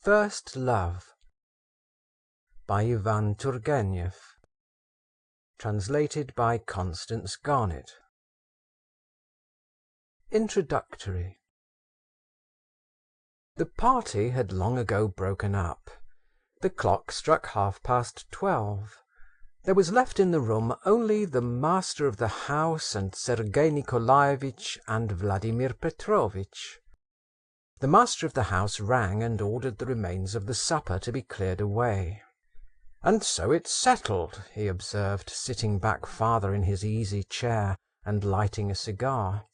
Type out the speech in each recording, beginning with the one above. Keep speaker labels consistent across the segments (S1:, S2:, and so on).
S1: First Love by Ivan Turgenev. Translated by Constance Garnett. Introductory. The party had long ago broken up. The clock struck 12:30. There was left in the room only the master of the house and Sergei Nikolaevitch and Vladimir Petrovitch. The master of the house rang and ordered the remains of the supper to be cleared away. "And so it's settled," he observed, sitting back farther in his easy chair and lighting a cigar.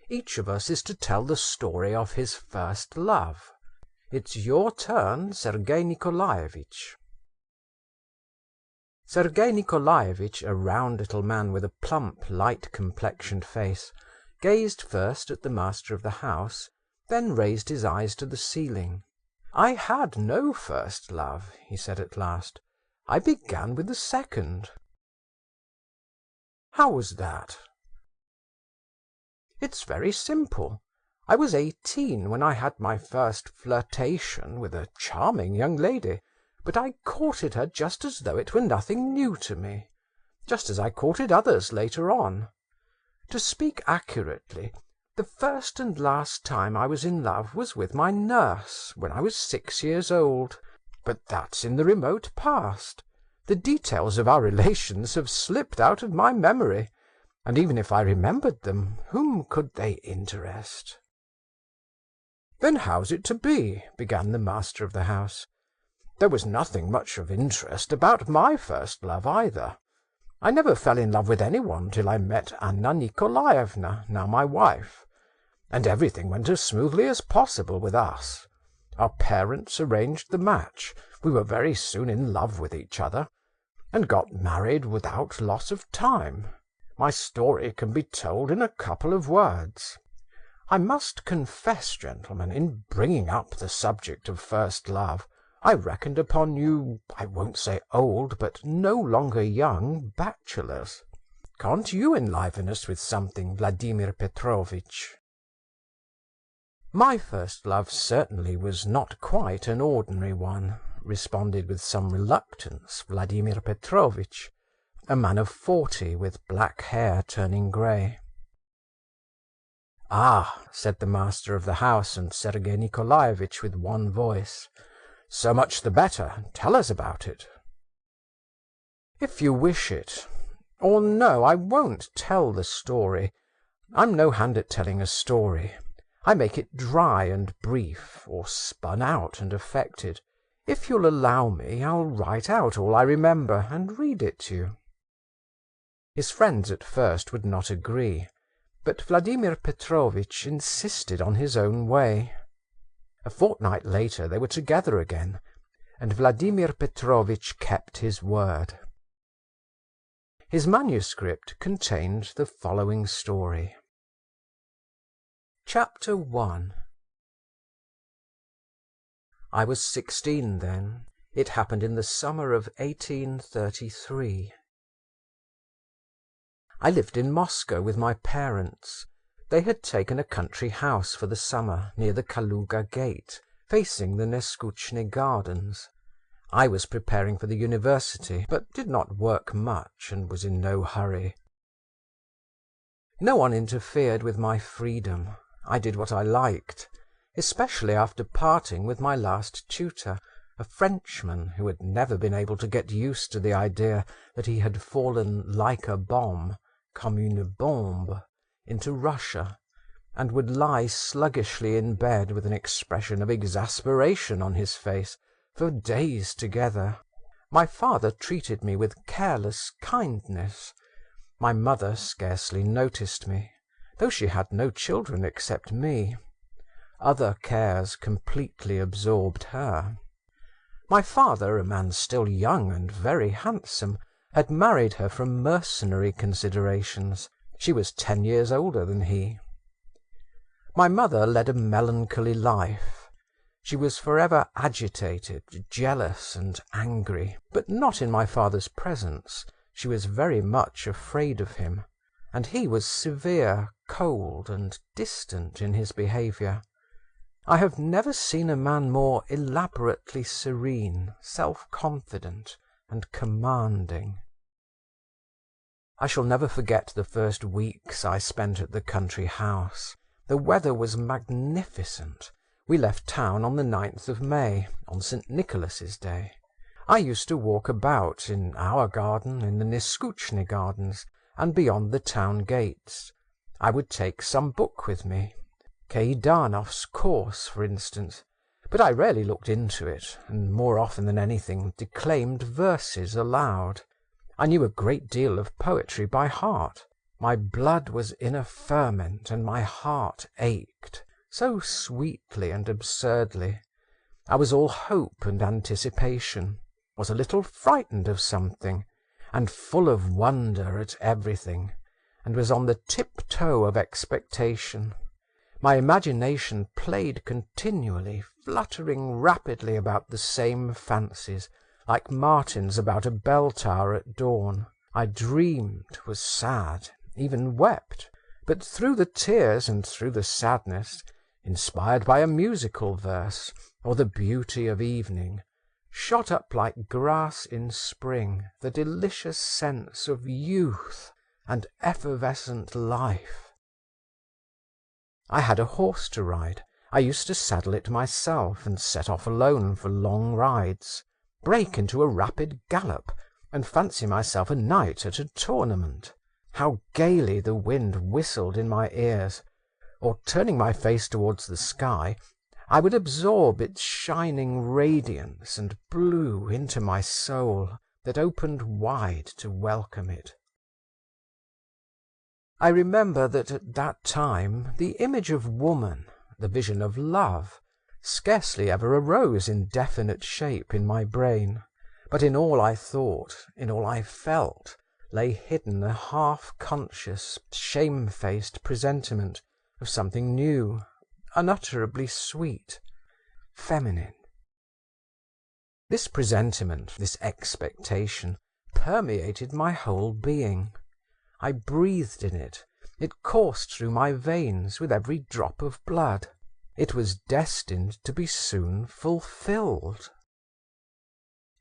S1: "Each of us is to tell the story of his first love. It's your turn, Sergei Nikolaevitch." Sergei Nikolaevitch, a round little man with a plump, light-complexioned face, gazed first at the master of the house, then raised his eyes to the ceiling. "I had no first love," he said at last. "I began with the second." "How was that?" "It's very simple. I was 18 when I had my first flirtation with a charming young lady, but I courted her just as though it were nothing new to me, just as I courted others later on. To speak accurately, the first and last time I was in love was with my nurse, when I was 6 years old. But that's in the remote past. The details of our relations have slipped out of my memory, and even if I remembered them, whom could they interest?" "Then how's it to be?" began the master of the house. "There was nothing much of interest about my first love either. I never fell in love with anyone till I met Anna Nikolaevna, now my wife. And everything went as smoothly as possible with us. Our parents arranged the match, we were very soon in love with each other, and got married without loss of time. My story can be told in a couple of words. I must confess, gentlemen, in bringing up the subject of first love, I reckoned upon you, I won't say old, but no longer young, bachelors. Can't you enliven us with something, Vladimir Petrovitch?" "My first love certainly was not quite an ordinary one," responded with some reluctance Vladimir Petrovitch, a man of 40 with black hair turning grey. "Ah," said the master of the house and Sergei Nikolaevitch with one voice. "So much the better. Tell us about it." "If you wish it. Or no, I won't tell the story. I'm no hand at telling a story. I make it dry and brief, or spun out and affected. If you'll allow me, I'll write out all I remember and read it to you." His friends at first would not agree, but Vladimir Petrovitch insisted on his own way. A fortnight later they were together again, and Vladimir Petrovitch kept his word. His manuscript contained the following story. Chapter 1. I was 16 then. It happened in the summer of 1833. I lived in Moscow with my parents. They had taken a country house for the summer near the Kaluga gate, facing the Neskuchny gardens. I was preparing for the university, but did not work much and was in no hurry. No one interfered with my freedom. I did what I liked, especially after parting with my last tutor, a Frenchman who had never been able to get used to the idea that he had fallen like a bomb, comme une bombe, into Russia, and would lie sluggishly in bed with an expression of exasperation on his face for days together. My father treated me with careless kindness. My mother scarcely noticed me, though she had no children except me. Other cares completely absorbed her. My father, a man still young and very handsome, had married her from mercenary considerations. She was 10 years older than he. My mother led a melancholy life. She was forever agitated, jealous and angry, but not in my father's presence. She was very much afraid of him, and he was severe, cold and distant in his behaviour. I have never seen a man more elaborately serene, self-confident, and commanding. I shall never forget the first weeks I spent at the country house. The weather was magnificent. We left town on the 9th of May, on St. Nicholas's Day. I used to walk about in our garden, in the Neskutchny gardens, and beyond the town gates. I would take some book with me, Keidanov's Course, for instance, but I rarely looked into it, and more often than anything declaimed verses aloud. I knew a great deal of poetry by heart. My blood was in a ferment, and my heart ached, so sweetly and absurdly. I was all hope and anticipation, was a little frightened of something, and full of wonder at everything, and was on the tiptoe of expectation. My imagination played continually, fluttering rapidly about the same fancies, like martins about a bell tower at dawn. I dreamed, was sad, even wept, but through the tears and through the sadness, inspired by a musical verse, or the beauty of evening, shot up like grass in spring the delicious sense of youth and effervescent life. I had a horse to ride. I used to saddle it myself and set off alone for long rides, break into a rapid gallop, and fancy myself a knight at a tournament. How gaily the wind whistled in my ears, or turning my face towards the sky, I would absorb its shining radiance and blue into my soul that opened wide to welcome it. I remember that at that time the image of woman, the vision of love, scarcely ever arose in definite shape in my brain, but in all I thought, in all I felt, lay hidden a half-conscious, shamefaced presentiment of something new, unutterably sweet, feminine. This presentiment, this expectation, permeated my whole being. I breathed in it. It coursed through my veins with every drop of blood. It was destined to be soon fulfilled.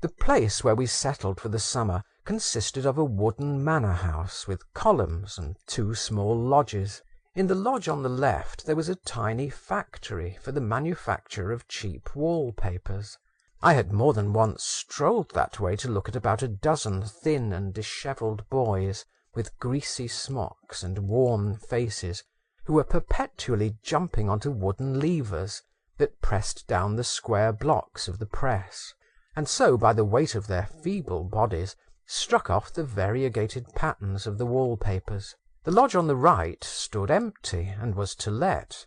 S1: The place where we settled for the summer consisted of a wooden manor house with columns and 2 small lodges. In the lodge on the left there was a tiny factory for the manufacture of cheap wallpapers. I had more than once strolled that way to look at about a dozen thin and dishevelled boys with greasy smocks and worn faces, who were perpetually jumping onto wooden levers that pressed down the square blocks of the press, and so by the weight of their feeble bodies struck off the variegated patterns of the wallpapers. The lodge on the right stood empty and was to let.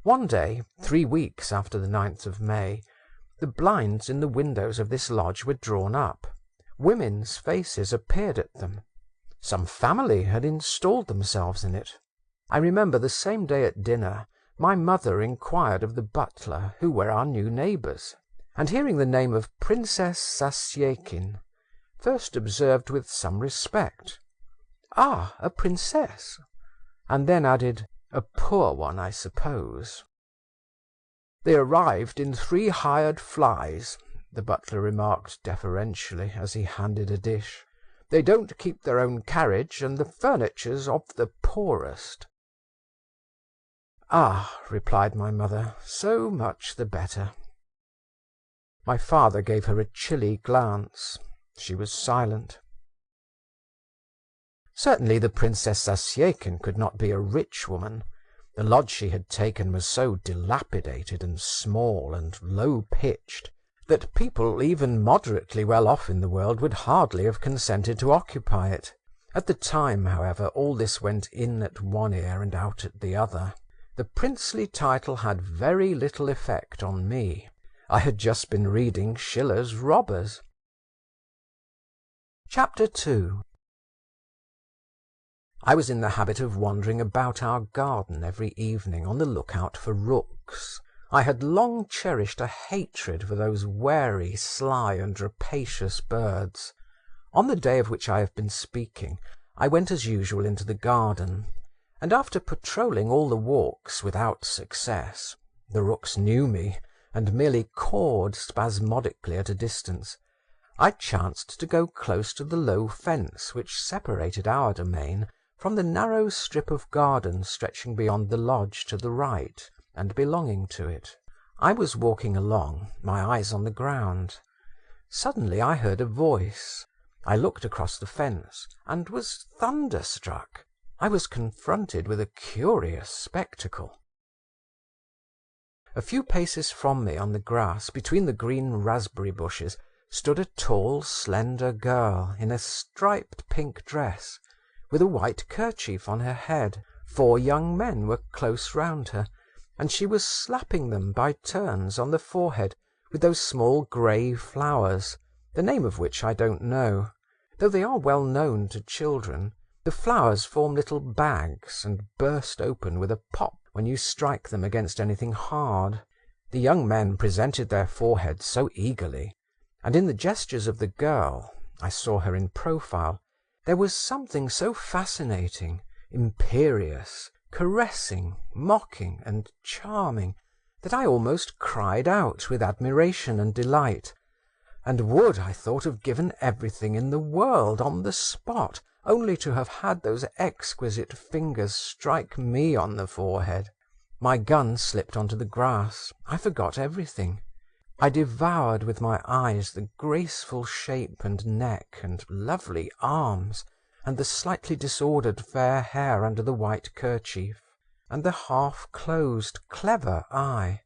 S1: One day, 3 weeks after the 9th of May, the blinds in the windows of this lodge were drawn up. Women's faces appeared at them. Some family had installed themselves in it. I remember the same day at dinner my mother inquired of the butler who were our new neighbours, and hearing the name of Princess Zasyekin, first observed with some respect, "Ah, a princess," and then added, "A poor one, I suppose." "They arrived in 3 hired flies," the butler remarked deferentially as he handed a dish. "They don't keep their own carriage, and the furniture's of the poorest." "Ah," replied my mother, "so much the better." My father gave her a chilly glance. She was silent. Certainly the Princess Zasyekin could not be a rich woman. The lodge she had taken was so dilapidated and small and low-pitched that people even moderately well off in the world would hardly have consented to occupy it. At the time, however, all this went in at one ear and out at the other. The princely title had very little effect on me. I had just been reading Schiller's Robbers. Chapter 2. I was in the habit of wandering about our garden every evening on the lookout for rooks. I had long cherished a hatred for those wary, sly, and rapacious birds. On the day of which I have been speaking, I went as usual into the garden, and after patrolling all the walks without success, The rooks knew me, and merely cawed spasmodically at a distance. I chanced to go close to the low fence which separated our domain from the narrow strip of garden stretching beyond the lodge to the right, and belonging to it. I was walking along, my eyes on the ground. Suddenly I heard a voice. I looked across the fence, and was thunderstruck. I was confronted with a curious spectacle. A few paces from me on the grass, between the green raspberry bushes, stood a tall, slender girl in a striped pink dress, with a white kerchief on her head. 4 young men were close round her, and she was slapping them by turns on the forehead with those small grey flowers, the name of which I don't know. Though they are well known to children, the flowers form little bags and burst open with a pop when you strike them against anything hard. The young men presented their foreheads so eagerly, and in the gestures of the girl, I saw her in profile, there was something so fascinating, imperious, caressing, mocking, and charming, that I almost cried out with admiration and delight, and would, I thought, have given everything in the world on the spot, only to have had those exquisite fingers strike me on the forehead. My gun slipped onto the grass. I forgot everything. I devoured with my eyes the graceful shape and neck and lovely arms, and the slightly disordered fair hair under the white kerchief, and the half-closed clever eye,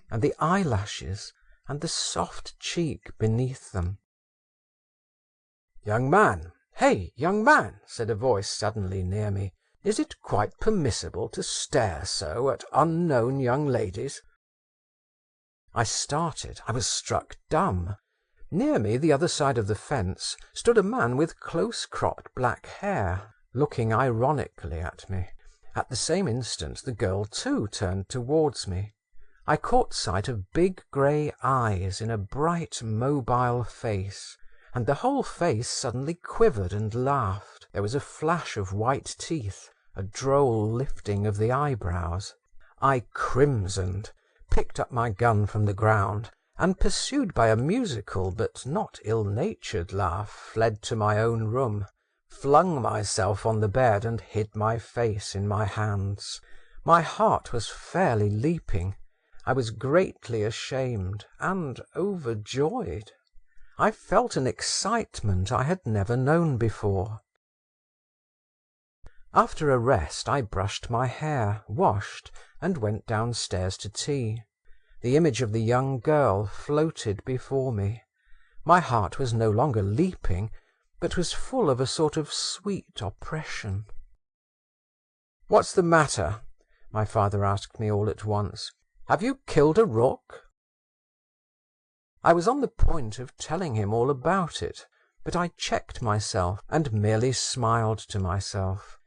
S1: and the eyelashes, and the soft cheek beneath them. "Young man! Hey, young man!" said a voice suddenly near me. "Is it quite permissible to stare so at unknown young ladies?" I started. I was struck dumb. Near me, the other side of the fence, stood a man with close-cropped black hair, looking ironically at me. At the same instant the girl too turned towards me. I caught sight of big grey eyes in a bright mobile face, and the whole face suddenly quivered and laughed. There was a flash of white teeth, a droll lifting of the eyebrows. I crimsoned, picked up my gun from the ground, and pursued by a musical but not ill-natured laugh, fled to my own room, flung myself on the bed, and hid my face in my hands. My heart was fairly leaping. I was greatly ashamed and overjoyed. I felt an excitement I had never known before. After a rest I brushed my hair, washed, and went downstairs to tea. The image of the young girl floated before me. My heart was no longer leaping, but was full of a sort of sweet oppression. "What's the matter?" my father asked me all at once. "Have you killed a rook?" I was on the point of telling him all about it, but I checked myself and merely smiled to myself.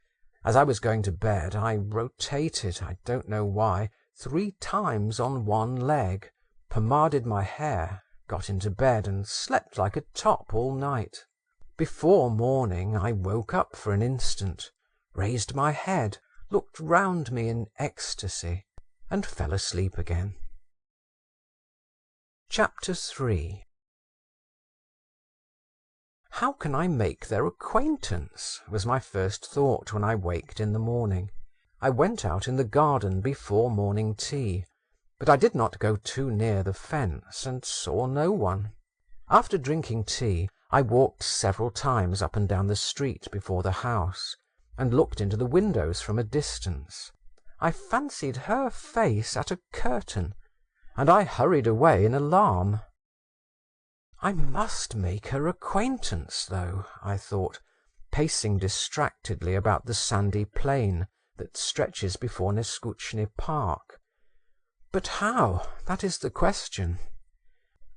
S1: As I was going to bed, I rotated, I don't know why, 3 times on one leg, pomaded my hair, got into bed, and slept like a top all night. Before morning I woke up for an instant, raised my head, looked round me in ecstasy, and fell asleep again. Chapter 3. How can I make their acquaintance? Was my first thought when I waked in the morning. I went out in the garden before morning tea, but I did not go too near the fence, and saw no one. After drinking tea, I walked several times up and down the street before the house, and looked into the windows from a distance. I fancied her face at a curtain, and I hurried away in alarm. I must make her acquaintance, though, I thought, pacing distractedly about the sandy plain that stretches before Neskutchny Park. But how? That is the question.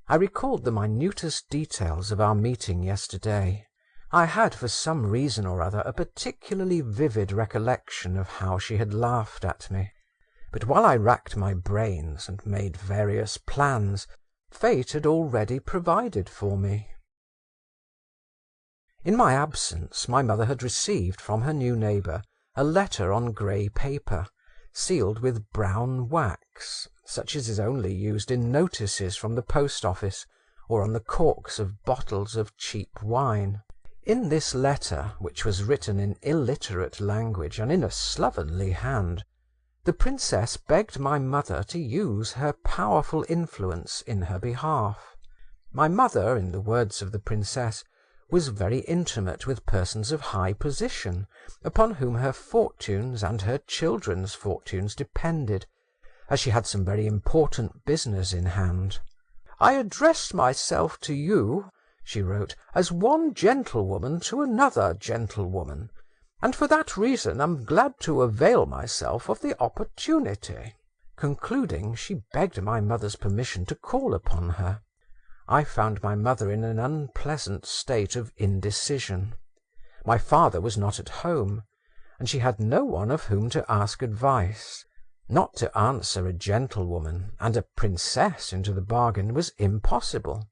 S1: I recalled the minutest details of our meeting yesterday. I had, for some reason or other, a particularly vivid recollection of how she had laughed at me. But while I racked my brains and made various plans, fate had already provided for me. In my absence, my mother had received from her new neighbour a letter on grey paper, sealed with brown wax, such as is only used in notices from the post office, or on the corks of bottles of cheap wine. In this letter, which was written in illiterate language and in a slovenly hand, the princess begged my mother to use her powerful influence in her behalf. My mother, in the words of the princess, was very intimate with persons of high position, upon whom her fortunes and her children's fortunes depended, as she had some very important business in hand. "I address myself to you," she wrote, "as one gentlewoman to another gentlewoman, and for that reason am glad to avail myself of the opportunity." Concluding, she begged my mother's permission to call upon her. I found my mother in an unpleasant state of indecision. My father was not at home, and she had no one of whom to ask advice. Not to answer a gentlewoman, and a princess into the bargain, was impossible.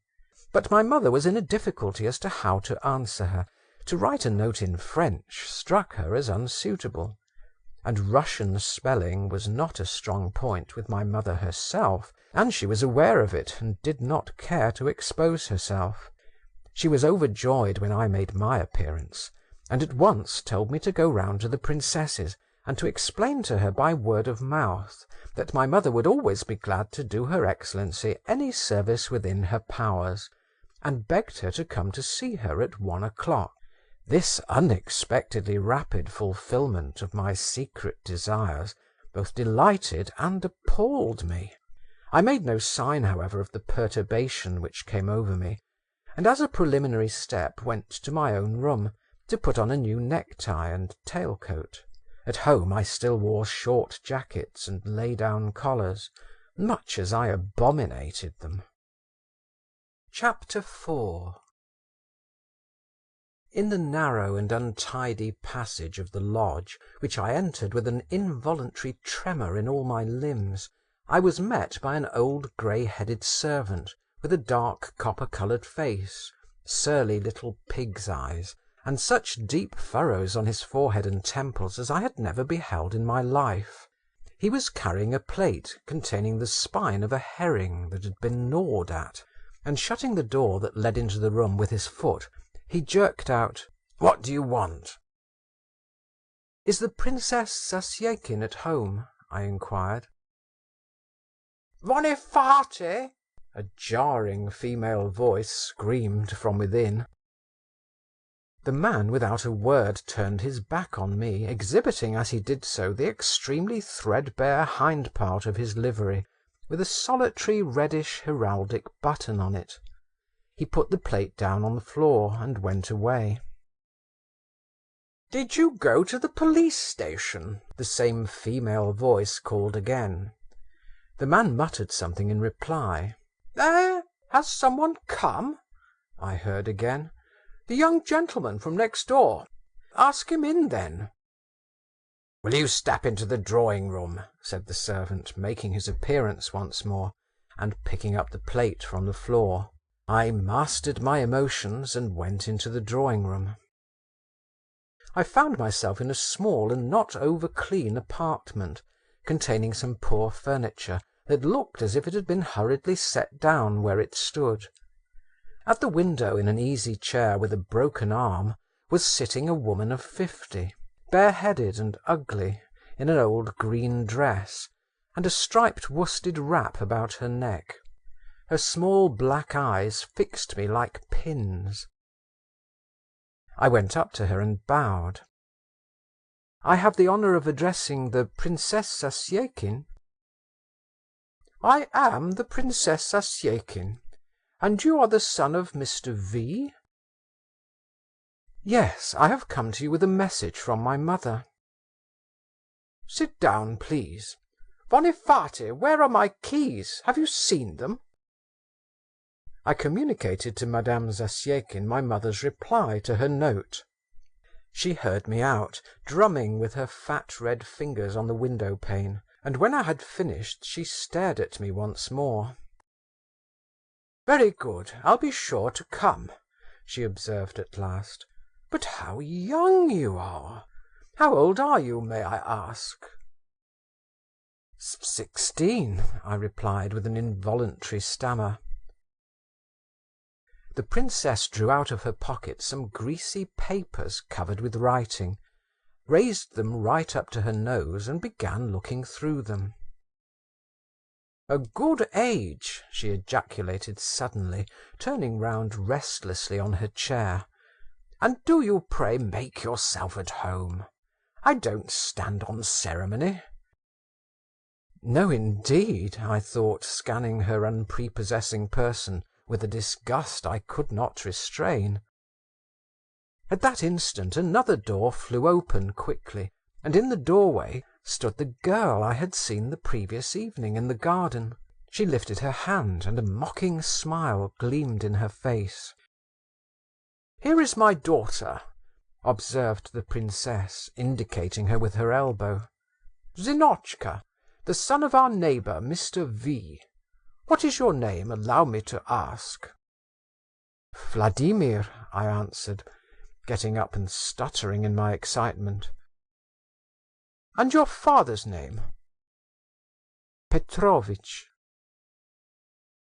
S1: But my mother was in a difficulty as to how to answer her. To write a note in French struck her as unsuitable, and Russian spelling was not a strong point with my mother herself, and she was aware of it and did not care to expose herself. She was overjoyed when I made my appearance, and at once told me to go round to the princess's and to explain to her by word of mouth that my mother would always be glad to do her excellency any service within her powers, and begged her to come to see her at 1 o'clock. This unexpectedly rapid fulfilment of my secret desires both delighted and appalled me. I made no sign, however, of the perturbation which came over me, and as a preliminary step went to my own room to put on a new necktie and tail-coat. At home I still wore short jackets and lay-down collars, much as I abominated them. Chapter 4. In the narrow and untidy passage of the lodge, which I entered with an involuntary tremor in all my limbs, I was met by an old grey-headed servant with a dark copper-coloured face, surly little pig's eyes, and such deep furrows on his forehead and temples as I had never beheld in my life. He was carrying a plate containing the spine of a herring that had been gnawed at, and shutting the door that led into the room with his foot, he jerked out, "What do you want?" "Is the Princess Zasyekin at home?" I inquired. "Vonifaty!" a jarring female voice screamed from within. The man without a word turned his back on me, exhibiting as he did so the extremely threadbare hind part of his livery, with a solitary reddish heraldic button on it. He put the plate down on the floor and went away. "Did you go to the police station?" the same female voice called again. The man muttered something in reply. Has someone come?" I heard again. "The young gentleman from next door. Ask him in, then." "Will you step into the drawing-room?" said the servant, making his appearance once more, and picking up the plate from the floor. I mastered my emotions and went into the drawing-room. I found myself in a small and not over-clean apartment, containing some poor furniture that looked as if it had been hurriedly set down where it stood. At the window, in an easy chair with a broken arm, was sitting a woman of 50, bareheaded and ugly, in an old green dress, and a striped worsted wrap about her neck. Her small black eyes fixed me like pins. I went up to her and bowed. "I have the honour of addressing the Princess Zasyekin?" "I am the Princess Zasyekin. And you are the son of Mr. V?" "Yes, I have come to you with a message from my mother." "Sit down, please. Vonifaty, where are my keys? Have you seen them?" I communicated to Madame Zasyekin my mother's reply to her note. She heard me out, drumming with her fat red fingers on the window-pane, and when I had finished she stared at me once more. "Very good, I'll be sure to come," she observed at last. "But how young you are! How old are you, may I ask?" 16, I replied with an involuntary stammer. The princess drew out of her pocket some greasy papers covered with writing, raised them right up to her nose and began looking through them. "A good age," she ejaculated suddenly, turning round restlessly on her chair. "And do you pray make yourself at home? I don't stand on ceremony." No, indeed, I thought, scanning her unprepossessing person with a disgust I could not restrain. At that instant another door flew open quickly, and in the doorway stood the girl I had seen the previous evening in the garden. She lifted her hand, and a mocking smile gleamed in her face. "Here is my daughter," observed the princess, indicating her with her elbow. "Zinotchka, the son of our neighbour, Mr. V. What is your name, allow me to ask?" "Vladimir," I answered, getting up and stuttering in my excitement. "And your father's name?" "Petrovitch."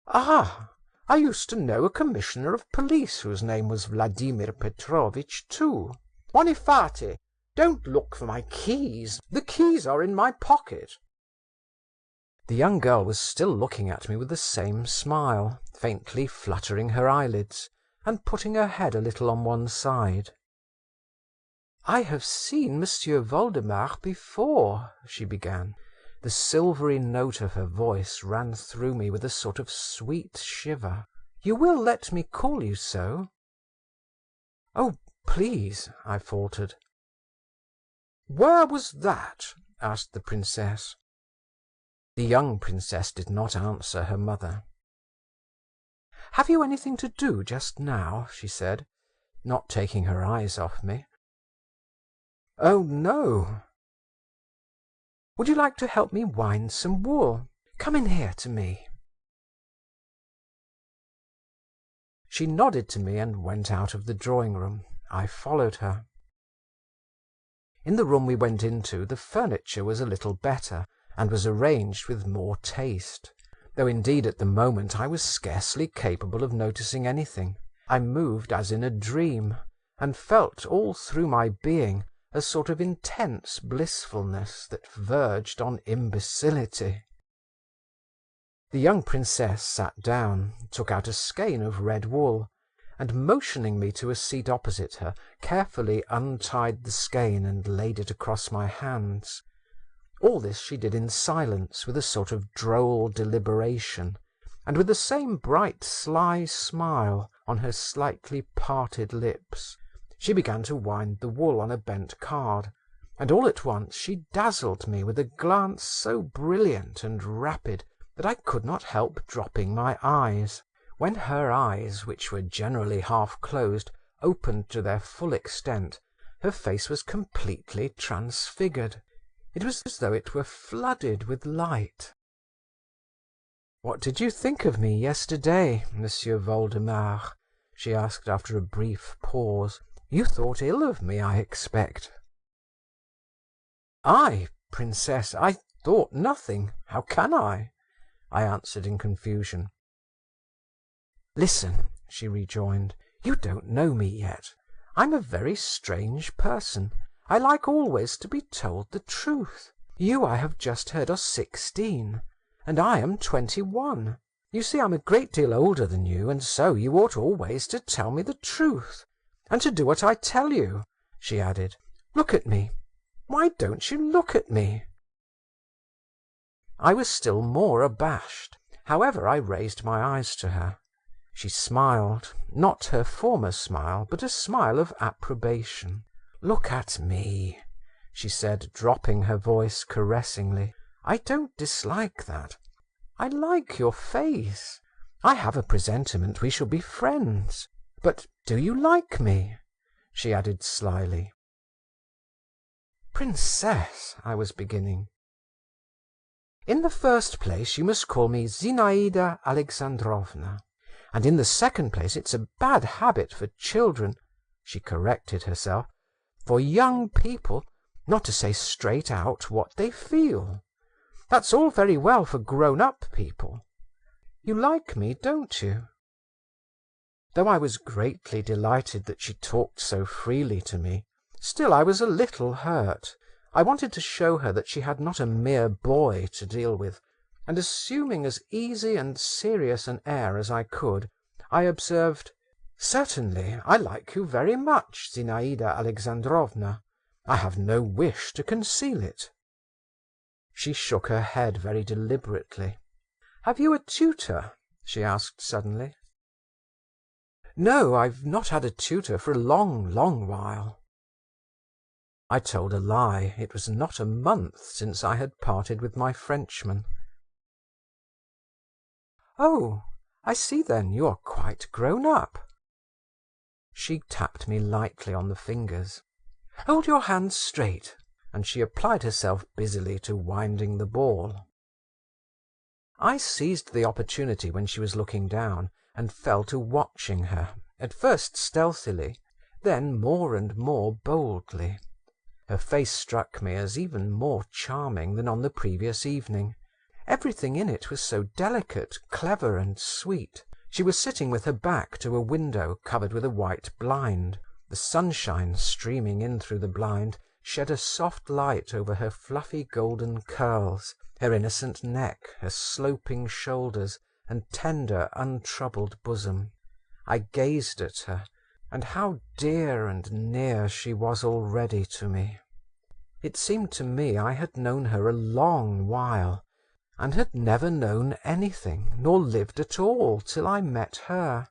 S1: "Ah! I used to know a commissioner of police whose name was Vladimir Petrovitch too. Bonifati, don't look for my keys. The keys are in my pocket." The young girl was still looking at me with the same smile, faintly fluttering her eyelids, and putting her head a little on one side. "I have seen Monsieur Voldemar before," she began. The silvery note of her voice ran through me with a sort of sweet shiver. "You will let me call you so?" "Oh, please," I faltered. "Where was that?" asked the princess. The young princess did not answer her mother. "Have you anything to do just now?" she said, not taking her eyes off me. "Oh, no." "Would you like to help me wind some wool? Come in here to me." She nodded to me and went out of the drawing room. I followed her. In the room we went into the furniture was a little better, and was arranged with more taste, though indeed at the moment I was scarcely capable of noticing anything. I moved as in a dream, and felt all through my being a sort of intense blissfulness that verged on imbecility. The young princess sat down, took out a skein of red wool, and motioning me to a seat opposite her, carefully untied the skein and laid it across my hands. All this she did in silence, with a sort of droll deliberation, and with the same bright sly smile on her slightly parted lips. She began to wind the wool on a bent card, and all at once she dazzled me with a glance so brilliant and rapid that I could not help dropping my eyes. When her eyes, which were generally half closed, opened to their full extent, her face was completely transfigured. It was as though it were flooded with light. "What did you think of me yesterday, Monsieur Voldemar?" she asked after a brief pause. "You thought ill of me, I expect." "I, princess, I thought nothing. How can I?" I answered in confusion. "Listen," she rejoined. "You don't know me yet. I'm a very strange person. I like always to be told the truth. You, I have just heard, are 16, and I am 21. You see, I'm a great deal older than you, and so you ought always to tell me the truth, and to do what I tell you," she added. "Look at me. Why don't you look at me?" I was still more abashed. However, I raised my eyes to her. She smiled, not her former smile, but a smile of approbation. "Look at me," she said, dropping her voice caressingly. "I don't dislike that. I like your face. I have a presentiment we shall be friends. But do you like me?" she added slyly. "Princess," I was beginning. "In the first place you must call me Zinaïda Alexandrovna, and in the second place it's a bad habit for children," she corrected herself, "for young people, not to say straight out what they feel. That's all very well for grown-up people. You like me, don't you?" Though I was greatly delighted that she talked so freely to me, still I was a little hurt. I wanted to show her that she had not a mere boy to deal with, and assuming as easy and serious an air as I could, I observed, "Certainly, I like you very much, Zinaïda Alexandrovna. I have no wish to conceal it." She shook her head very deliberately. "Have you a tutor?" she asked suddenly. "No, I've not had a tutor for a long, long while." I told a lie. It was not a month since I had parted with my Frenchman. "Oh, I see then, you are quite grown up." She tapped me lightly on the fingers. "Hold your hands straight," and she applied herself busily to winding the ball. I seized the opportunity when she was looking down, and fell to watching her, at first stealthily, then more and more boldly. Her face struck me as even more charming than on the previous evening. Everything in it was so delicate, clever, and sweet. She was sitting with her back to a window covered with a white blind. The sunshine, streaming in through the blind, shed a soft light over her fluffy golden curls, her innocent neck, her sloping shoulders, and tender, untroubled bosom. I gazed at her, and how dear and near she was already to me. It seemed to me I had known her a long while, and had never known anything, nor lived at all, till I met her.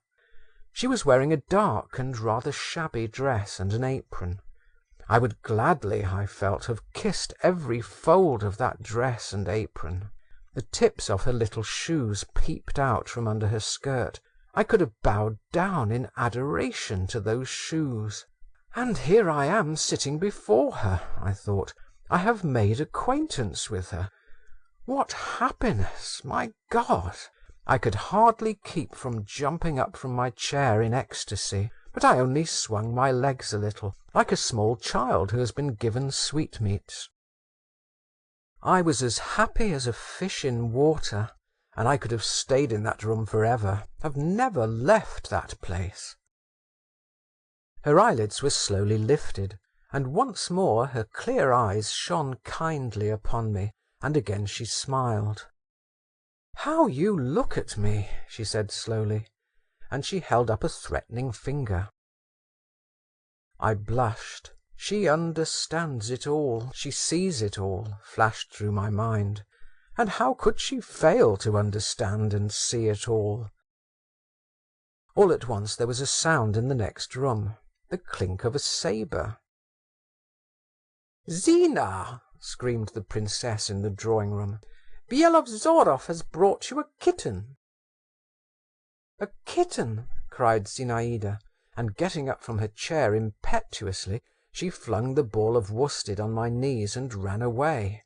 S1: She was wearing a dark and rather shabby dress and an apron. I would gladly, I felt, have kissed every fold of that dress and apron. The tips of her little shoes peeped out from under her skirt. I could have bowed down in adoration to those shoes. And here I am sitting before her, I thought. I have made acquaintance with her. What happiness, my God! I could hardly keep from jumping up from my chair in ecstasy, but I only swung my legs a little, like a small child who has been given sweetmeats. I was as happy as a fish in water, and I could have stayed in that room forever, have never left that place. Her eyelids were slowly lifted, and once more her clear eyes shone kindly upon me, and again she smiled. "How you look at me," she said slowly, and she held up a threatening finger. I blushed. "She understands it all, she sees it all," flashed through my mind. And how could she fail to understand and see it all? All at once there was a sound in the next room, the clink of a sabre. "Zina!" screamed the princess in the drawing-room. "Byelovzorov has brought you a kitten." "A kitten!" cried Zinaïda, and getting up from her chair impetuously, she flung the ball of worsted on my knees and ran away.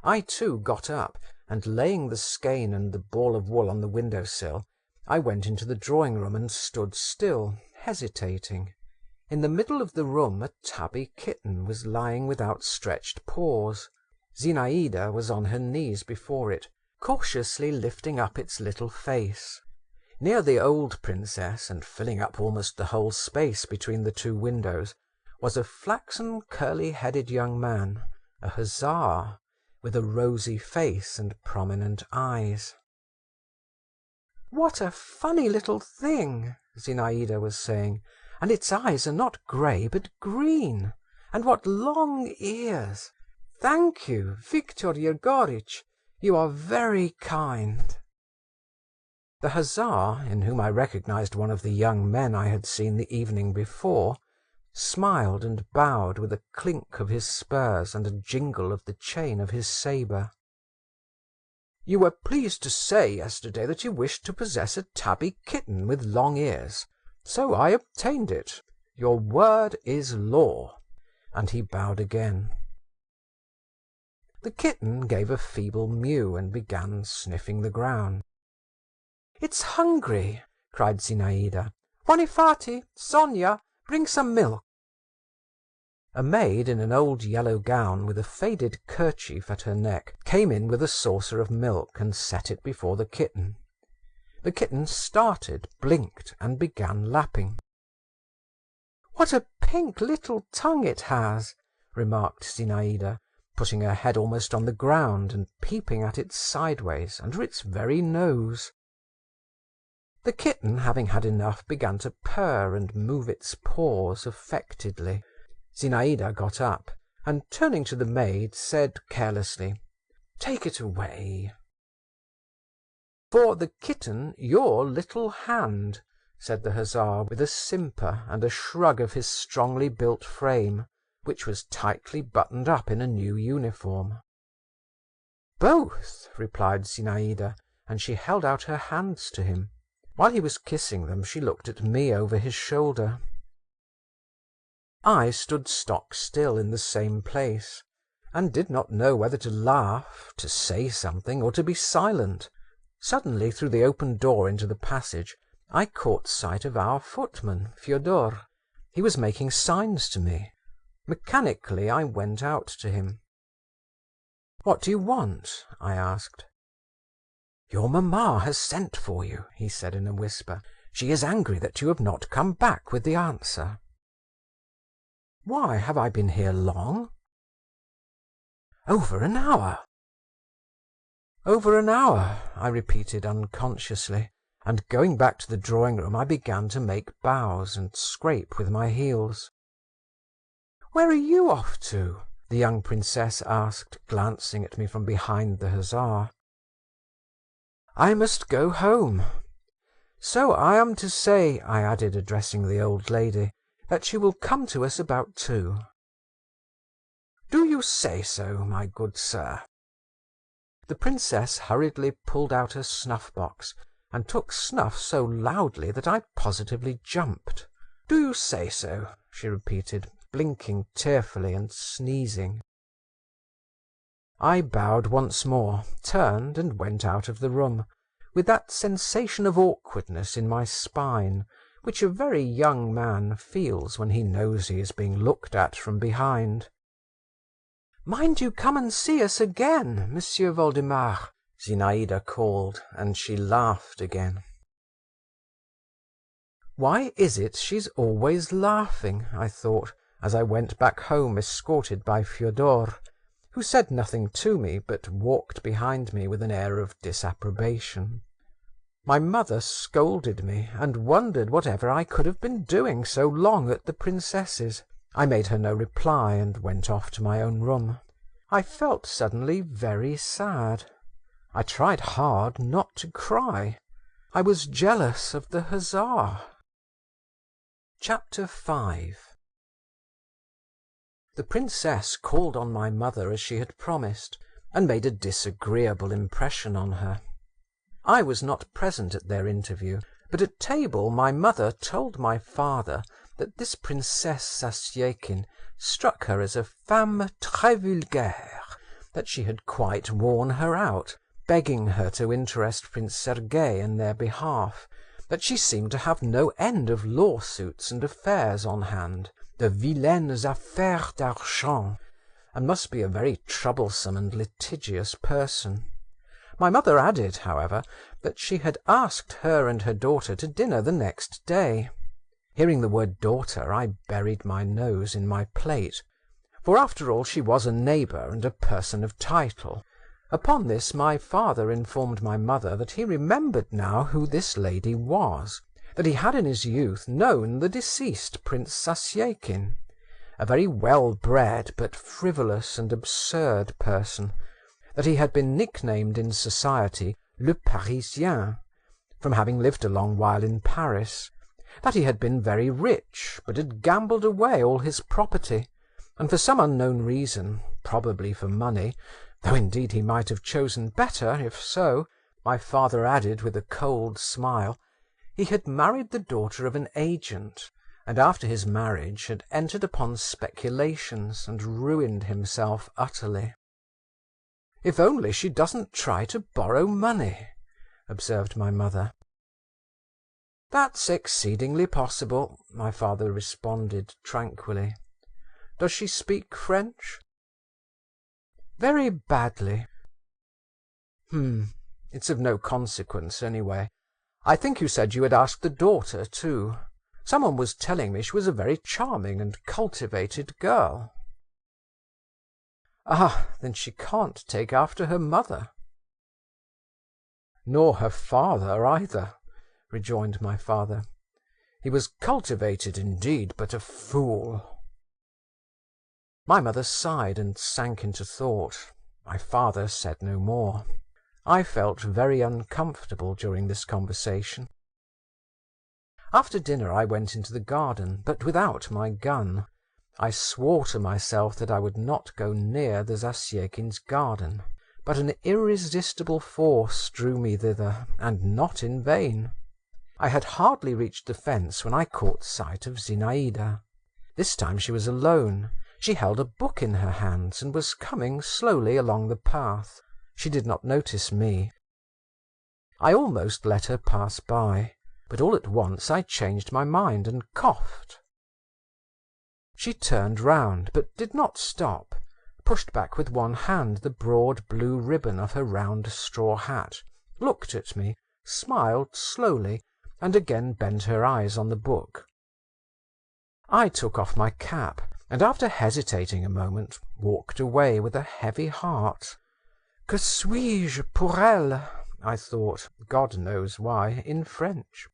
S1: I too got up, and laying the skein and the ball of wool on the window-sill, I went into the drawing-room and stood still, hesitating. In the middle of the room a tabby kitten was lying with outstretched paws. Zinaïda was on her knees before it, cautiously lifting up its little face. Near the old princess, and filling up almost the whole space between the two windows, was a flaxen curly-headed young man, a hussar, with a rosy face and prominent eyes. "What a funny little thing," Zinaïda was saying, "and its eyes are not grey but green, and what long ears! Thank you, Viktor Yegoritch, you are very kind." The hussar, in whom I recognized one of the young men I had seen the evening before, smiled and bowed with a clink of his spurs and a jingle of the chain of his sabre. "You were pleased to say yesterday that you wished to possess a tabby kitten with long ears, so I obtained it. Your word is law," and he bowed again. The kitten gave a feeble mew and began sniffing the ground. "It's hungry," cried Zinaïda. "Vonifaty, Sonia, bring some milk." A maid in an old yellow gown with a faded kerchief at her neck came in with a saucer of milk and set it before the kitten. The kitten started, blinked, and began lapping. "What a pink little tongue it has," remarked Zinaïda, putting her head almost on the ground and peeping at it sideways under its very nose. The kitten, having had enough, began to purr and move its paws affectedly. Zinaïda got up, and turning to the maid, said carelessly, "Take it away." "For the kitten, your little hand," said the hussar, with a simper and a shrug of his strongly built frame, which was tightly buttoned up in a new uniform. "Both," replied Zinaïda, and she held out her hands to him. While he was kissing them, she looked at me over his shoulder. I stood stock still in the same place, and did not know whether to laugh, to say something, or to be silent. Suddenly, through the open door into the passage, I caught sight of our footman, Fyodor. He was making signs to me. Mechanically I went out to him. "What do you want?" I asked. "Your mamma has sent for you," he said in a whisper. "She is angry that you have not come back with the answer." "Why, have I been here long?" "Over an hour." "Over an hour," I repeated unconsciously, and going back to the drawing-room I began to make bows and scrape with my heels. "Where are you off to?" the young princess asked, glancing at me from behind the hussar. "I must go home. So I am to say," I added, addressing the old lady, "that you will come to us about 2. "Do you say so, my good sir?" The princess hurriedly pulled out her snuff-box, and took snuff so loudly that I positively jumped. "Do you say so?" she repeated, blinking tearfully and sneezing. I bowed once more, turned, and went out of the room, with that sensation of awkwardness in my spine which a very young man feels when he knows he is being looked at from behind. "Mind you come and see us again, Monsieur Voldemar," Zinaïda called, and she laughed again. Why is it she's always laughing, I thought, as I went back home escorted by Fyodor, who said nothing to me, but walked behind me with an air of disapprobation. My mother scolded me, and wondered whatever I could have been doing so long at the princess's. I made her no reply, and went off to my own room. I felt suddenly very sad. I tried hard not to cry. I was jealous of the hussar. Chapter 5. The princess called on my mother as she had promised, and made a disagreeable impression on her. I was not present at their interview, but at table my mother told my father that this Princess Zasyekin struck her as a femme très vulgaire, that she had quite worn her out, begging her to interest Prince Sergei in their behalf, that she seemed to have no end of lawsuits and affairs on hand, de vilaines affaires d'argent, and must be a very troublesome and litigious person. My mother added, however, that she had asked her and her daughter to dinner the next day. Hearing the word daughter, I buried my nose in my plate, for after all she was a neighbour and a person of title. Upon this my father informed my mother that he remembered now who this lady was, that he had in his youth known the deceased Prince Zasyekin, a very well-bred but frivolous and absurd person, that he had been nicknamed in society Le Parisien, from having lived a long while in Paris, that he had been very rich, but had gambled away all his property, and for some unknown reason, probably for money, though indeed he might have chosen better if so, my father added with a cold smile, he had married the daughter of an agent, and after his marriage had entered upon speculations and ruined himself utterly. "If only she doesn't try to borrow money," observed my mother. "That's exceedingly possible," my father responded tranquilly. Does she speak French?" "Very badly." It's of no consequence, anyway. I think you said you had asked the daughter, too. Someone was telling me she was a very charming and cultivated girl." "Ah, then she can't take after her mother." "Nor her father either," rejoined my father. "He was cultivated indeed, but a fool." My mother sighed and sank into thought. My father said no more. I felt very uncomfortable during this conversation. After dinner I went into the garden, but without my gun. I swore to myself that I would not go near the Zasyekins' garden, but an irresistible force drew me thither, and not in vain. I had hardly reached the fence when I caught sight of Zinaïda. This time she was alone. She held a book in her hands and was coming slowly along the path. She did not notice me. I almost let her pass by, but all at once I changed my mind and coughed. She turned round, but did not stop, pushed back with one hand the broad blue ribbon of her round straw hat, looked at me, smiled slowly, and again bent her eyes on the book. I took off my cap, and after hesitating a moment, walked away with a heavy heart. Que suis-je pour elle? I thought, God knows why, in French.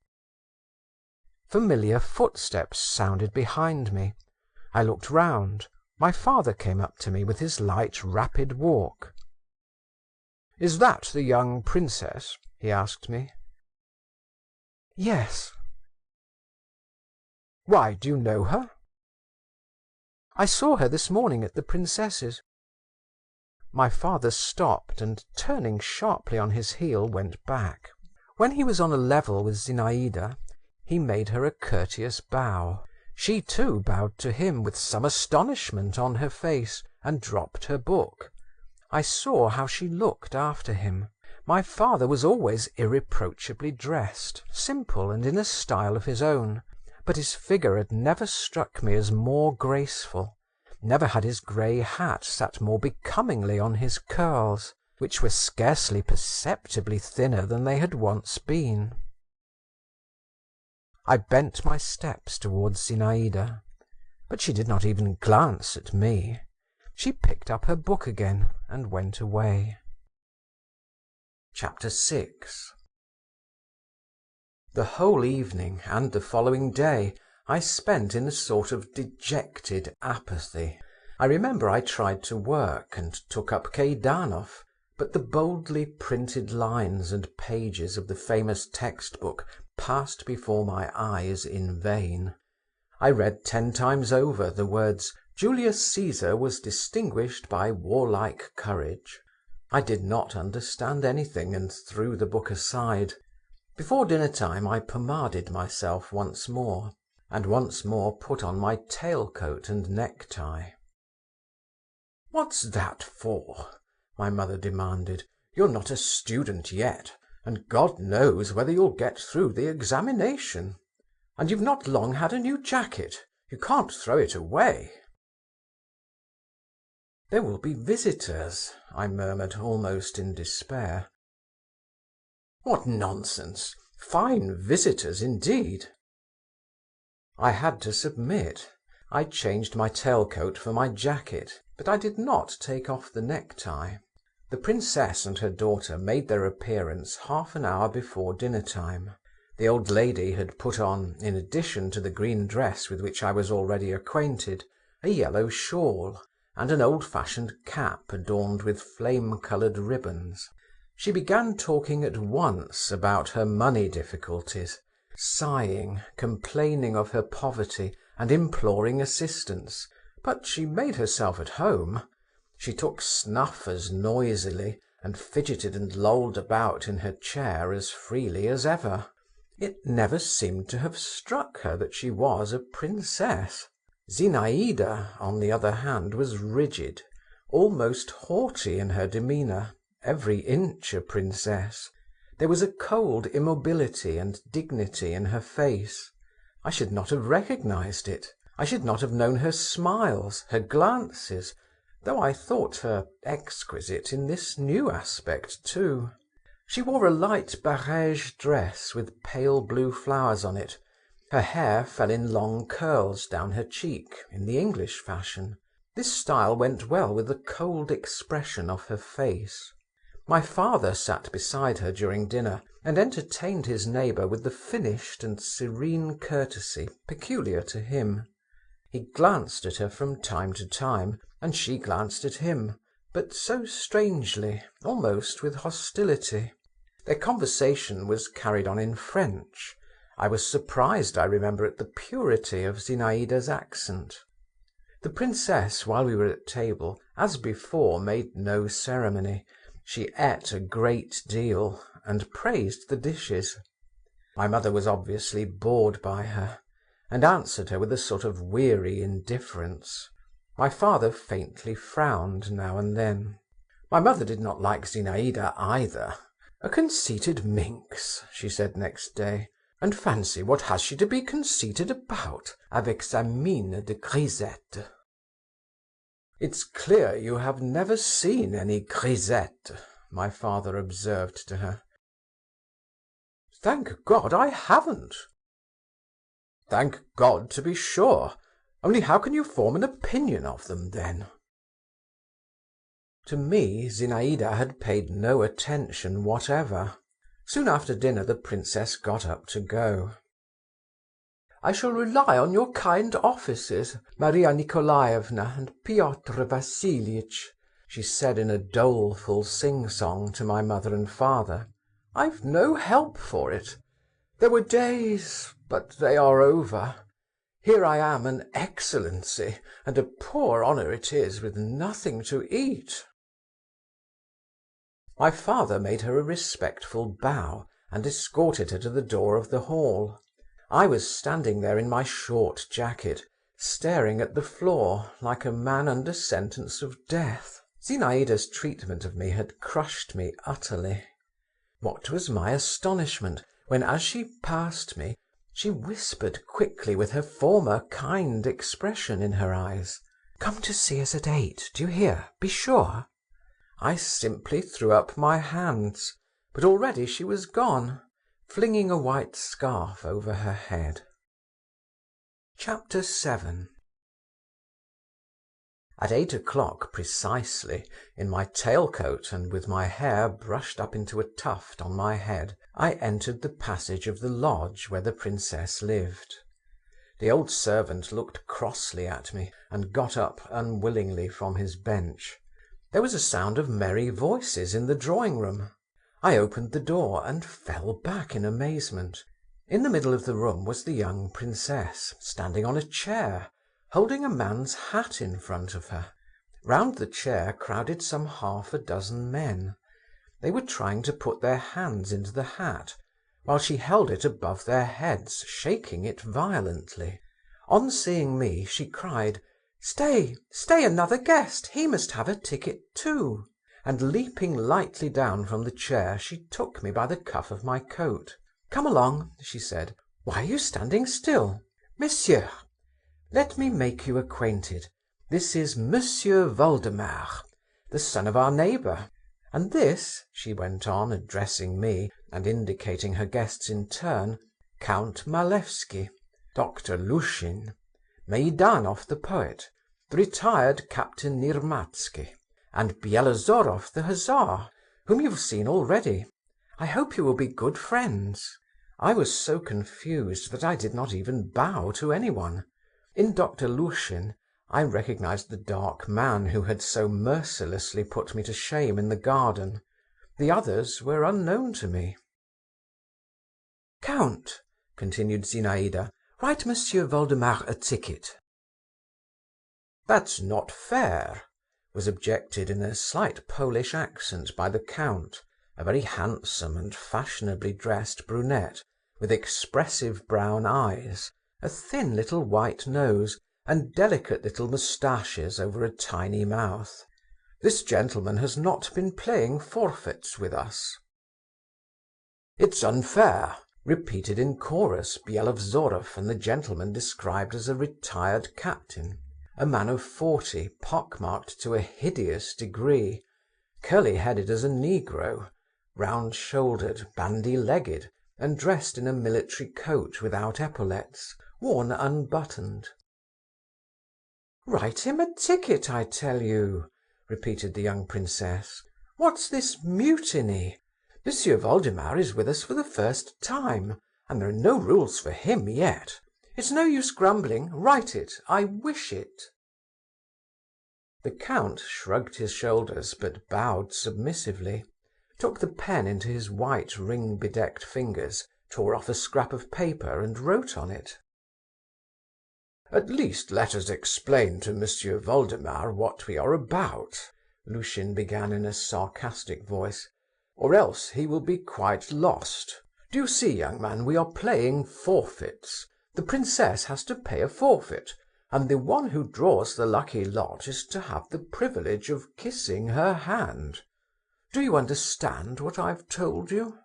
S1: Familiar footsteps sounded behind me. I looked round. My father came up to me with his light, rapid walk. "Is that the young princess?" he asked me. "Yes." "Why, do you know her?" "I saw her this morning at the princess's." My father stopped, and turning sharply on his heel, went back. When he was on a level with Zinaïda, he made her a courteous bow. She too bowed to him with some astonishment on her face, and dropped her book. I saw how she looked after him. My father was always irreproachably dressed, simple and in a style of his own, but his figure had never struck me as more graceful. Never had his grey hat sat more becomingly on his curls, which were scarcely perceptibly thinner than they had once been. I bent my steps towards Zinaïda, but she did not even glance at me. She picked up her book again and went away. Chapter 6. The whole evening and the following day I spent in a sort of dejected apathy. I remember I tried to work, and took up Keidanov, but the boldly printed lines and pages of the famous textbook passed before my eyes in vain. I read 10 times over the words, "Julius Caesar was distinguished by warlike courage." I did not understand anything, and threw the book aside. Before dinner time I pomaded myself once more, and once more put on my tail-coat and necktie. "What's that for?" my mother demanded. "You're not a student yet, and God knows whether you'll get through the examination. And you've not long had a new jacket. You can't throw it away." "There will be visitors," I murmured, almost in despair. "What nonsense! Fine visitors indeed." I had to submit. I changed my tail-coat for my jacket, but I did not take off the necktie. The princess and her daughter made their appearance half an hour before dinner-time. The old lady had put on, in addition to the green dress with which I was already acquainted, a yellow shawl, and an old-fashioned cap adorned with flame-coloured ribbons. She began talking at once about her money difficulties, sighing, complaining of her poverty, and imploring assistance, but she made herself at home. She took snuff as noisily, and fidgeted and lolled about in her chair as freely as ever. It never seemed to have struck her that she was a princess. Zinaïda, on the other hand, was rigid, almost haughty in her demeanour, every inch a princess. There was a cold immobility and dignity in her face. I should not have recognized it. I should not have known her smiles, her glances, though I thought her exquisite in this new aspect too. She wore a light barège dress with pale blue flowers on it. Her hair fell in long curls down her cheek, in the English fashion. This style went well with the cold expression of her face. My father sat beside her during dinner, and entertained his neighbour with the finished and serene courtesy peculiar to him. He glanced at her from time to time, and she glanced at him, but so strangely, almost with hostility. Their conversation was carried on in French. I was surprised, I remember, at the purity of Zinaïda's accent. The princess, while we were at table, as before, made no ceremony. She ate a great deal, and praised the dishes. My mother was obviously bored by her, and answered her with a sort of weary indifference. My father faintly frowned now and then. My mother did not like Zinaïda either. "A conceited minx," she said next day. "And fancy, what has she to be conceited about, avec sa mine de grisette?" "It's clear you have never seen any grisette," my father observed to her. "Thank God I haven't." "Thank God, to be sure. Only how can you form an opinion of them, then?" To me, Zinaïda had paid no attention whatever. Soon after dinner the princess got up to go. "I shall rely on your kind offices, Maria Nikolaevna and Piotr Vassiliitch," she said in a doleful sing-song to my mother and father. "I've no help for it. There were days, but they are over. Here I am an excellency, and a poor honour it is, with nothing to eat." My father made her a respectful bow, and escorted her to the door of the hall. I was standing there in my short jacket, staring at the floor, like a man under sentence of death. Zinaïda's treatment of me had crushed me utterly. What was my astonishment, when, as she passed me, she whispered quickly with her former kind expression in her eyes, "Come to see us at 8, do you hear? Be sure." I simply threw up my hands, but already she was gone, flinging a white scarf over her head. Chapter 7. At 8 o'clock precisely, in my tail-coat and with my hair brushed up into a tuft on my head, I entered the passage of the lodge where the princess lived. The old servant looked crossly at me, and got up unwillingly from his bench. There was a sound of merry voices in the drawing-room. I opened the door and fell back in amazement. In the middle of the room was the young princess, standing on a chair, holding a man's hat in front of her. Round the chair crowded some half a dozen men. They were trying to put their hands into the hat, while she held it above their heads, shaking it violently. On seeing me, she cried, "Stay, stay, another guest, he must have a ticket too," and leaping lightly down from the chair, she took me by the cuff of my coat. "Come along," she said. "Why are you standing still? Messieurs, let me make you acquainted. This is Monsieur Voldemar, the son of our neighbour. And this," she went on, addressing me, and indicating her guests in turn, "Count Malevsky, Dr. Lushin, Meidanov the poet, the retired Captain Nirmatsky, and Bielozorov the hussar, whom you've seen already. I hope you will be good friends." I was so confused that I did not even bow to anyone. In Dr. Lushin I recognized the dark man who had so mercilessly put me to shame in the garden. The others were unknown to me. "Count," continued Zinaïda, "write Monsieur Voldemar a ticket." "That's not fair," was objected in a slight Polish accent by the count, a very handsome and fashionably dressed brunette, with expressive brown eyes, a thin little white nose, and delicate little moustaches over a tiny mouth. "This gentleman has not been playing forfeits with us." "It's unfair," repeated in chorus Byelovzorov and the gentleman described as a retired captain, a man of 40, pockmarked to a hideous degree, curly-headed as a negro, round-shouldered, bandy-legged, and dressed in a military coat without epaulets, worn unbuttoned. "Write him a ticket, I tell you," repeated the young princess. "What's this mutiny? M'sieu Voldemar is with us for the first time, and there are no rules for him yet. It's no use grumbling. Write it. I wish it." The count shrugged his shoulders, but bowed submissively, took the pen into his white ring-bedecked fingers, tore off a scrap of paper and wrote on it. "At least let us explain to M'sieu Voldemar what we are about," Lushin began in a sarcastic voice, "or else he will be quite lost. Do you see, young man, we are playing forfeits. The princess has to pay a forfeit, and the one who draws the lucky lot is to have the privilege of kissing her hand. Do you understand what I've told you?"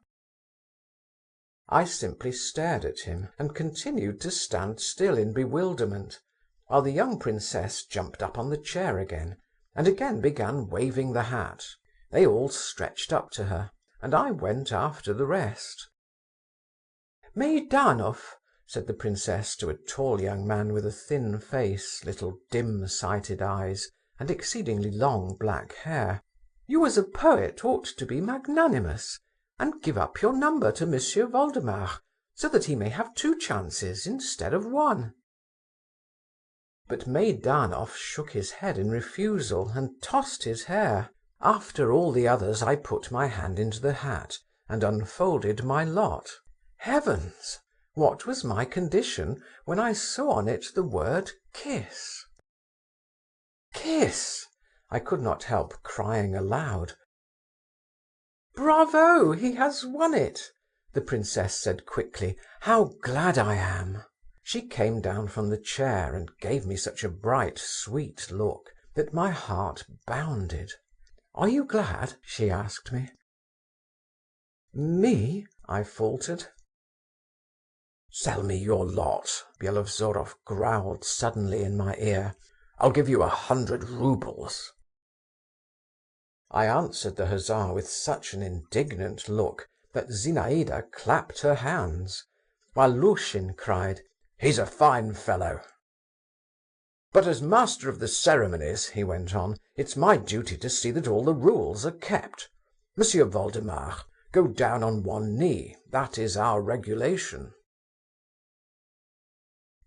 S1: I simply stared at him, and continued to stand still in bewilderment, while the young princess jumped up on the chair again, and again began waving the hat. They all stretched up to her, and I went after the rest. "Meidanov," said the princess to a tall young man with a thin face, little dim-sighted eyes, and exceedingly long black hair, "you as a poet ought to be magnanimous, and give up your number to M'sieu Voldemar, so that he may have 2 chances instead of 1. But Meidanov shook his head in refusal, and tossed his hair. After all the others I put my hand into the hat, and unfolded my lot. Heavens! What was my condition when I saw on it the word kiss? "Kiss!" I could not help crying aloud. "Bravo! He has won it!" the princess said quickly. "How glad I am!" She came down from the chair and gave me such a bright, sweet look that my heart bounded. "Are you glad?" she asked me. "Me?" I faltered. "Sell me your lot," Byelovzorov growled suddenly in my ear. "I'll give you 100 roubles." I answered the hussar with such an indignant look that Zinaïda clapped her hands, while Lushin cried, "He's a fine fellow." "But as master of the ceremonies," he went on, "it's my duty to see that all the rules are kept. M'sieu Voldemar, go down on one knee. That is our regulation."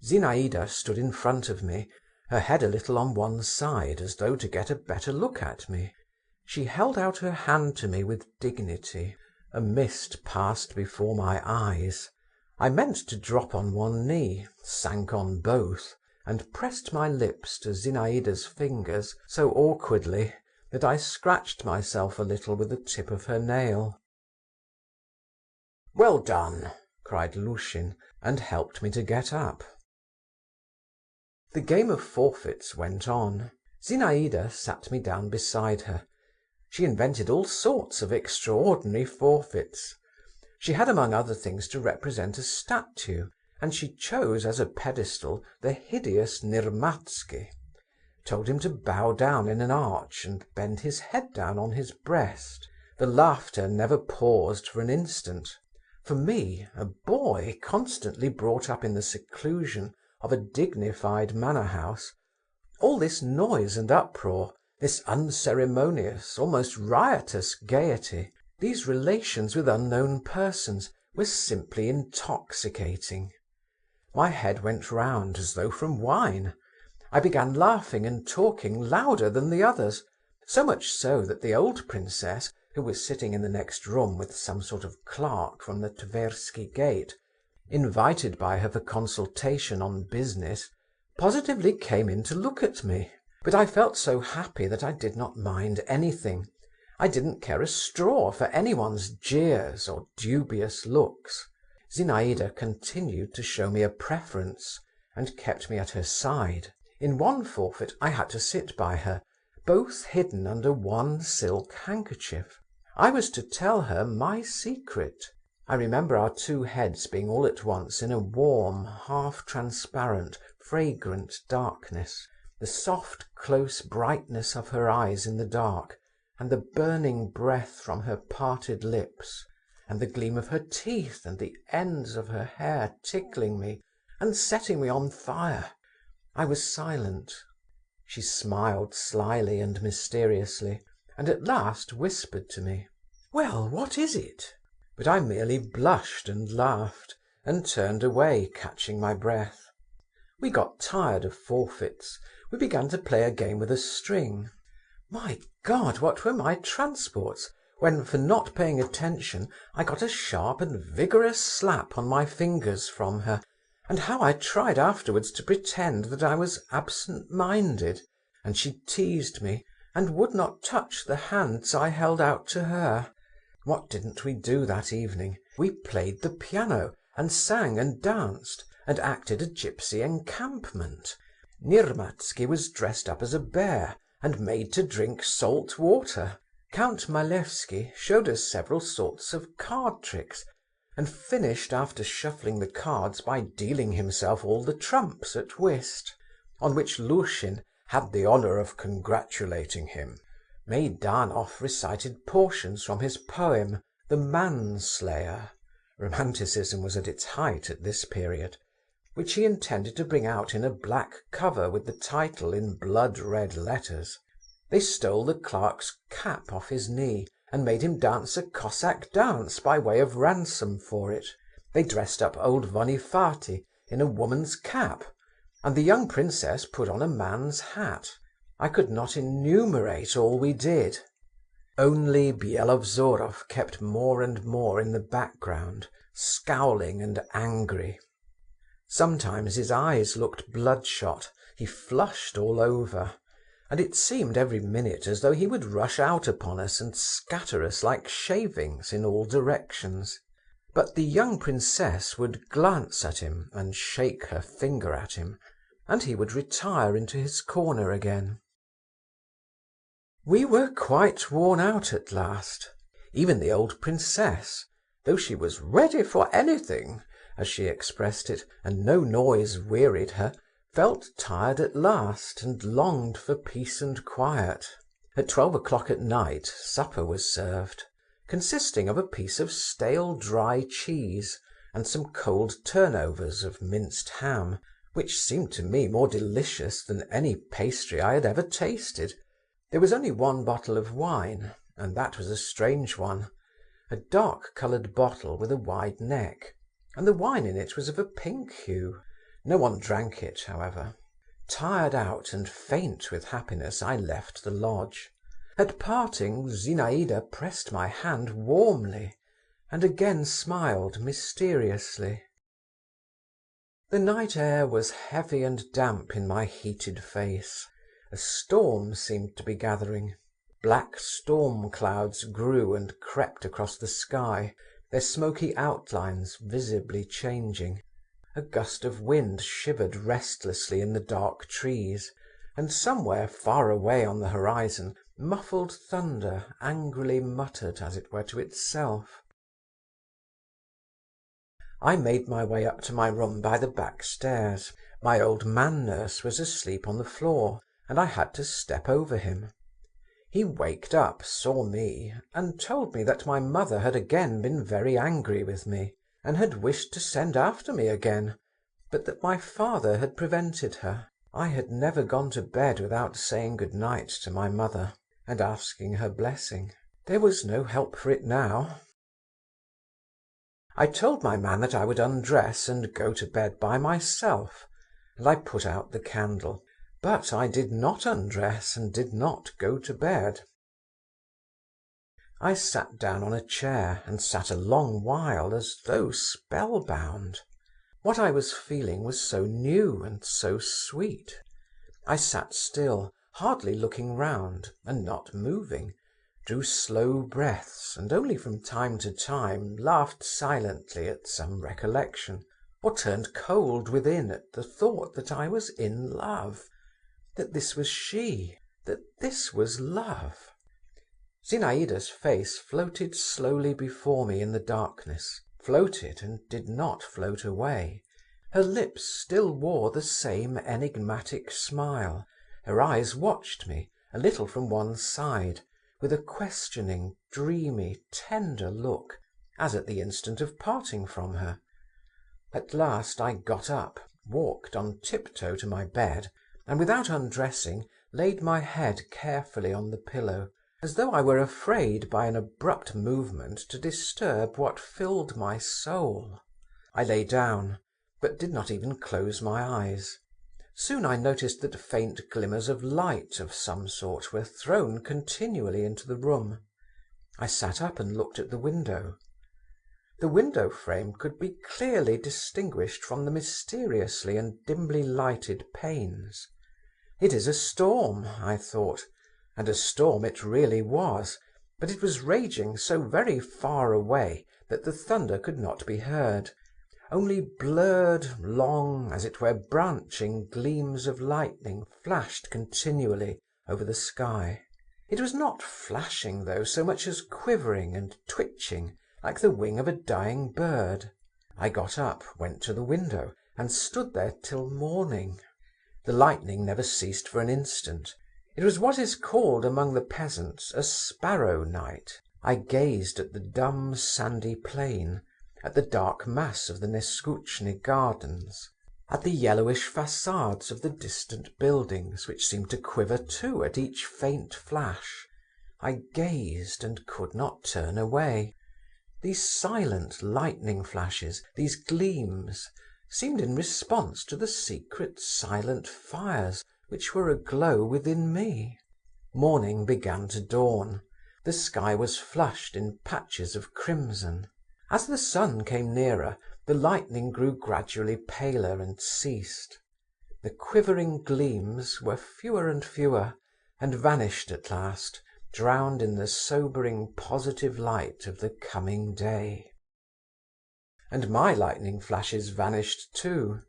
S1: Zinaïda stood in front of me, her head a little on one side, as though to get a better look at me. She held out her hand to me with dignity. A mist passed before my eyes. I meant to drop on one knee, sank on both, and pressed my lips to Zinaïda's fingers so awkwardly that I scratched myself a little with the tip of her nail. "Well done!" cried Lushin, and helped me to get up. The game of forfeits went on. Zinaïda sat me down beside her. She invented all sorts of extraordinary forfeits. She had among other things to represent a statue, and she chose as a pedestal the hideous Nirmatsky, told him to bow down in an arch and bend his head down on his breast. The laughter never paused for an instant. For me, a boy constantly brought up in the seclusion of a dignified manor-house, all this noise and uproar, this unceremonious, almost riotous gaiety, these relations with unknown persons, were simply intoxicating. My head went round as though from wine. I began laughing and talking louder than the others, so much so that the old princess, who was sitting in the next room with some sort of clerk from the Tversky gate, invited by her for consultation on business, positively came in to look at me. But I felt so happy that I did not mind anything. I didn't care a straw for anyone's jeers or dubious looks. Zinaïda continued to show me a preference, and kept me at her side. In one forfeit I had to sit by her, both hidden under one silk handkerchief. I was to tell her my secret. I remember our two heads being all at once in a warm, half-transparent, fragrant darkness, the soft, close brightness of her eyes in the dark, and the burning breath from her parted lips, and the gleam of her teeth and the ends of her hair tickling me and setting me on fire. I was silent. She smiled slyly and mysteriously, and at last whispered to me, "Well, what is it?" But I merely blushed and laughed, and turned away, catching my breath. We got tired of forfeits. We began to play a game with a string. My God, what were my transports when, for not paying attention, I got a sharp and vigorous slap on my fingers from her, and how I tried afterwards to pretend that I was absent-minded, and she teased me, and would not touch the hands I held out to her. What didn't we do that evening? We played the piano, and sang and danced, and acted a gipsy encampment. Nirmatsky was dressed up as a bear, and made to drink salt water. Count Malevsky showed us several sorts of card tricks, and finished after shuffling the cards by dealing himself all the trumps at whist, on which Lushin had the honour of congratulating him. Meidanov recited portions from his poem, The Manslayer (romanticism was at its height at this period), which he intended to bring out in a black cover with the title in blood-red letters. They stole the clerk's cap off his knee, and made him dance a Cossack dance by way of ransom for it. They dressed up old Vonifaty in a woman's cap, and the young princess put on a man's hat. I could not enumerate all we did. Only Byelovzorov kept more and more in the background, scowling and angry. Sometimes his eyes looked bloodshot, he flushed all over, and it seemed every minute as though he would rush out upon us and scatter us like shavings in all directions. But the young princess would glance at him and shake her finger at him, and he would retire into his corner again. We were quite worn out at last. Even the old princess, though she was ready for anything, as she expressed it, and no noise wearied her, felt tired at last, and longed for peace and quiet. At 12 o'clock at night supper was served, consisting of a piece of stale dry cheese, and some cold turnovers of minced ham, which seemed to me more delicious than any pastry I had ever tasted. There was only one bottle of wine, and that was a strange one, a dark-coloured bottle with a wide neck, and the wine in it was of a pink hue. No one drank it, however. Tired out and faint with happiness, I left the lodge. At parting, Zinaïda pressed my hand warmly, and again smiled mysteriously. The night air was heavy and damp in my heated face. A storm seemed to be gathering. Black storm clouds grew and crept across the sky, their smoky outlines visibly changing. A gust of wind shivered restlessly in the dark trees, and somewhere far away on the horizon muffled thunder angrily muttered as it were to itself. I made my way up to my room by the back stairs. My old man-nurse was asleep on the floor, and I had to step over him. He waked up, saw me, and told me that my mother had again been very angry with me, and had wished to send after me again, but that my father had prevented her. I had never gone to bed without saying good night to my mother, and asking her blessing. There was no help for it now. I told my man that I would undress and go to bed by myself, and I put out the candle. But I did not undress and did not go to bed. I sat down on a chair and sat a long while as though spellbound. What I was feeling was so new and so sweet. I sat still, hardly looking round, and not moving, drew slow breaths, and only from time to time laughed silently at some recollection, or turned cold within at the thought that I was in love, that this was she, that this was love. Zinaïda's face floated slowly before me in the darkness, floated and did not float away. Her lips still wore the same enigmatic smile, her eyes watched me, a little from one side, with a questioning, dreamy, tender look, as at the instant of parting from her. At last I got up, walked on tiptoe to my bed, and without undressing laid my head carefully on the pillow, as though I were afraid by an abrupt movement to disturb what filled my soul. I lay down, but did not even close my eyes. Soon I noticed that faint glimmers of light of some sort were thrown continually into the room. I sat up and looked at the window. The window frame could be clearly distinguished from the mysteriously and dimly lighted panes. It is a storm, I thought, and a storm it really was, but it was raging so very far away that the thunder could not be heard. Only blurred, long, as it were branching gleams of lightning flashed continually over the sky. It was not flashing, though, so much as quivering and twitching, like the wing of a dying bird. I got up, went to the window, and stood there till morning. The lightning never ceased for an instant. It was what is called among the peasants a sparrow night. I gazed at the dumb sandy plain, at the dark mass of the Neskutchny gardens, at the yellowish facades of the distant buildings, which seemed to quiver too at each faint flash. I gazed and could not turn away. These silent lightning flashes, these gleams, seemed in response to the secret silent fires which were aglow within me. Morning began to dawn. The sky was flushed in patches of crimson. As the sun came nearer, the lightning grew gradually paler and ceased. The quivering gleams were fewer and fewer, and vanished at last, drowned in the sobering positive light of the coming day. And my lightning flashes vanished too.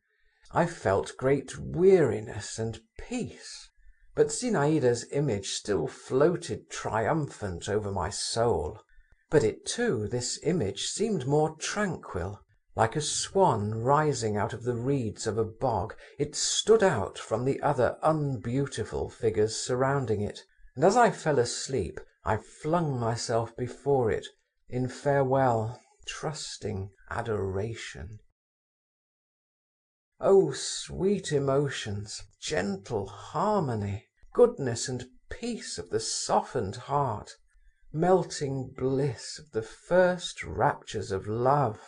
S1: I felt great weariness and peace, but Zinaïda's image still floated triumphant over my soul. But it too, this image, seemed more tranquil. Like a swan rising out of the reeds of a bog, it stood out from the other unbeautiful figures surrounding it, and as I fell asleep I flung myself before it in farewell, trusting adoration. Oh, sweet emotions, gentle harmony, goodness and peace of the softened heart, melting bliss of the first raptures of love!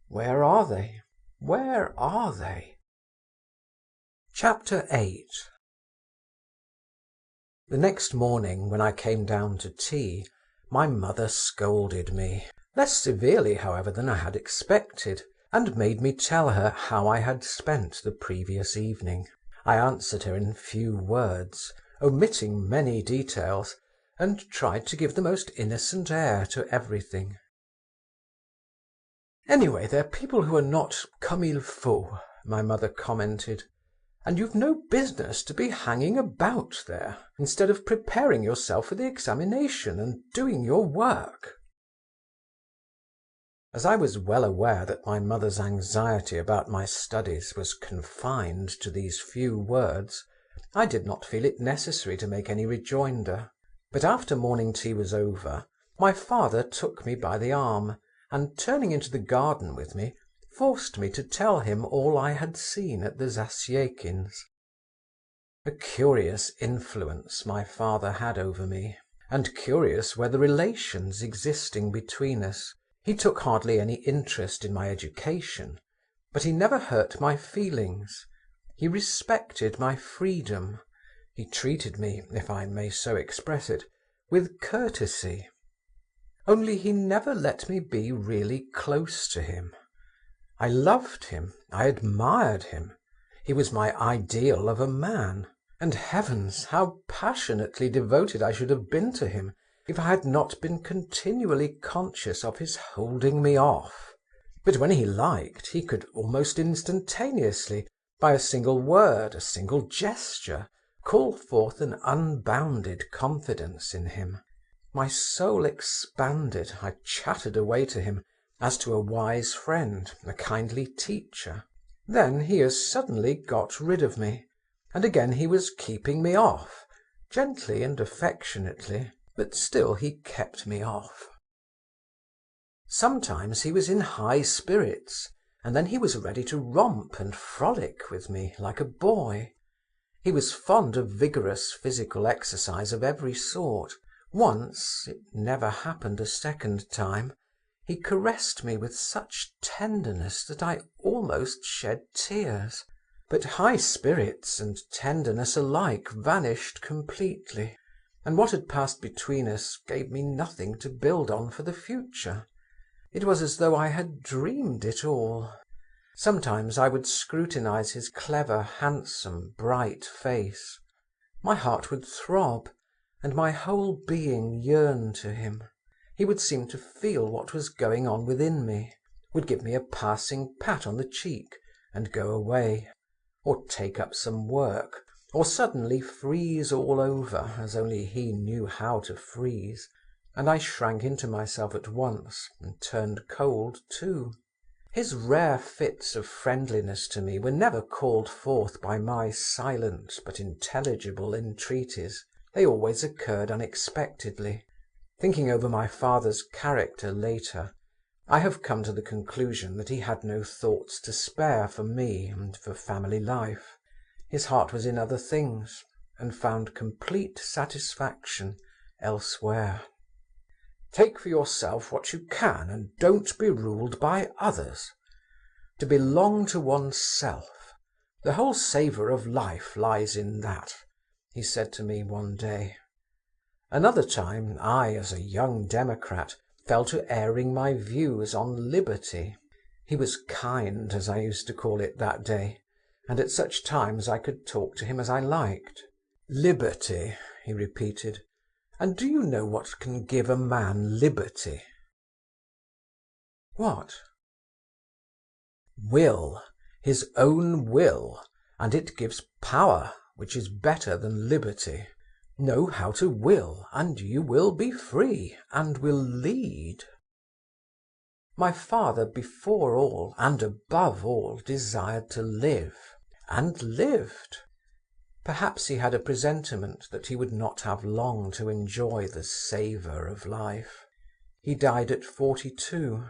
S1: Where are they? Where are they? Chapter 8. The next morning, when I came down to tea, my mother scolded me, less severely, however, than I had expected, and made me tell her how I had spent the previous evening. I answered her in few words, omitting many details, and tried to give the most innocent air to everything. "Anyway, they're people who are not comme il faut," my mother commented, "and you've no business to be hanging about there, instead of preparing yourself for the examination and doing your work." As I was well aware that my mother's anxiety about my studies was confined to these few words, I did not feel it necessary to make any rejoinder. But after morning tea was over, my father took me by the arm, and turning into the garden with me, forced me to tell him all I had seen at the Zasyekins'. A curious influence my father had over me, and curious were the relations existing between us. He took hardly any interest in my education, but he never hurt my feelings. He respected my freedom. He treated me, if I may so express it, with courtesy. Only he never let me be really close to him. I loved him, I admired him. He was my ideal of a man, and heavens, how passionately devoted I should have been to him if I had not been continually conscious of his holding me off. But when he liked, he could almost instantaneously, by a single word, a single gesture, call forth an unbounded confidence in him. My soul expanded, I chattered away to him, as to a wise friend, a kindly teacher. Then he as suddenly got rid of me, and again he was keeping me off, gently and affectionately, but still he kept me off. Sometimes he was in high spirits, and then he was ready to romp and frolic with me like a boy. He was fond of vigorous physical exercise of every sort. Once, it never happened a second time, he caressed me with such tenderness that I almost shed tears. But high spirits and tenderness alike vanished completely, and what had passed between us gave me nothing to build on for the future. It was as though I had dreamed it all. Sometimes I would scrutinize his clever, handsome, bright face. My heart would throb, and my whole being yearn to him. He would seem to feel what was going on within me, would give me a passing pat on the cheek, and go away, or take up some work, or suddenly freeze all over, as only he knew how to freeze, and I shrank into myself at once, and turned cold too. His rare fits of friendliness to me were never called forth by my silent but intelligible entreaties. They always occurred unexpectedly. Thinking over my father's character later, I have come to the conclusion that he had no thoughts to spare for me and for family life. His heart was in other things, and found complete satisfaction elsewhere. Take for yourself what you can, and don't be ruled by others. To belong to one's self, the whole savour of life lies in that, he said to me one day. Another time I, as a young democrat, fell to airing my views on liberty. He was kind, as I used to call it that day, and at such times I could talk to him as I liked. Liberty, he repeated. And do you know what can give a man liberty? What? Will, his own will, and it gives power, which is better than liberty. Know how to will, and you will be free, and will lead. My father before all, and above all, desired to live, and lived. Perhaps he had a presentiment that he would not have long to enjoy the savour of life. He died at 42.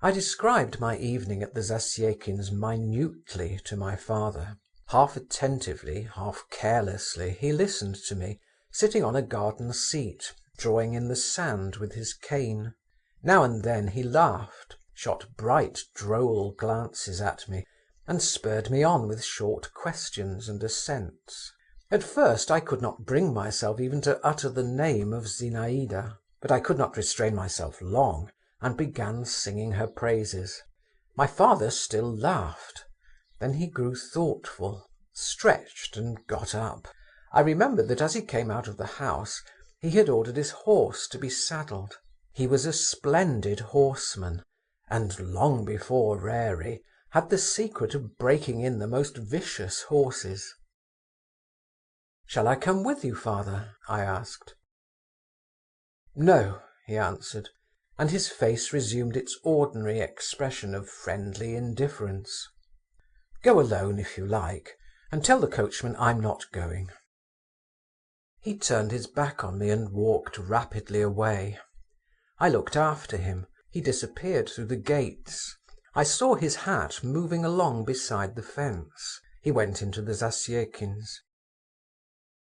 S1: I described my evening at the Zasyekins' minutely to my father. Half attentively, half carelessly, he listened to me, sitting on a garden seat, drawing in the sand with his cane. Now and then he laughed, shot bright, droll glances at me, and spurred me on with short questions and assents. At first I could not bring myself even to utter the name of Zinaïda, but I could not restrain myself long, and began singing her praises. My father still laughed. Then he grew thoughtful, stretched, and got up. I remembered that as he came out of the house he had ordered his horse to be saddled. He was a splendid horseman, and long before Rarey had the secret of breaking in the most vicious horses. "Shall I come with you, father?" I asked. "No," he answered, and his face resumed its ordinary expression of friendly indifference. "Go alone if you like, and tell the coachman I'm not going." He turned his back on me and walked rapidly away. I looked after him. He disappeared through the gates. I saw his hat moving along beside the fence. He went into the Zasyekins'.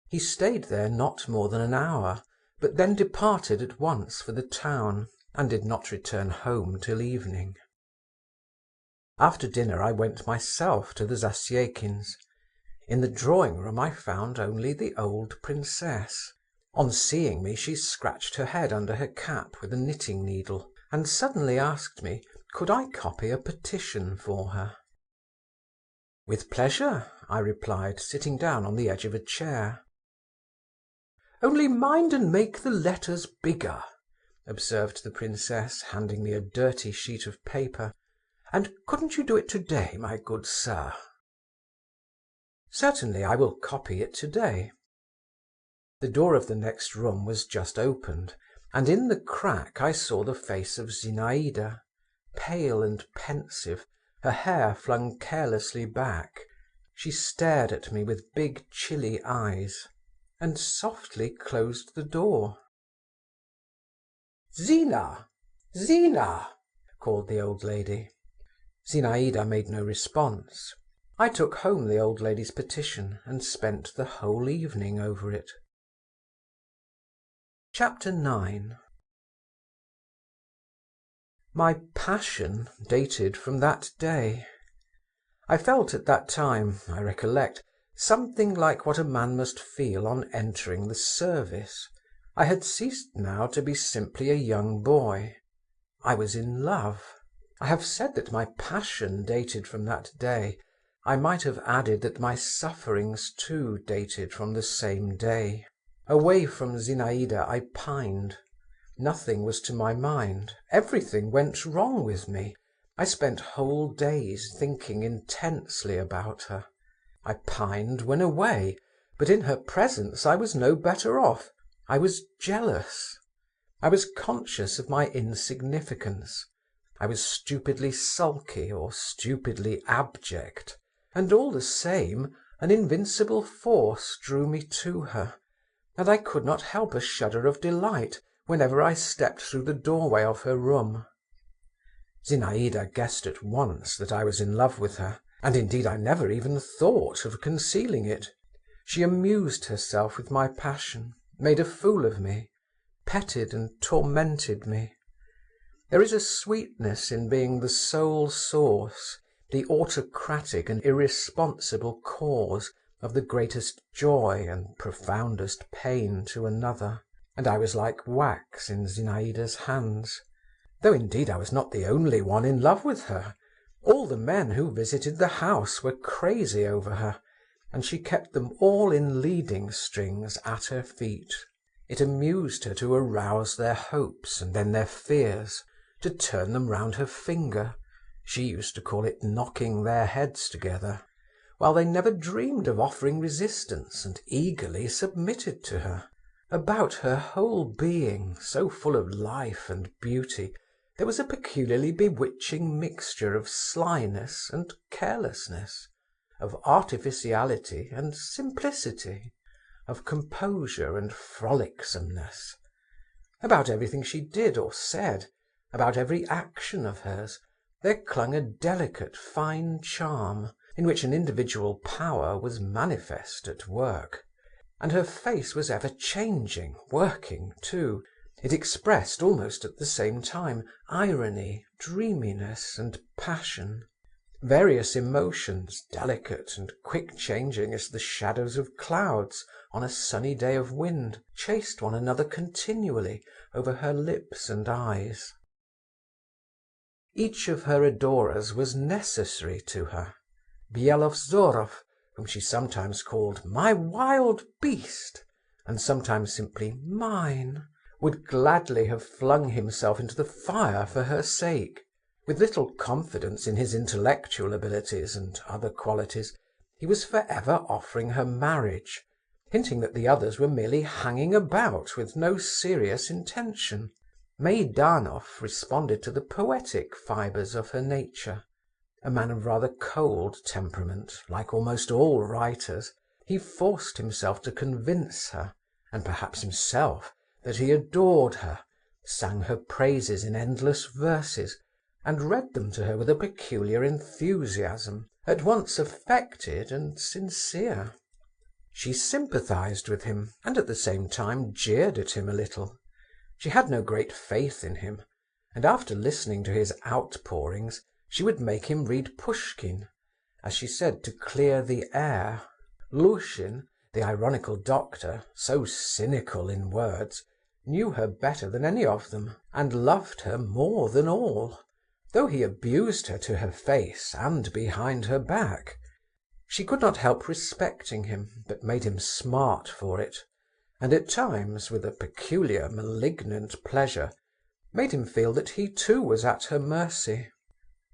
S1: He stayed there not more than an hour, but then departed at once for the town, and did not return home till evening. After dinner I went myself to the Zasyekins'. In the drawing-room I found only the old princess. On seeing me she scratched her head under her cap with a knitting needle, and suddenly asked me, could I copy a petition for her? "With pleasure," I replied, sitting down on the edge of a chair. "Only mind and make the letters bigger," observed the princess, handing me a dirty sheet of paper. "And couldn't you do it today, my good sir?" "Certainly, I will copy it today." The door of the next room was just opened, and in the crack I saw the face of Zinaïda, pale and pensive, her hair flung carelessly back. She stared at me with big chilly eyes, and softly closed the door. "Zina! Zina!" called the old lady. Zinaïda made no response. I took home the old lady's petition and spent the whole evening over it. Chapter 9. My passion dated from that day. I felt at that time, I recollect, something like what a man must feel on entering the service. I had ceased now to be simply a young boy. I was in love. I have said that my passion dated from that day. I might have added that my sufferings too dated from the same day. Away from Zinaïda I pined. Nothing was to my mind. Everything went wrong with me. I spent whole days thinking intensely about her. I pined when away, but in her presence I was no better off. I was jealous. I was conscious of my insignificance. I was stupidly sulky or stupidly abject, and all the same an invincible force drew me to her, and I could not help a shudder of delight whenever I stepped through the doorway of her room. Zinaïda guessed at once that I was in love with her, and indeed I never even thought of concealing it. She amused herself with my passion, made a fool of me, petted and tormented me. There is a sweetness in being the sole source, the autocratic and irresponsible cause of the greatest joy and profoundest pain to another, and I was like wax in Zinaïda's hands. Though indeed I was not the only one in love with her. All the men who visited the house were crazy over her, and she kept them all in leading strings at her feet. It amused her to arouse their hopes and then their fears, to turn them round her finger. She used to call it knocking their heads together, while they never dreamed of offering resistance and eagerly submitted to her. About her whole being, so full of life and beauty, there was a peculiarly bewitching mixture of slyness and carelessness, of artificiality and simplicity, of composure and frolicsomeness. About everything she did or said, about every action of hers, there clung a delicate, fine charm, in which an individual power was manifest at work. And her face was ever changing, working too. It expressed, almost at the same time, irony, dreaminess, and passion. Various emotions, delicate and quick-changing as the shadows of clouds on a sunny day of wind, chased one another continually over her lips and eyes. Each of her adorers was necessary to her. Byelovzorov, whom she sometimes called "my wild beast," and sometimes simply "mine," would gladly have flung himself into the fire for her sake. With little confidence in his intellectual abilities and other qualities, he was forever offering her marriage, hinting that the others were merely hanging about with no serious intention. Meidanov responded to the poetic fibres of her nature. A man of rather cold temperament, like almost all writers, he forced himself to convince her, and perhaps himself, that he adored her, sang her praises in endless verses, and read them to her with a peculiar enthusiasm, at once affected and sincere. She sympathized with him, and at the same time jeered at him a little. She had no great faith in him, and after listening to his outpourings, she would make him read Pushkin, as she said, to clear the air. Lushin, the ironical doctor, so cynical in words, knew her better than any of them, and loved her more than all, though he abused her to her face and behind her back. She could not help respecting him, but made him smart for it, and at times, with a peculiar malignant pleasure, made him feel that he too was at her mercy.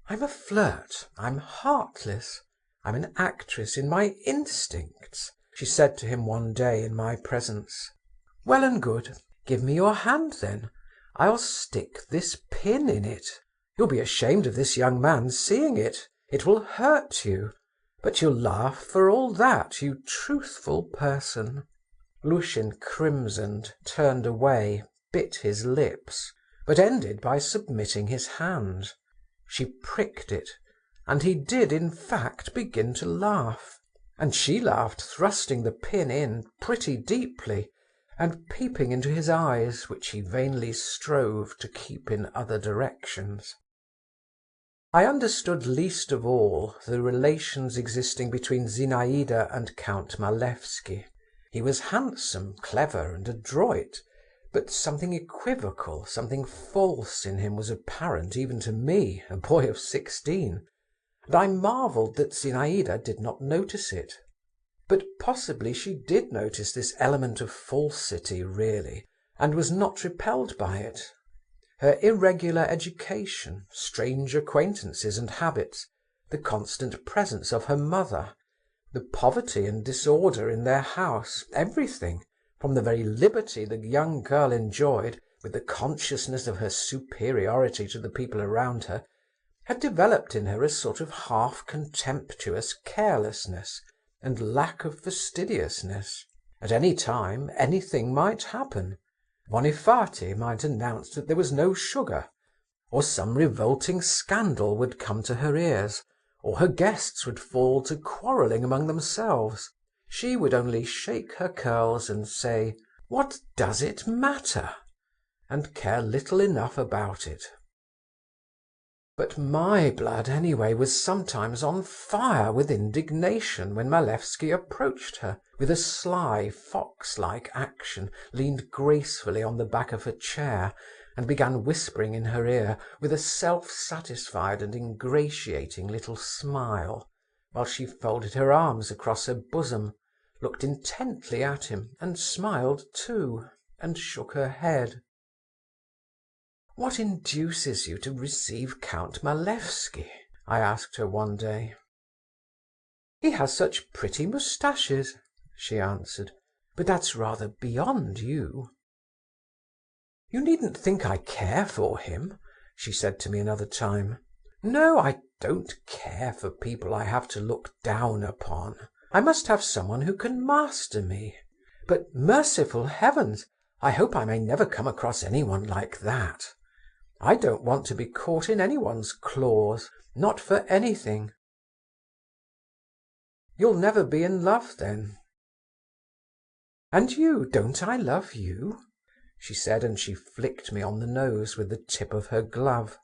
S1: "I'm a flirt, I'm heartless, I'm an actress in my instincts," she said to him one day in my presence. "Well and good. Give me your hand, then. I'll stick this pin in it. You'll be ashamed of this young man seeing it. It will hurt you. But you'll laugh for all that, you truthful person." Lushin crimsoned, turned away, bit his lips, but ended by submitting his hand. She pricked it, and he did in fact begin to laugh, and she laughed, thrusting the pin in pretty deeply, and peeping into his eyes, which he vainly strove to keep in other directions. I understood least of all the relations existing between Zinaïda and Count Malevsky. He was handsome, clever, and adroit, but something equivocal, something false in him was apparent even to me, a boy of 16, and I marvelled that Zinaïda did not notice it. But possibly she did notice this element of falsity really, and was not repelled by it. Her irregular education, strange acquaintances and habits, the constant presence of her mother, the poverty and disorder in their house, everything, from the very liberty the young girl enjoyed, with the consciousness of her superiority to the people around her, had developed in her a sort of half-contemptuous carelessness and lack of fastidiousness. At any time anything might happen. Vonifaty might announce that there was no sugar, or some revolting scandal would come to her ears, or her guests would fall to quarrelling among themselves. She would only shake her curls and say, "What does it matter?" and care little enough about it. But my blood, anyway, was sometimes on fire with indignation when Malevsky approached her, with a sly, fox-like action, leaned gracefully on the back of her chair, and began whispering in her ear with a self-satisfied and ingratiating little smile, while she folded her arms across her bosom, looked intently at him, and smiled too, and shook her head. "What induces you to receive Count Malevsky?" I asked her one day. "He has such pretty moustaches," she answered, "but that's rather beyond you." "You needn't think I care for him," she said to me another time. "No, I don't care for people I have to look down upon. I must have someone who can master me. But, merciful heavens, I hope I may never come across anyone like that. I don't want to be caught in anyone's claws, not for anything." "You'll never be in love, then?" "And you, don't I love you?" she said, and she flicked me on the nose with the tip of her glove.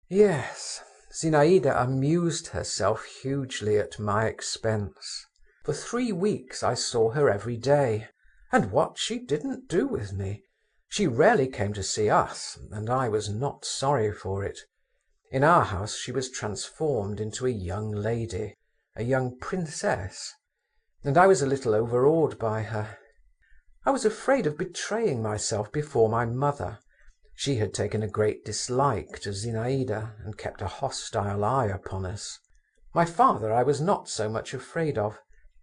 S1: Yes, Zinaïda amused herself hugely at my expense. For 3 weeks I saw her every day, and what she didn't do with me! She rarely came to see us, and I was not sorry for it. In our house she was transformed into a young lady, a young princess, and I was a little overawed by her. I was afraid of betraying myself before my mother. She had taken a great dislike to Zinaïda, and kept a hostile eye upon us. My father I was not so much afraid of.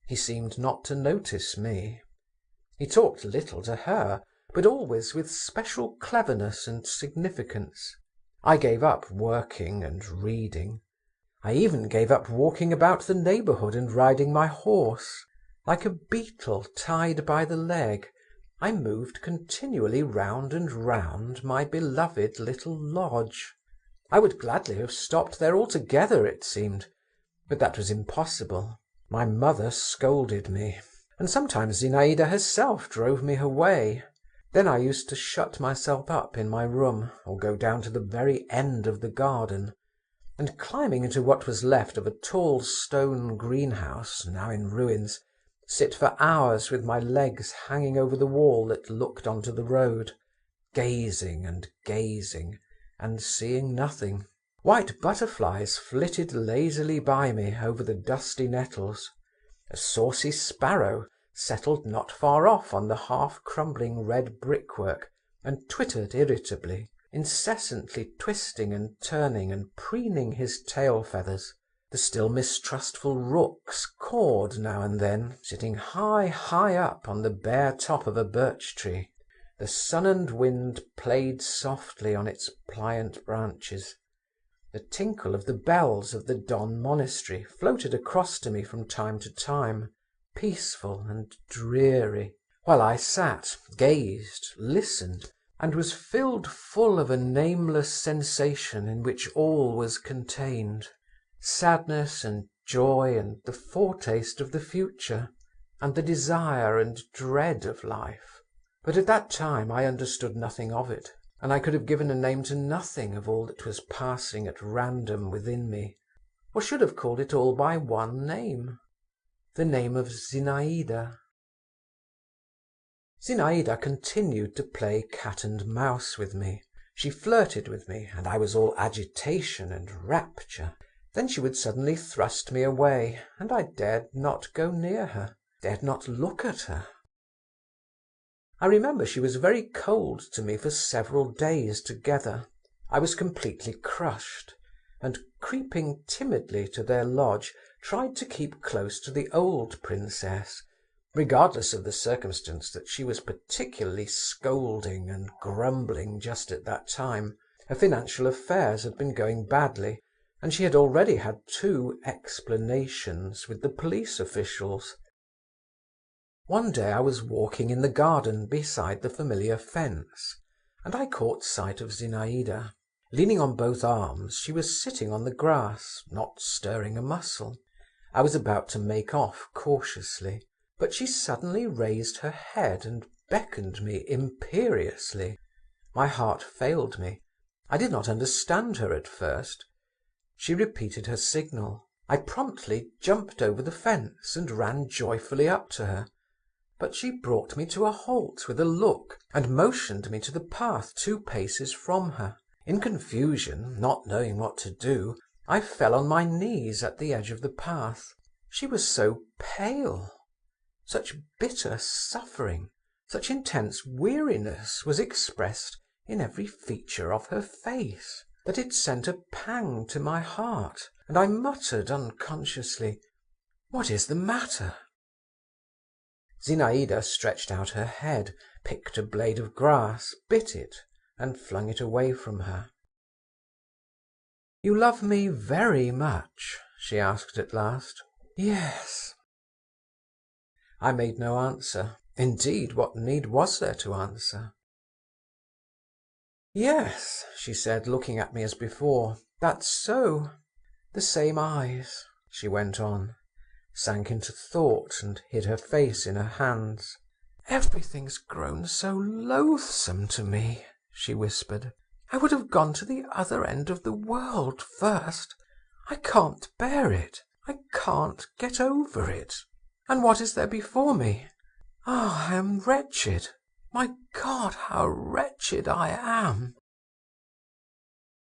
S1: He seemed not to notice me. He talked little to her, but always with special cleverness and significance. I gave up working and reading. I even gave up walking about the neighbourhood and riding my horse. Like a beetle tied by the leg, I moved continually round and round my beloved little lodge. I would gladly have stopped there altogether, it seemed, but that was impossible. My mother scolded me, and sometimes Zinaïda herself drove me away. Then I used to shut myself up in my room, or go down to the very end of the garden, and climbing into what was left of a tall stone greenhouse, now in ruins, sit for hours with my legs hanging over the wall that looked onto the road, gazing and seeing nothing. White butterflies flitted lazily by me over the dusty nettles. A saucy sparrow settled not far off on the half-crumbling red brickwork and twittered irritably, incessantly twisting and turning and preening his tail feathers. The still mistrustful rooks cawed now and then, sitting high up on the bare top of a birch tree. The sun and wind played softly on its pliant branches. The tinkle of the bells of the Don monastery floated across to me from time to time, peaceful and dreary, while I sat, gazed, listened, and was filled full of a nameless sensation in which all was contained: sadness and joy and the foretaste of the future, and the desire and dread of life. But at that time I understood nothing of it, and I could have given a name to nothing of all that was passing at random within me, or should have called it all by one name, the name of Zinaïda. Zinaïda continued to play cat and mouse with me. She flirted with me, and I was all agitation and rapture. Then she would suddenly thrust me away, and I dared not go near her, dared not look at her. I remember she was very cold to me for several days together. I was completely crushed, and creeping timidly to their lodge, tried to keep close to the old princess, regardless of the circumstance that she was particularly scolding and grumbling just at that time. Her financial affairs had been going badly, and she had already had 2 explanations with the police officials. One day I was walking in the garden beside the familiar fence, and I caught sight of Zinaïda. Leaning on both arms, she was sitting on the grass, not stirring a muscle. I was about to make off cautiously, but she suddenly raised her head and beckoned me imperiously. My heart failed me. I did not understand her at first. She repeated her signal. I promptly jumped over the fence and ran joyfully up to her. But she brought me to a halt with a look, and motioned me to the path 2 paces from her. In confusion, not knowing what to do, I fell on my knees at the edge of the path. She was so pale. Such bitter suffering, such intense weariness was expressed in every feature of her face, that it sent a pang to my heart, and I muttered unconsciously, "What is the matter?" Zinaïda stretched out her head, picked a blade of grass, bit it, and flung it away from her. "You love me very much?" she asked at last. "Yes." I made no answer. Indeed, what need was there to answer? "Yes," she said, looking at me as before, "that's so." "The same eyes," she went on, sank into thought and hid her face in her hands. "Everything's grown so loathsome to me," she whispered. "I would have gone to the other end of the world first. I can't bear it. I can't get over it. And what is there before me? Ah, I am wretched. My God, how wretched I am!"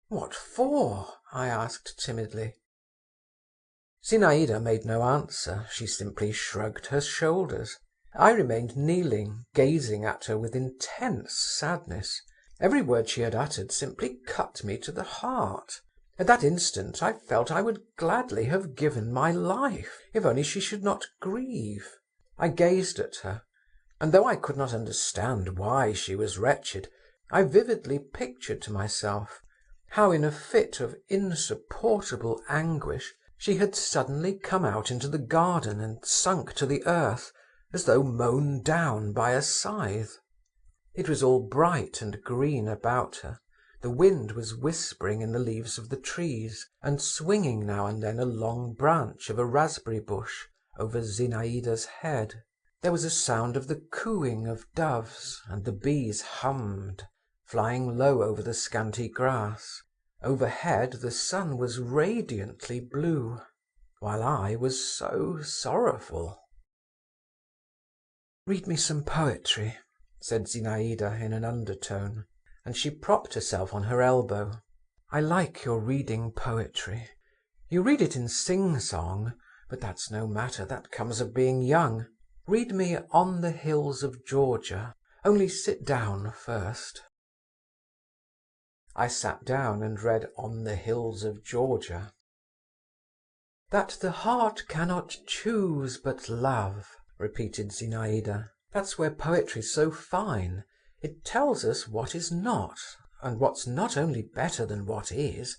S1: "What for?" I asked timidly. Zinaïda made no answer. She simply shrugged her shoulders. I remained kneeling, gazing at her with intense sadness. Every word she had uttered simply cut me to the heart. At that instant I felt I would gladly have given my life, if only she should not grieve. I gazed at her, and though I could not understand why she was wretched, I vividly pictured to myself how in a fit of insupportable anguish she had suddenly come out into the garden and sunk to the earth, as though mown down by a scythe. It was all bright and green about her. The wind was whispering in the leaves of the trees, and swinging now and then a long branch of a raspberry bush over Zinaïda's head. There was a sound of the cooing of doves, and the bees hummed, flying low over the scanty grass. Overhead the sun was radiantly blue, while I was so sorrowful. "Read me some poetry," said Zinaïda in an undertone, and she propped herself on her elbow. "I like your reading poetry. You read it in sing-song, but that's no matter, that comes of being young. Read me 'On the Hills of Georgia,' only sit down first." I sat down and read "On the Hills of Georgia." "That the heart cannot choose but love," repeated Zinaïda. "That's where poetry's so fine. It tells us what is not, and what's not only better than what is,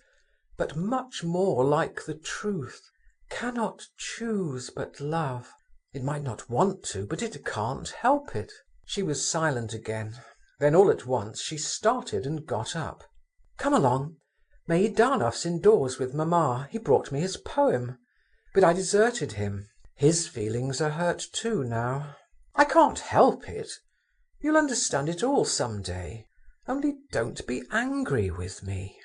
S1: but much more like the truth. Cannot choose but love. It might not want to, but it can't help it." She was silent again. Then all at once she started and got up. "Come along. Meidanov's indoors with mamma. He brought me his poem. But I deserted him. His feelings are hurt too now. I can't help it. You'll understand it all some day. Only don't be angry with me."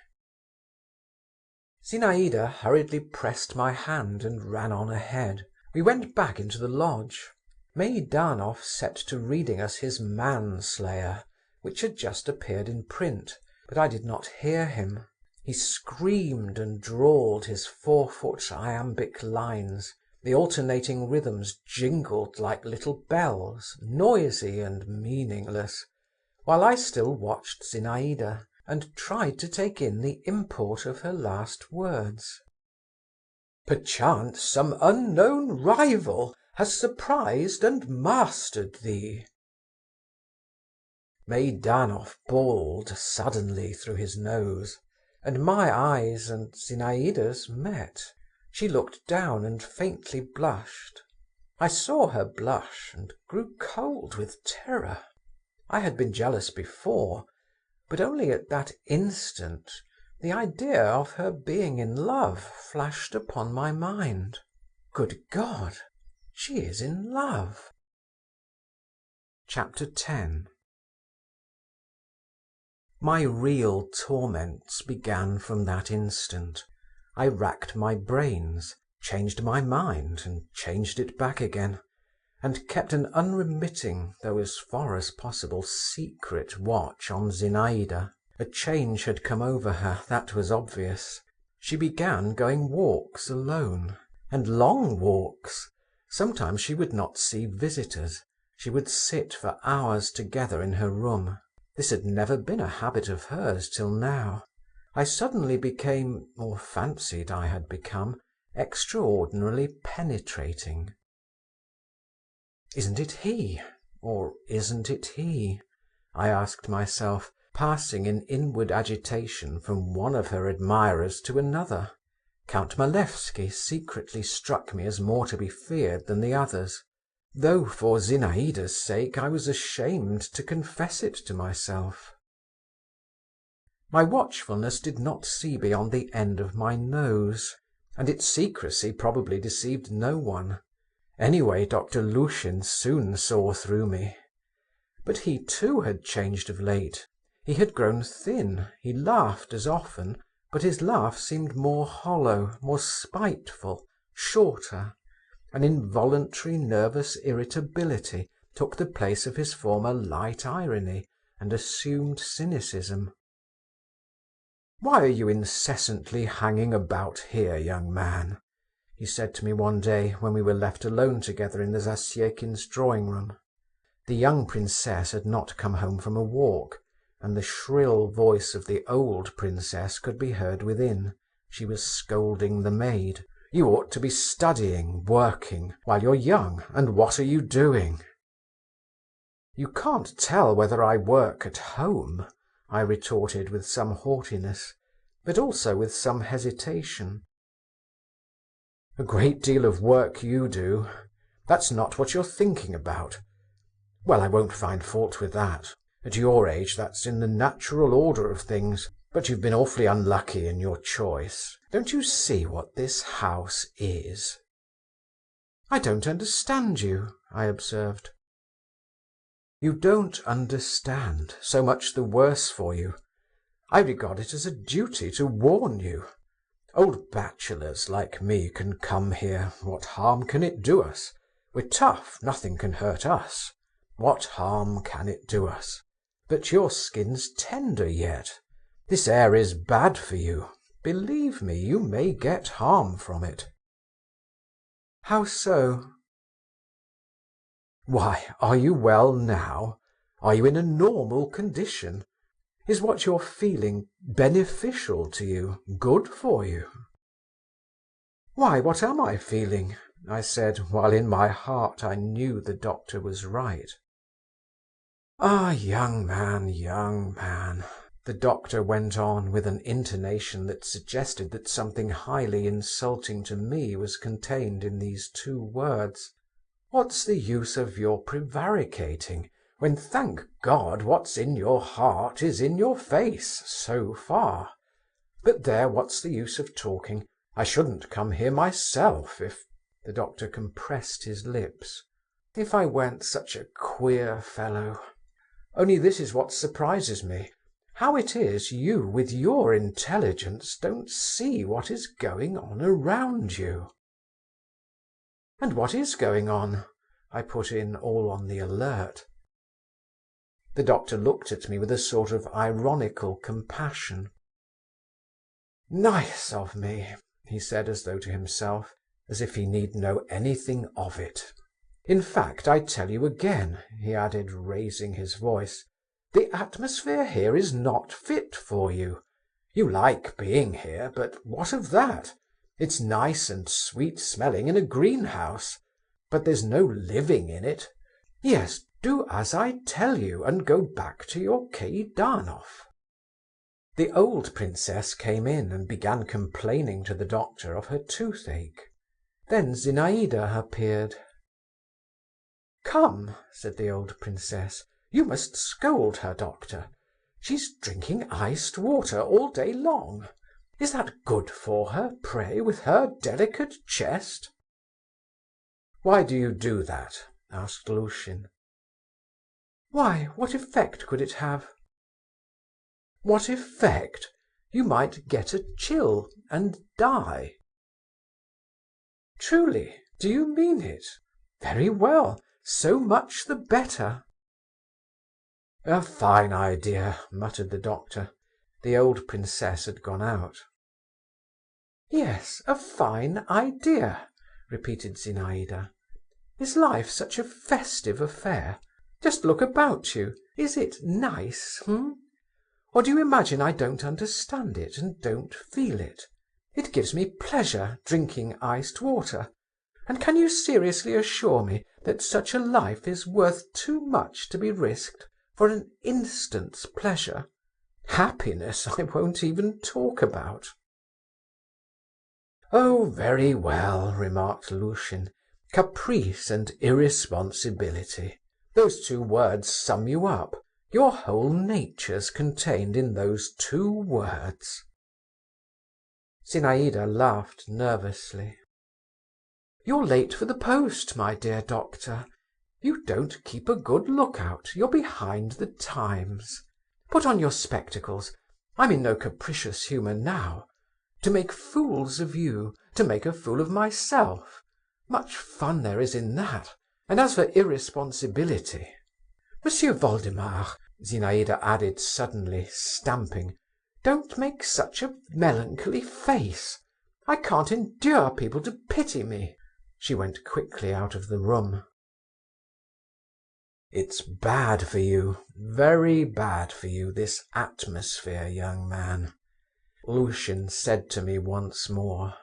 S1: Zinaïda hurriedly pressed my hand and ran on ahead. We went back into the lodge. Meidanov set to reading us his "Manslayer," which had just appeared in print, but I did not hear him. He screamed and drawled his 4-foot iambic lines. The alternating rhythms jingled like little bells, noisy and meaningless, while I still watched Zinaïda, and tried to take in the import of her last words. "Perchance some unknown rival has surprised and mastered thee." Meidanov bawled suddenly through his nose, and my eyes and Zinaïda's met. She looked down and faintly blushed. I saw her blush and grew cold with terror. I had been jealous before, but only at that instant the idea of her being in love flashed upon my mind. Good God! She is in love. Chapter 10. My real torments began from that instant. I racked my brains, changed my mind, and changed it back again, and kept an unremitting, though as far as possible secret watch on Zinaïda. A change had come over her, that was obvious. She began going walks alone, and long walks. Sometimes she would not see visitors. She would sit for hours together in her room. This had never been a habit of hers till now. I suddenly became, or fancied I had become, extraordinarily penetrating. "Isn't it he? Or isn't it he?" I asked myself, passing in inward agitation from one of her admirers to another. Count Malevsky secretly struck me as more to be feared than the others, though for Zinaïda's sake I was ashamed to confess it to myself. My watchfulness did not see beyond the end of my nose, and its secrecy probably deceived no one. Anyway, Dr. Lushin soon saw through me. But he too had changed of late. He had grown thin, he laughed as often, but his laugh seemed more hollow, more spiteful, shorter. An involuntary nervous irritability took the place of his former light irony and assumed cynicism. "Why are you incessantly hanging about here, young man?" he said to me one day when we were left alone together in the Zasyekins' drawing-room. The young princess had not come home from a walk, and the shrill voice of the old princess could be heard within. She was scolding the maid. "You ought to be studying, working, while you're young, and what are you doing?" "You can't tell whether I work at home," I retorted with some haughtiness, but also with some hesitation. "A great deal of work you do. That's not what you're thinking about. Well, I won't find fault with that. At your age that's in the natural order of things, but you've been awfully unlucky in your choice. Don't you see what this house is?" "I don't understand you," I observed. "You don't understand, so much the worse for you. I regard it as a duty to warn you. Old bachelors like me can come here. What harm can it do us? We're tough, nothing can hurt us. What harm can it do us? But your skin's tender yet. This air is bad for you. Believe me, you may get harm from it." "How so?" "Why, are you well now? Are you in a normal condition? Is what you're feeling beneficial to you, good for you?" "Why, what am I feeling?" I said, while in my heart I knew the doctor was right. "Ah, young man," the doctor went on with an intonation that suggested that something highly insulting to me was contained in these two words. "What's the use of your prevaricating, when, thank God, what's in your heart is in your face, so far? But there, what's the use of talking? I shouldn't come here myself if—" the doctor compressed his lips. "If I weren't such a queer fellow. Only this is what surprises me, how it is you, with your intelligence, don't see what is going on around you." "And what is going on?" I put in, all on the alert. The doctor looked at me with a sort of ironical compassion. "Nice of me," he said, as though to himself, as if he need know anything of it. "In fact, I tell you again," he added, raising his voice, "the atmosphere here is not fit for you. You like being here, but what of that? It's nice and sweet-smelling in a greenhouse, but there's no living in it. Yes, do as I tell you, and go back to your Keidanov." The old princess came in and began complaining to the doctor of her toothache. Then Zinaïda appeared. "Come," said the old princess, "you must scold her, doctor. She's drinking iced water all day long. Is that good for her, pray, with her delicate chest?" "Why do you do that?" asked Lushin. "Why, what effect could it have?" "What effect? You might get a chill and die." "Truly? Do you mean it? Very well, so much the better." "A fine idea," muttered the doctor. The old princess had gone out. "Yes, a fine idea," repeated Zinaïda. "Is life such a festive affair? Just look about you. Is it nice, Or do you imagine I don't understand it and don't feel it? It gives me pleasure, drinking iced water. And can you seriously assure me that such a life is worth too much to be risked for an instant's pleasure? Happiness I won't even talk about." "Oh, very well," remarked Lushin. "Caprice and irresponsibility. Those two words sum you up. Your whole nature's contained in those two words." Zinaïda laughed nervously. "You're late for the post, my dear doctor. You don't keep a good look-out. You're behind the times. Put on your spectacles. I'm in no capricious humour now. To make fools of you, to make a fool of myself. Much fun there is in that. And as for irresponsibility— Monsieur Voldemar," Zinaïda added suddenly, stamping, "don't make such a melancholy face. I can't endure people to pity me." She went quickly out of the room. "It's bad for you, very bad for you, this atmosphere, young man," Lushin said to me once more.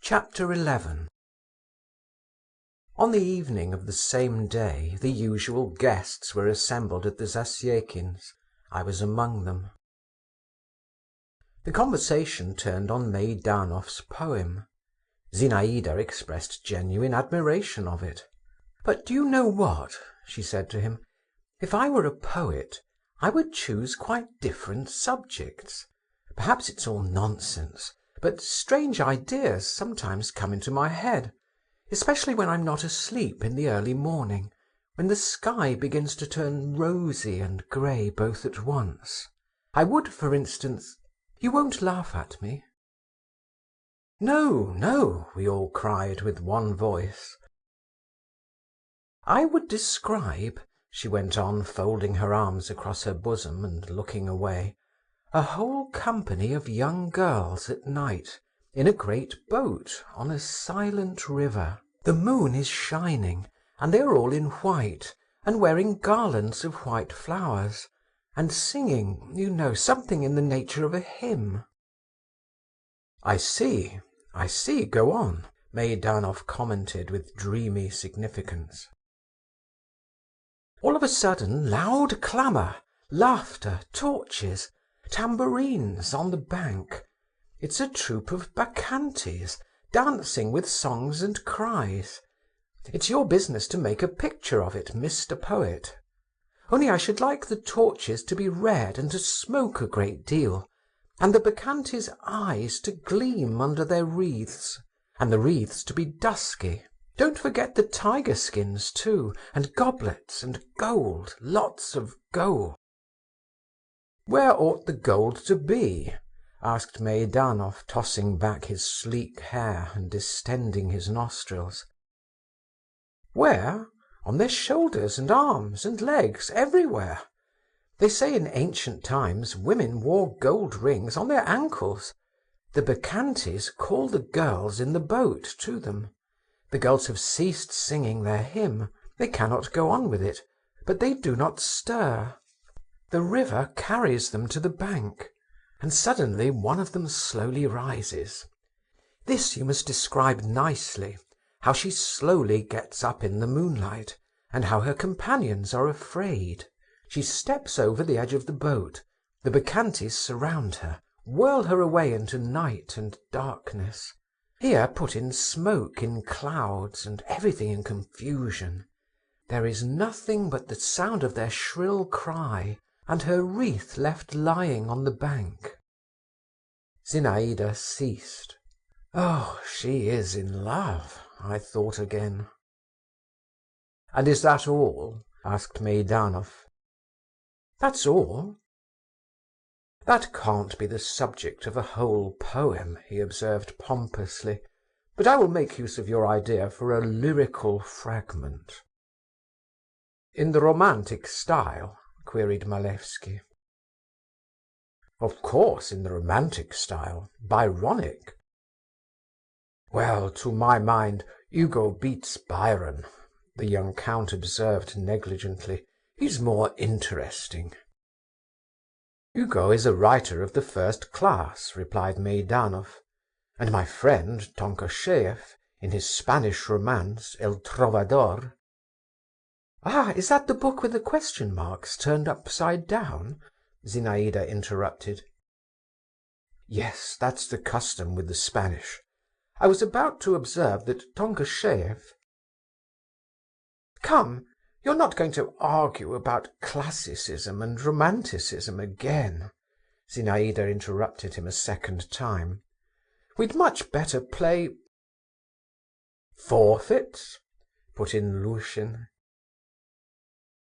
S1: Chapter 11. On the evening of the same day the usual guests were assembled at the Zasyekins'. I was among them. The conversation turned on Meidanov's poem. Zinaïda expressed genuine admiration of it. "But do you know what?" she said to him. "If I were a poet, I would choose quite different subjects. Perhaps it's all nonsense, but strange ideas sometimes come into my head. Especially when I'm not asleep in the early morning, when the sky begins to turn rosy and grey both at once. I would, for instance— You won't laugh at me?" "No, no," we all cried with one voice. "I would describe," she went on, folding her arms across her bosom and looking away, "a whole company of young girls at night, in a great boat on a silent river. The moon is shining, and they are all in white, and wearing garlands of white flowers, and singing, you know, something in the nature of a hymn." I see, go on," Meidanov commented with dreamy significance. All of a sudden, loud clamour, laughter, torches, tambourines on the bank. It's a troop of bacchantes, dancing with songs and cries. It's your business to make a picture of it, Mr. Poet. Only I should like the torches to be red and to smoke a great deal, and the bacchantes' eyes to gleam under their wreaths, and the wreaths to be dusky. Don't forget the tiger skins too, and goblets, and gold, lots of gold." "Where ought the gold to be?" asked Meidanov, tossing back his sleek hair and distending his nostrils. "Where? On their shoulders and arms and legs, everywhere. They say in ancient times women wore gold rings on their ankles. The bacchantes call the girls in the boat to them. The girls have ceased singing their hymn, they cannot go on with it, but they do not stir. The river carries them to the bank, and suddenly one of them slowly rises. This you must describe nicely, how she slowly gets up in the moonlight, and how her companions are afraid. She steps over the edge of the boat, the bacchantes surround her, whirl her away into night and darkness. Here put in smoke in clouds and everything in confusion. There is nothing but the sound of their shrill cry, and her wreath left lying on the bank." Zinaïda ceased. "Oh, she is in love," I thought again. "And is that all?" asked Meidanov. "That's all." "That can't be the subject of a whole poem," he observed pompously, "but I will make use of your idea for a lyrical fragment." "In the romantic style?" queried Malevsky. "Of course, in the romantic style. Byronic." "Well, to my mind, Hugo beats Byron," the young count observed negligently. "He's more interesting." "Hugo is a writer of the first class," replied Meidanov, "and my friend Tonkosheev, in his Spanish romance, El Trovador—" "Ah, is that the book with the question marks turned upside down?" Zinaïda interrupted. "Yes, that's the custom with the Spanish. I was about to observe that Tonkosheev—" "Come, you're not going to argue about classicism and romanticism again," Zinaïda interrupted him a second time. "We'd much better play—" "Forfeits?" put in Lushin.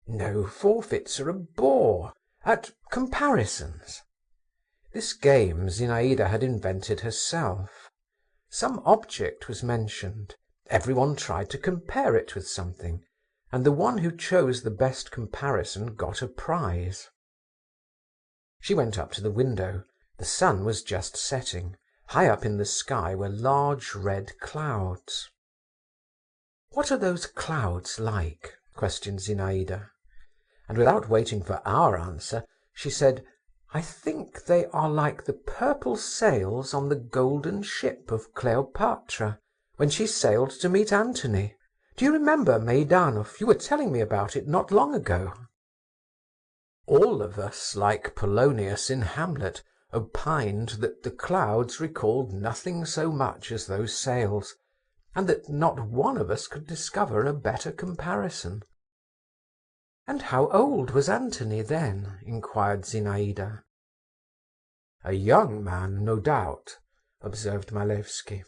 S1: "No, forfeits are a bore. At comparisons." This game Zinaïda had invented herself. Some object was mentioned, everyone tried to compare it with something, and the one who chose the best comparison got a prize. She went up to the window. The sun was just setting. High up in the sky were large red clouds. "What are those clouds like?" questioned Zinaïda. And without waiting for our answer, she said, "I think they are like the purple sails on the golden ship of Cleopatra, when she sailed to meet Antony. Do you remember, Meidanov, you were telling me about it not long ago?" All of us, like Polonius in Hamlet, opined that the clouds recalled nothing so much as those sails, and that not one of us could discover a better comparison. "And how old was Antony then?" inquired Zinaïda. "A young man, no doubt," observed Malevsky.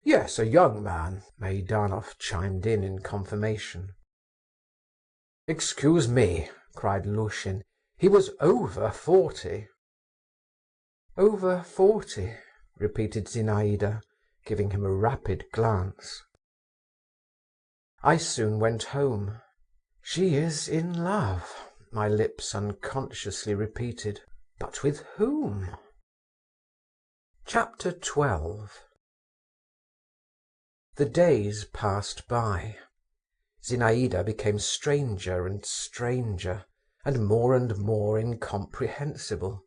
S1: "Yes, a young man," Meidanov chimed in confirmation. "Excuse me," cried Lushin, "he was over 40." "Over 40," repeated Zinaïda, giving him a rapid glance. I soon went home. "She is in love," my lips unconsciously repeated. But with whom? Chapter 12. The days passed by. Zinaïda became stranger and stranger, and more incomprehensible.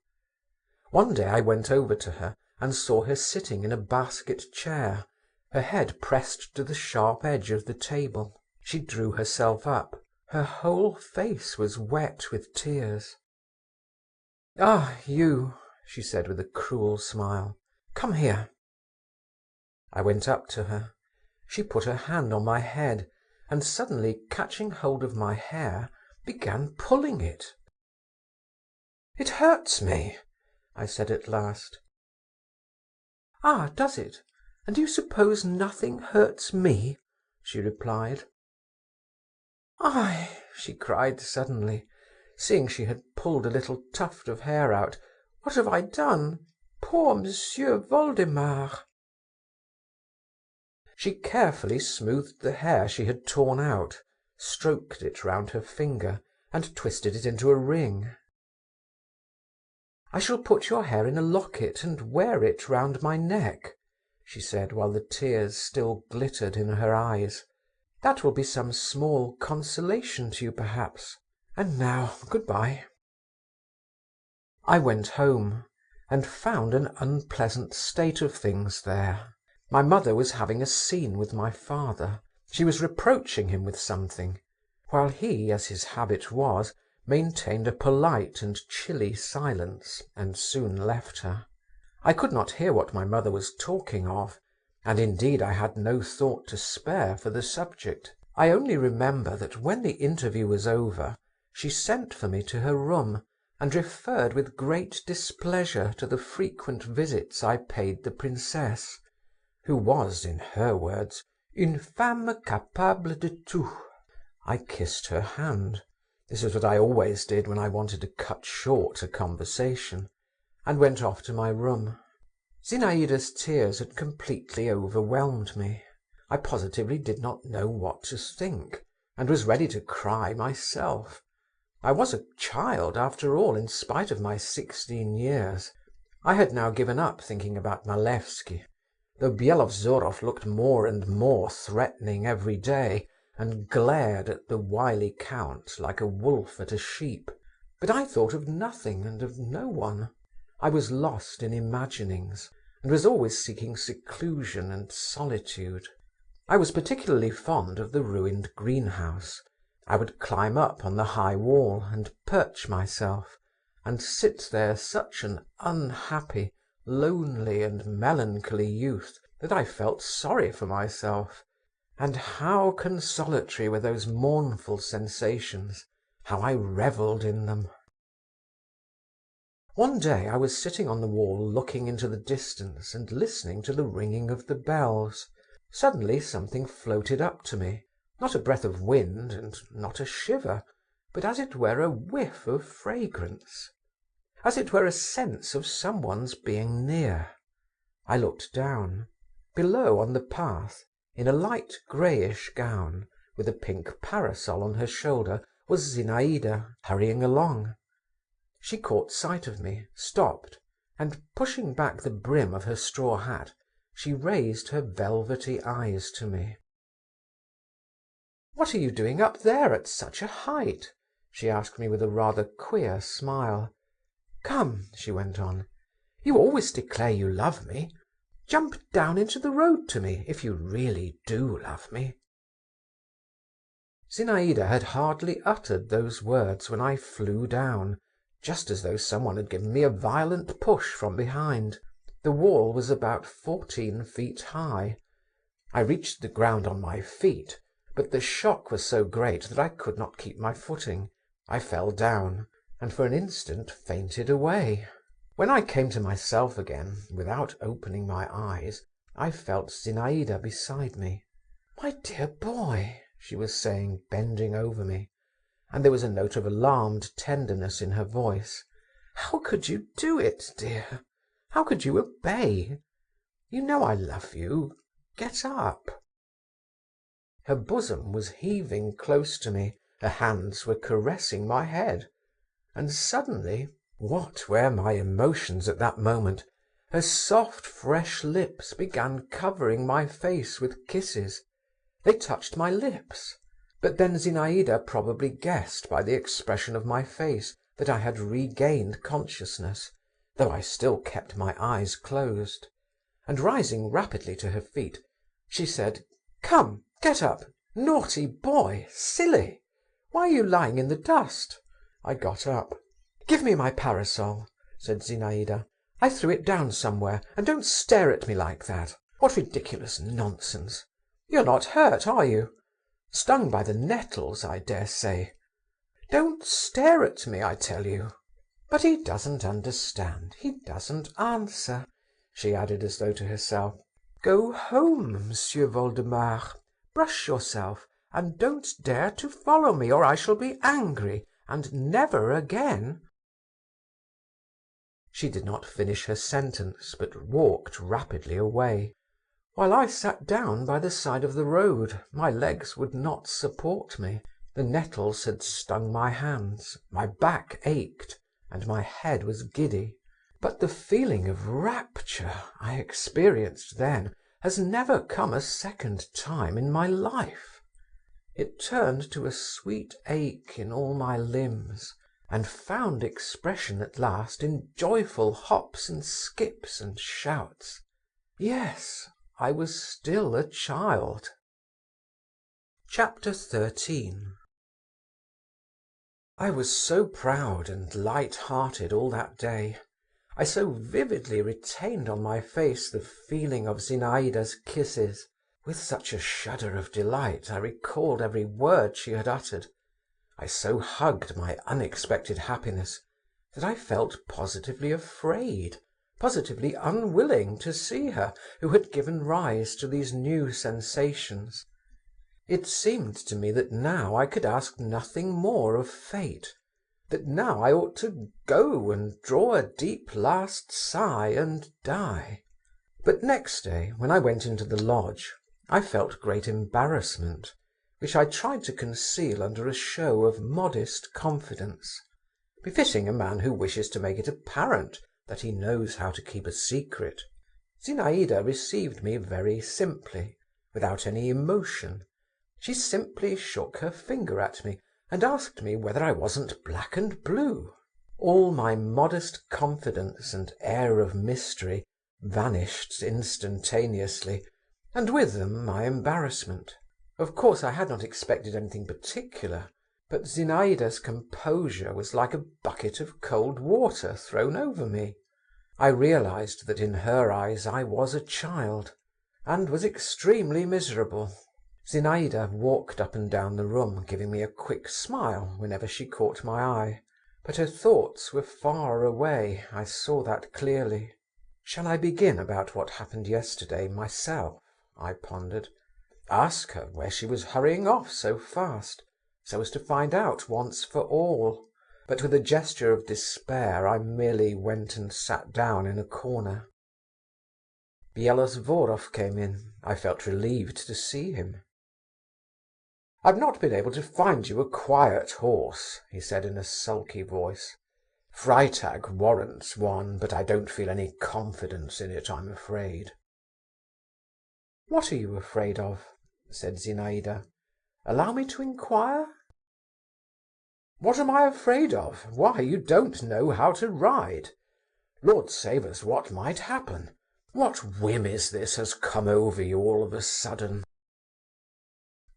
S1: One day I went over to her and saw her sitting in a basket chair, her head pressed to the sharp edge of the table. She drew herself up. Her whole face was wet with tears. "Ah, you," she said with a cruel smile. "Come here." I went up to her. She put her hand on my head, and suddenly catching hold of my hair, began pulling it. "It hurts me," I said at last. "Ah, does it? And do you suppose nothing hurts me?" she replied. "I," she cried suddenly, seeing she had pulled a little tuft of hair out. "What have I done? Poor Monsieur Voldemar!" She carefully smoothed the hair she had torn out, stroked it round her finger, and twisted it into a ring. "I shall put your hair in a locket and wear it round my neck," she said, while the tears still glittered in her eyes. "That will be some small consolation to you, perhaps. And now, good-bye." I went home, and found an unpleasant state of things there. My mother was having a scene with my father. She was reproaching him with something, while he, as his habit was, maintained a polite and chilly silence, and soon left her. I could not hear what my mother was talking of, and indeed I had no thought to spare for the subject. I only remember that when the interview was over, she sent for me to her room, and referred with great displeasure to the frequent visits I paid the princess, who was, in her words, une femme capable de tout. I kissed her hand. This was what I always did when I wanted to cut short a conversation, and went off to my room. Zinaïda's tears had completely overwhelmed me. I positively did not know what to think, and was ready to cry myself. I was a child, after all, in spite of my 16 years. I had now given up thinking about Malevsky, though Byelovzorov looked more and more threatening every day, and glared at the wily count like a wolf at a sheep. But I thought of nothing and of no one. I was lost in imaginings, and was always seeking seclusion and solitude. I was particularly fond of the ruined greenhouse. I would climb up on the high wall and perch myself, and sit there such an unhappy, lonely and melancholy youth that I felt sorry for myself. And how consolatory were those mournful sensations, how I revelled in them. One day I was sitting on the wall looking into the distance and listening to the ringing of the bells. Suddenly something floated up to me, not a breath of wind and not a shiver, but as it were a whiff of fragrance, as it were a sense of someone's being near. I looked down. Below on the path, in a light greyish gown, with a pink parasol on her shoulder, was Zinaïda, hurrying along. She caught sight of me, stopped, and pushing back the brim of her straw hat, she raised her velvety eyes to me. "What are you doing up there at such a height?" she asked me with a rather queer smile. "Come," she went on, "you always declare you love me. Jump down into the road to me, if you really do love me." Zinaïda had hardly uttered those words when I flew down, just as though someone had given me a violent push from behind. The wall was about 14 feet high. I reached the ground on my feet, but the shock was so great that I could not keep my footing. I fell down, and for an instant fainted away. When I came to myself again, without opening my eyes, I felt Zinaïda beside me. "My dear boy," she was saying, bending over me, and there was a note of alarmed tenderness in her voice. "How could you do it, dear? How could you obey? You know I love you. Get up." Her bosom was heaving close to me, her hands were caressing my head, and suddenly, what were my emotions at that moment, her soft fresh lips began covering my face with kisses. They touched my lips, but then Zinaïda probably guessed by the expression of my face that I had regained consciousness, though I still kept my eyes closed, and rising rapidly to her feet, she said, "Come, get up, naughty boy, silly! Why are you lying in the dust?" I got up. "Give me my parasol," said Zinaïda. "I threw it down somewhere, and don't stare at me like that. What ridiculous nonsense! You're not hurt, are you? Stung by the nettles, I dare say. Don't stare at me, I tell you." "But he doesn't understand, he doesn't answer," she added as though to herself. "Go home, M'sieu Voldemar, brush yourself, and don't dare to follow me, or I shall be angry, and never again." She did not finish her sentence, but walked rapidly away, while I sat down by the side of the road. My legs would not support me. The nettles had stung my hands, my back ached, and my head was giddy. But the feeling of rapture I experienced then has never come a second time in my life. It turned to a sweet ache in all my limbs, and found expression at last in joyful hops and skips and shouts. Yes, I was still a child. Chapter 13. I was so proud and light-hearted all that day. I so vividly retained on my face the feeling of Zinaïda's kisses. With such a shudder of delight I recalled every word she had uttered. I so hugged my unexpected happiness that I felt positively afraid, positively unwilling to see her who had given rise to these new sensations. It seemed to me that now I could ask nothing more of fate, that now I ought to go and draw a deep last sigh and die. But next day, when I went into the lodge, I felt great embarrassment, which I tried to conceal under a show of modest confidence, befitting a man who wishes to make it apparent that he knows how to keep a secret. Zinaïda received me very simply, without any emotion. She simply shook her finger at me and asked me whether I wasn't black and blue. All my modest confidence and air of mystery vanished instantaneously, and with them my embarrassment. Of course I had not expected anything particular, but Zinaïda's composure was like a bucket of cold water thrown over me. I realized that in her eyes I was a child, and was extremely miserable. Zinaïda walked up and down the room, giving me a quick smile whenever she caught my eye. But her thoughts were far away, I saw that clearly. Shall I begin about what happened yesterday myself? I pondered. Ask her where she was hurrying off so fast, so as to find out once for all. But with a gesture of despair I merely went and sat down in a corner. Byelovzorov came in. I felt relieved to see him. "I've not been able to find you a quiet horse," he said in a sulky voice. "Freitag warrants one, but I don't feel any confidence in it, I'm afraid." "What are you afraid of?" said Zinaïda. "Allow me to inquire." "What am I afraid of? Why, you don't know how to ride. Lord save us, what might happen? What whim is this has come over you all of a sudden?"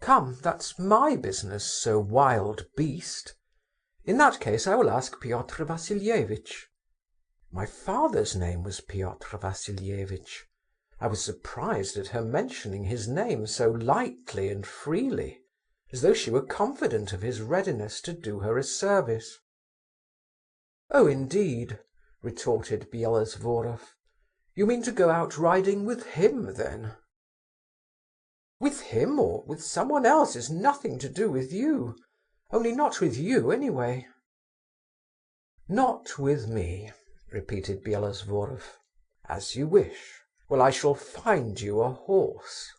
S1: "Come, that's my business, Sir Wild Beast. In that case I will ask Piotr Vassilievitch." My father's name was Piotr Vassilievitch. I was surprised at her mentioning his name so lightly and freely, as though she were confident of his readiness to do her a service. "Oh, indeed," retorted Byelovzorov. "You mean to go out riding with him, then?" "With him or with someone else is nothing to do with you. Only not with you, anyway." "Not with me," repeated Byelovzorov. "As you wish. Well, I shall find you a horse."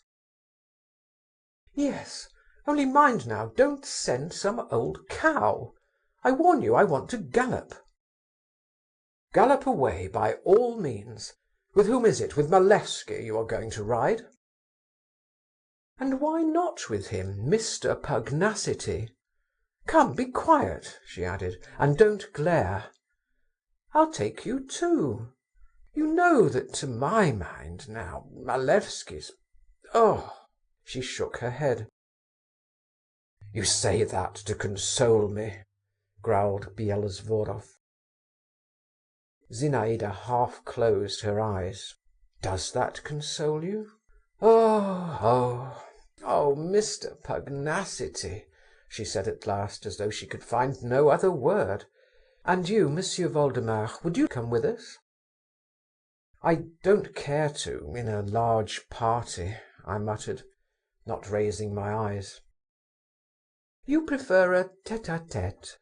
S1: "Yes, only mind now, don't send some old cow. I warn you I want to gallop." "Gallop away, by all means. With whom is it? With Malevsky you are going to ride?" "And why not with him, Mr. Pugnacity? Come, be quiet," she added, "and don't glare. I'll take you too. You know that to my mind now, Malevsky's... oh!" She shook her head. "You say that to console me," growled Bielozvorov. Zinaïda half closed her eyes. "Does that console you?" "Oh, Mr. Pugnacity," she said at last, as though she could find no other word. "And you, Monsieur Voldemar, would you come with us?" "I don't care to, in a large party," I muttered, not raising my eyes. "You prefer a tete-a-tete?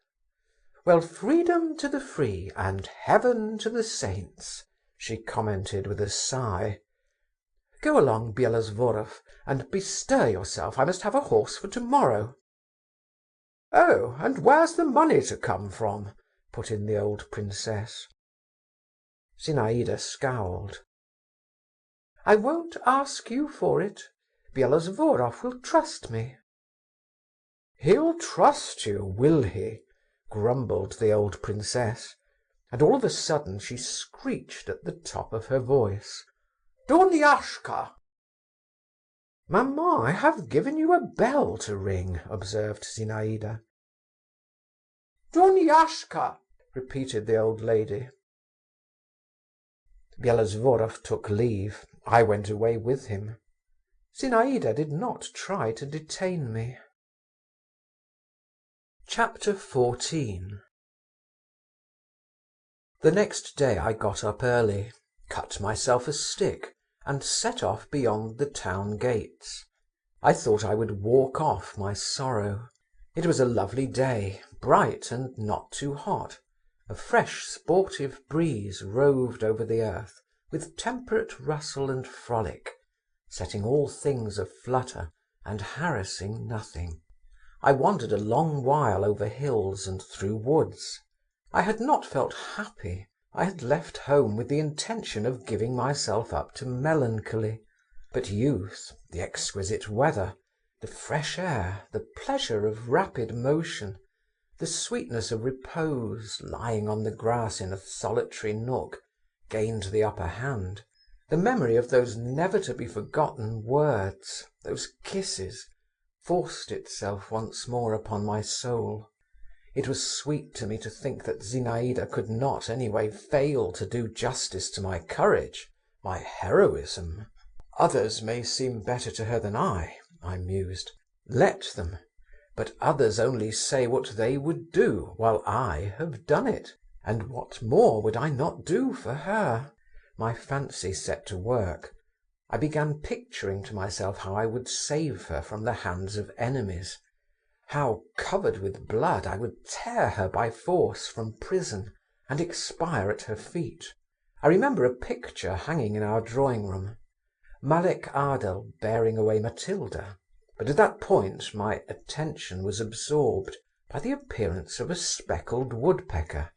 S1: Well, freedom to the free, and heaven to the saints," she commented with a sigh. "Go along, Bielozvorov, and bestir yourself. I must have a horse for tomorrow." "Oh, and where's the money to come from?" put in the old princess. Zinaïda scowled. "I won't ask you for it. Bielozvorov will trust me." "He'll trust you, will he?" grumbled the old princess, and all of a sudden she screeched at the top of her voice. "Duniashka!" "Maman, I have given you a bell to ring," observed Zinaïda. "Duniashka!" repeated the old lady. Bielozvorov took leave. I went away with him. Zinaïda did not try to detain me. Chapter 14. The next day I got up early, cut myself a stick, and set off beyond the town gates. I thought I would walk off my sorrow. It was a lovely day, bright and not too hot. A fresh sportive breeze roved over the earth, with temperate rustle and frolic, setting all things a-flutter and harassing nothing. I wandered a long while over hills and through woods. I had not felt happy. I had left home with the intention of giving myself up to melancholy. But youth, the exquisite weather, the fresh air, the pleasure of rapid motion, the sweetness of repose, lying on the grass in a solitary nook, gained the upper hand. The memory of those never-to-be-forgotten words, those kisses, forced itself once more upon my soul. It was sweet to me to think that Zinaïda could not anyway fail to do justice to my courage, my heroism. Others may seem better to her than I mused. Let them. But others only say what they would do, while I have done it. And what more would I not do for her? My fancy set to work. I began picturing to myself how I would save her from the hands of enemies, how, covered with blood, I would tear her by force from prison and expire at her feet. I remember a picture hanging in our drawing-room, Malek Adel bearing away Matilda, but at that point my attention was absorbed by the appearance of a speckled woodpecker,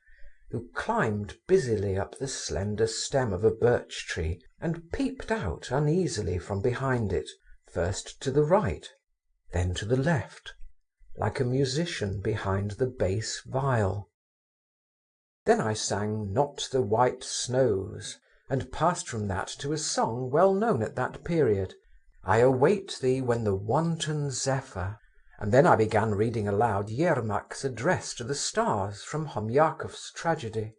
S1: who climbed busily up the slender stem of a birch tree and peeped out uneasily from behind it, first to the right, then to the left, like a musician behind the bass viol. Then I sang "Not the White Snows," and passed from that to a song well known at that period, "I await thee when the wanton zephyr," and then I began reading aloud Yermak's address to the stars from Homyakov's tragedy.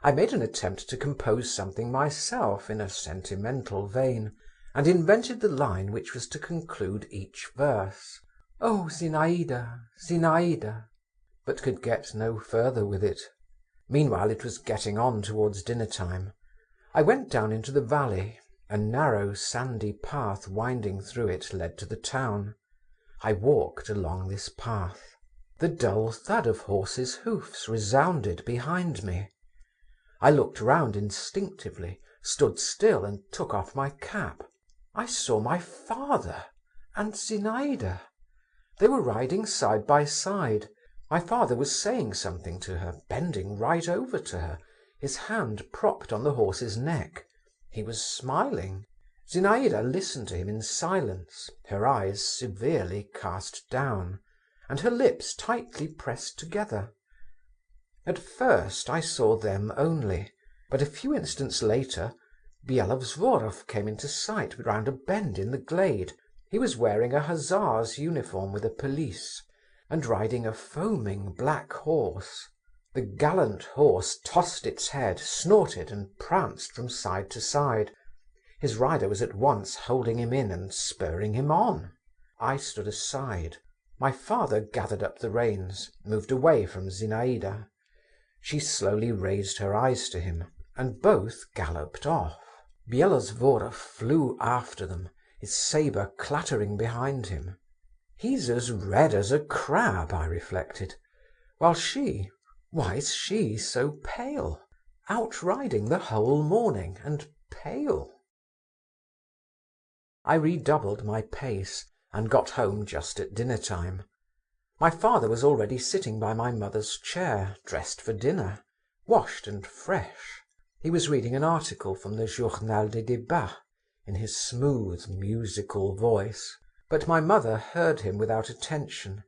S1: I made an attempt to compose something myself in a sentimental vein, and invented the line which was to conclude each verse. "Oh, Zinaïda, Zinaïda," but could get no further with it. Meanwhile it was getting on towards dinner-time. I went down into the valley. A narrow sandy path winding through it led to the town. I walked along this path. The dull thud of horses' hoofs resounded behind me. I looked round instinctively, stood still and took off my cap. I saw my father and Zinaïda. They were riding side by side. My father was saying something to her, bending right over to her, his hand propped on the horse's neck. He was smiling. Zinaïda listened to him in silence, her eyes severely cast down, and her lips tightly pressed together. At first I saw them only, but a few instants later Bielozvorov came into sight round a bend in the glade. He was wearing a hussar's uniform with a pelisse, and riding a foaming black horse. The gallant horse tossed its head, snorted, and pranced from side to side. His rider was at once holding him in and spurring him on. I stood aside. My father gathered up the reins, moved away from Zinaïda. She slowly raised her eyes to him, and both galloped off. Bielozvorov flew after them, his sabre clattering behind him. He's as red as a crab, I reflected, while why is she so pale? Out riding the whole morning, and pale. I redoubled my pace, and got home just at dinner time. My father was already sitting by my mother's chair, dressed for dinner, washed and fresh. He was reading an article from the Journal des Débats in his smooth, musical voice. But my mother heard him without attention,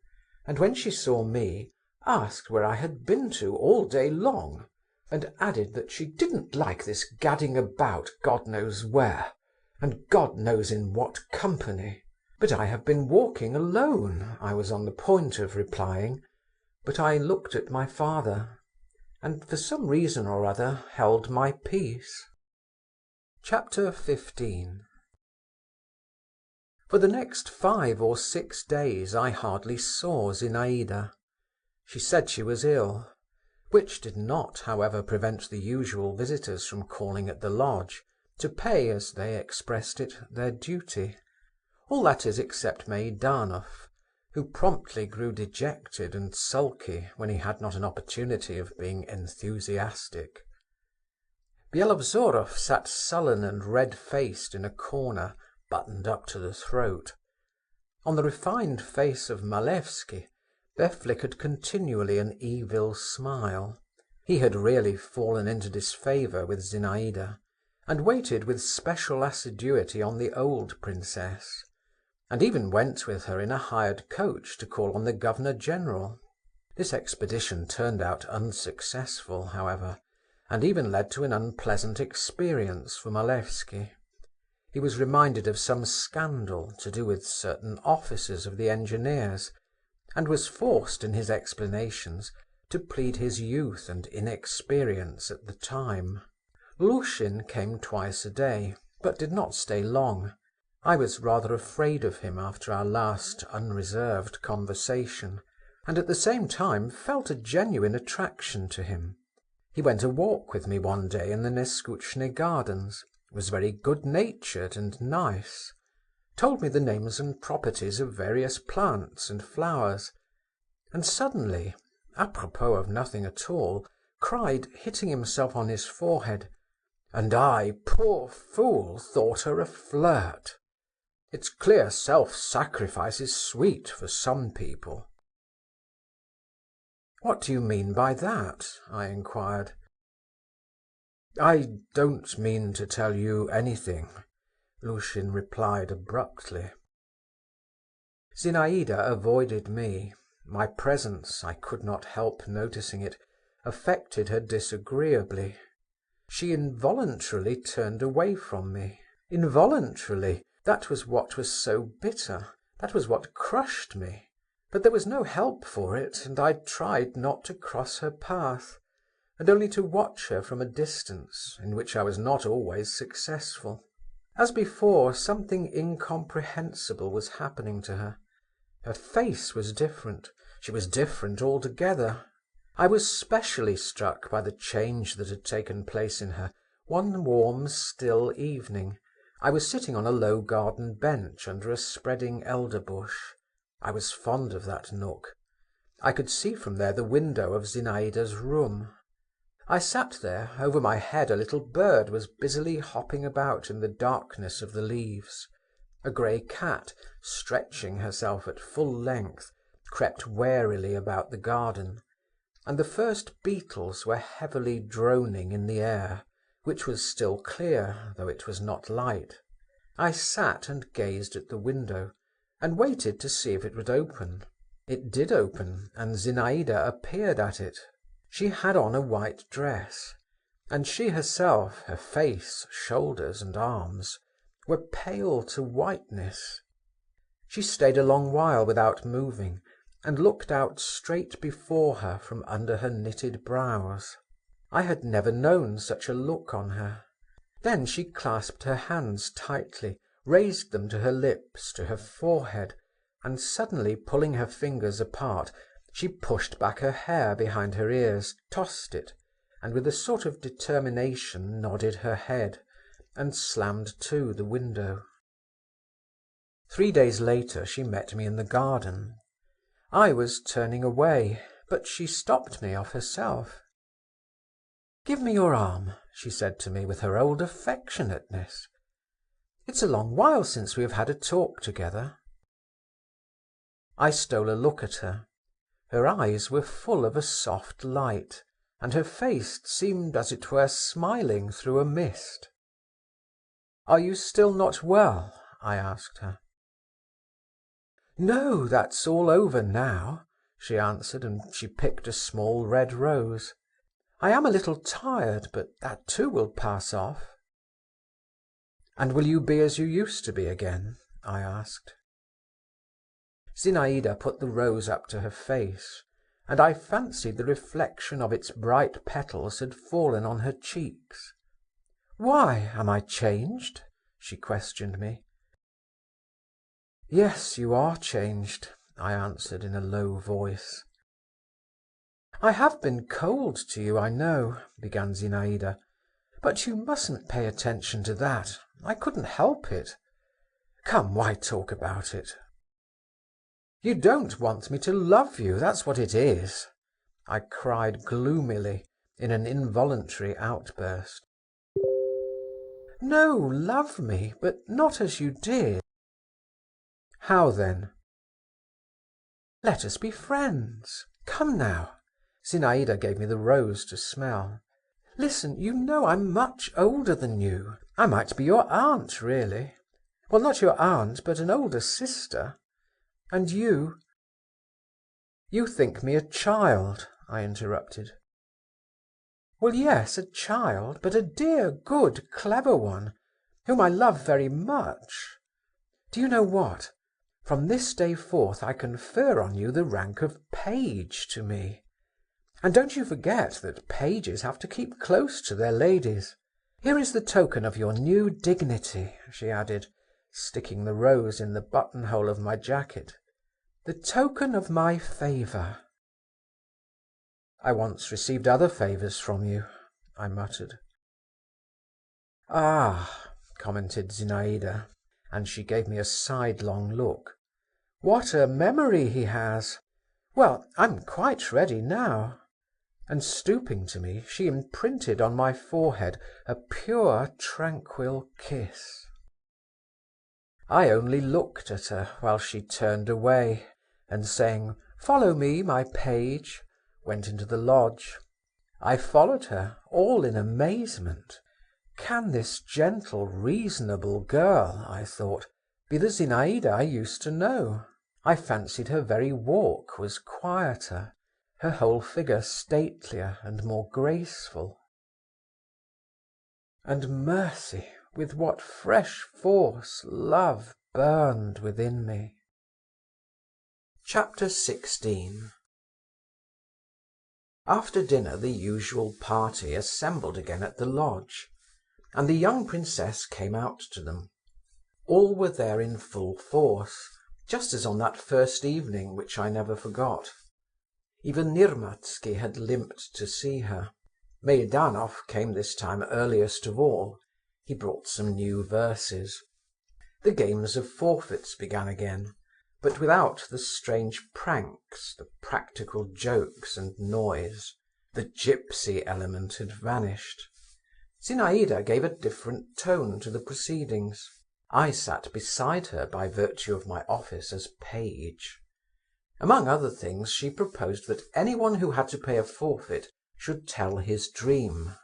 S1: and when she saw me, asked where I had been to all day long, and added that she didn't like this gadding about God knows where, and God knows in what company. But I have been walking alone, I was on the point of replying, but I looked at my father, and for some reason or other held my peace. Chapter 15. For the next 5 or 6 days I hardly saw Zinaïda. She said she was ill, which did not, however, prevent the usual visitors from calling at the lodge, to pay, as they expressed it, their duty. All that is except Meidanov, who promptly grew dejected and sulky when he had not an opportunity of being enthusiastic. Byelovzorov sat sullen and red-faced in a corner, buttoned up to the throat. On the refined face of Malevsky there flickered continually an evil smile. He had really fallen into disfavour with Zinaïda, and waited with special assiduity on the old princess, and even went with her in a hired coach to call on the Governor-General. This expedition turned out unsuccessful, however, and even led to an unpleasant experience for Malevsky. He was reminded of some scandal to do with certain officers of the engineers, and was forced in his explanations to plead his youth and inexperience at the time. Lushin came twice a day, but did not stay long. I was rather afraid of him after our last unreserved conversation, and at the same time felt a genuine attraction to him. He went a walk with me one day in the Neskutchny gardens, was very good-natured and nice, told me the names and properties of various plants and flowers, and suddenly, apropos of nothing at all, cried, hitting himself on his forehead, "And I, poor fool, thought her a flirt. It's clear self-sacrifice is sweet for some people." "What do you mean by that?" I inquired. "I don't mean to tell you anything," Lushin replied abruptly. Zinaïda avoided me. My presence, I could not help noticing it, affected her disagreeably. She involuntarily turned away from me. Involuntarily, that was what was so bitter, that was what crushed me. But there was no help for it, and I tried not to cross her path, and only to watch her from a distance, in which I was not always successful. As before, something incomprehensible was happening to her. Her face was different. She was different altogether. I was specially struck by the change that had taken place in her one warm, still evening. I was sitting on a low garden bench under a spreading elder bush. I was fond of that nook. I could see from there the window of Zinaïda's room. I sat there. Over my head a little bird was busily hopping about in the darkness of the leaves. A grey cat, stretching herself at full length, crept warily about the garden, and the first beetles were heavily droning in the air, which was still clear, though it was not light. I sat and gazed at the window, and waited to see if it would open. It did open, and Zinaïda appeared at it. She had on a white dress, and she herself, her face, shoulders, and arms, were pale to whiteness. She stayed a long while without moving, and looked out straight before her from under her knitted brows. I had never known such a look on her. Then she clasped her hands tightly, raised them to her lips, to her forehead, and suddenly pulling her fingers apart, she pushed back her hair behind her ears, tossed it, and with a sort of determination nodded her head, and slammed to the window. 3 days later she met me in the garden. I was turning away, but she stopped me of herself. "Give me your arm," she said to me with her old affectionateness. "It's a long while since we have had a talk together." I stole a look at her. Her eyes were full of a soft light, and her face seemed as it were smiling through a mist. "Are you still not well?" I asked her. "No, that's all over now," she answered, and she picked a small red rose. "I am a little tired, but that too will pass off." "And will you be as you used to be again?" I asked. Zinaïda put the rose up to her face, and I fancied the reflection of its bright petals had fallen on her cheeks. "Why, am I changed?" she questioned me. "Yes, you are changed," I answered in a low voice. "I have been cold to you, I know," began Zinaïda, "but you mustn't pay attention to that. I couldn't help it. Come, why talk about it?" "You don't want me to love you, that's what it is," I cried gloomily, in an involuntary outburst. "No, love me, but not as you did." "How then?" "Let us be friends. Come now." Zinaïda gave me the rose to smell. "Listen, you know I'm much older than you. I might be your aunt, really. Well, not your aunt, but an older sister. And you—" "You think me a child," I interrupted. "Well, yes, a child, but a dear, good, clever one, whom I love very much. Do you know what? From this day forth I confer on you the rank of page to me. And don't you forget that pages have to keep close to their ladies. Here is the token of your new dignity," she added, sticking the rose in the buttonhole of my jacket. "The token of my favour." "I once received other favours from you," I muttered. "Ah," commented Zinaïda, and she gave me a sidelong look. "What a memory he has! Well, I'm quite ready now." And stooping to me, she imprinted on my forehead a pure, tranquil kiss. I only looked at her while she turned away, and saying, "Follow me, my page," went into the lodge. I followed her, all in amazement. Can this gentle, reasonable girl, I thought, be the Zinaïda I used to know? I fancied her very walk was quieter, her whole figure statelier and more graceful. And mercy, with what fresh force love burned within me. Chapter 16. After dinner the usual party assembled again at the lodge, and the young princess came out to them. All were there in full force, just as on that first evening which I never forgot. Even Nirmatsky had limped to see her. Meidanov came this time earliest of all. He brought some new verses. The games of forfeits began again, but without the strange pranks, the practical jokes and noise. The gypsy element had vanished. Zinaïda gave a different tone to the proceedings. I sat beside her by virtue of my office as page. Among other things, she proposed that anyone who had to pay a forfeit should tell his dream.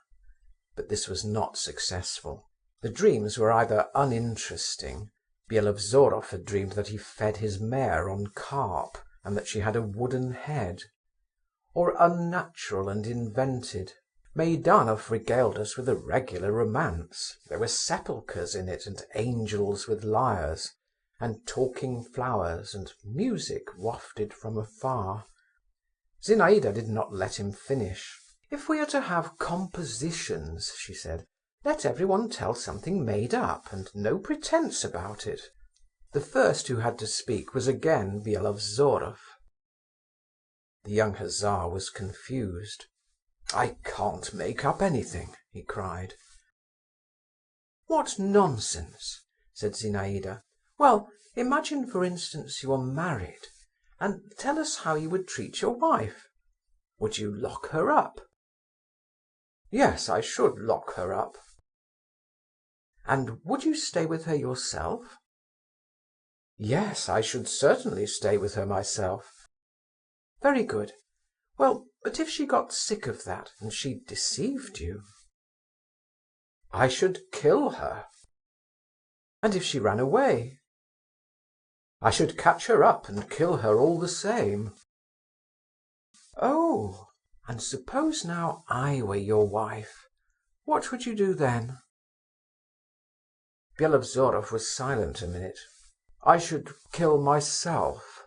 S1: But this was not successful. The dreams were either uninteresting (Byelovzorov had dreamed that he fed his mare on carp, and that she had a wooden head), or unnatural and invented. Meidanov regaled us with a regular romance. There were sepulchres in it and angels with lyres, and talking flowers and music wafted from afar. Zinaïda did not let him finish. "If we are to have compositions," she said, "let everyone tell something made up, and no pretence about it." The first who had to speak was again Byelovzorov. The young hussar was confused. "I can't make up anything," he cried. "What nonsense!" said Zinaïda. "Well, imagine, for instance, you are married, and tell us how you would treat your wife. Would you lock her up?" "Yes, I should lock her up." "And would you stay with her yourself?" "Yes, I should certainly stay with her myself." "Very good. Well, but if she got sick of that, and she deceived you?" "I should kill her." "And if she ran away?" "I should catch her up and kill her all the same." "Oh, and suppose now I were your wife, what would you do then?" Byelovzorov was silent a minute. "I should kill myself."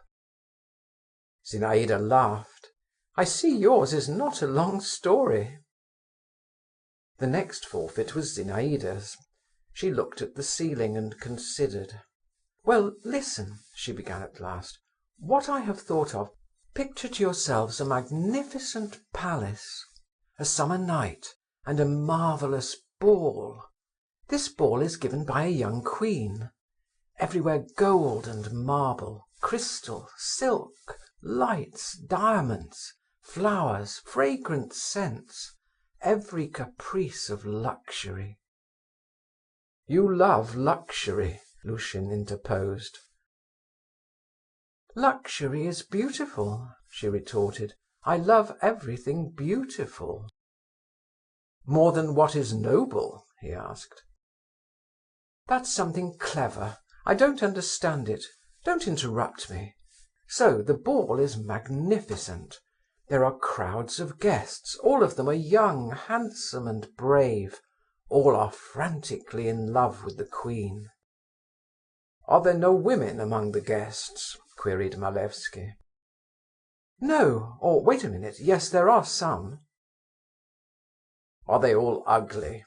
S1: Zinaïda laughed. "I see yours is not a long story." The next forfeit was Zinaïda's. She looked at the ceiling and considered. "Well, listen," she began at last. "What I have thought of. Picture to yourselves a magnificent palace, a summer night, and a marvellous ball. This ball is given by a young queen. Everywhere gold and marble, crystal, silk, lights, diamonds, flowers, fragrant scents, every caprice of luxury." "You love luxury," Lushin interposed. "Luxury is beautiful," she retorted. "I love everything beautiful." "More than what is noble?" he asked. "That's something clever. I don't understand it. Don't interrupt me. So the ball is magnificent. There are crowds of guests. All of them are young, handsome, and brave. All are frantically in love with the queen." "Are there no women among the guests?" queried Malevsky. "No, or wait a minute, yes, there are some." "Are they all ugly?"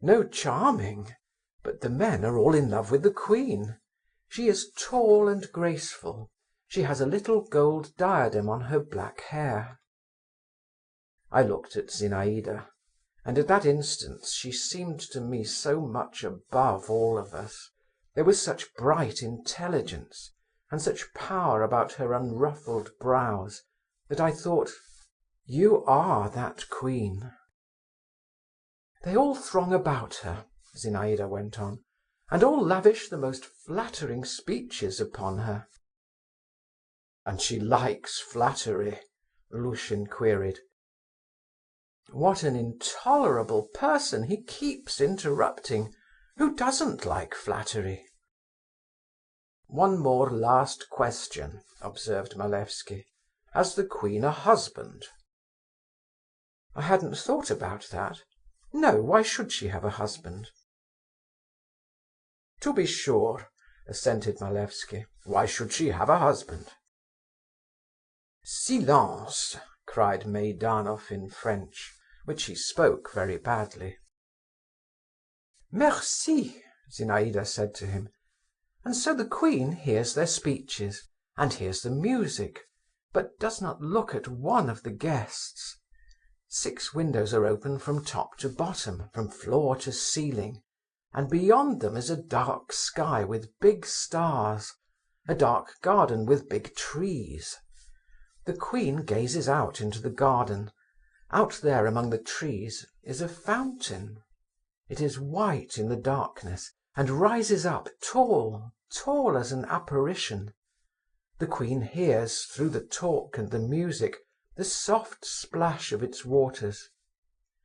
S1: "No, charming. But the men are all in love with the queen. She is tall and graceful. She has a little gold diadem on her black hair." I looked at Zinaïda, and at that instant she seemed to me so much above all of us. There was such bright intelligence, and such power about her unruffled brows, that I thought, you are that queen. "They all throng about her," Zinaïda went on, "and all lavish the most flattering speeches upon her." "And she likes flattery?" Lushin queried. "What an intolerable person! He keeps interrupting. Who doesn't like flattery?" "One more last question," observed Malevsky. "Has the queen a husband?" "I hadn't thought about that. No, why should she have a husband?" "To be sure," assented Malevsky. "Why should she have a husband?" "Silence!" cried Meidanov in French, which he spoke very badly. "Merci!" Zinaïda said to him. And so the queen hears their speeches, and hears the music, but does not look at one of the guests. 6 windows are open from top to bottom, from floor to ceiling, and beyond them is a dark sky with big stars, a dark garden with big trees. The queen gazes out into the garden. Out there among the trees is a fountain. It is white in the darkness, and rises up tall, tall as an apparition. The queen hears, through the talk and the music, the soft splash of its waters.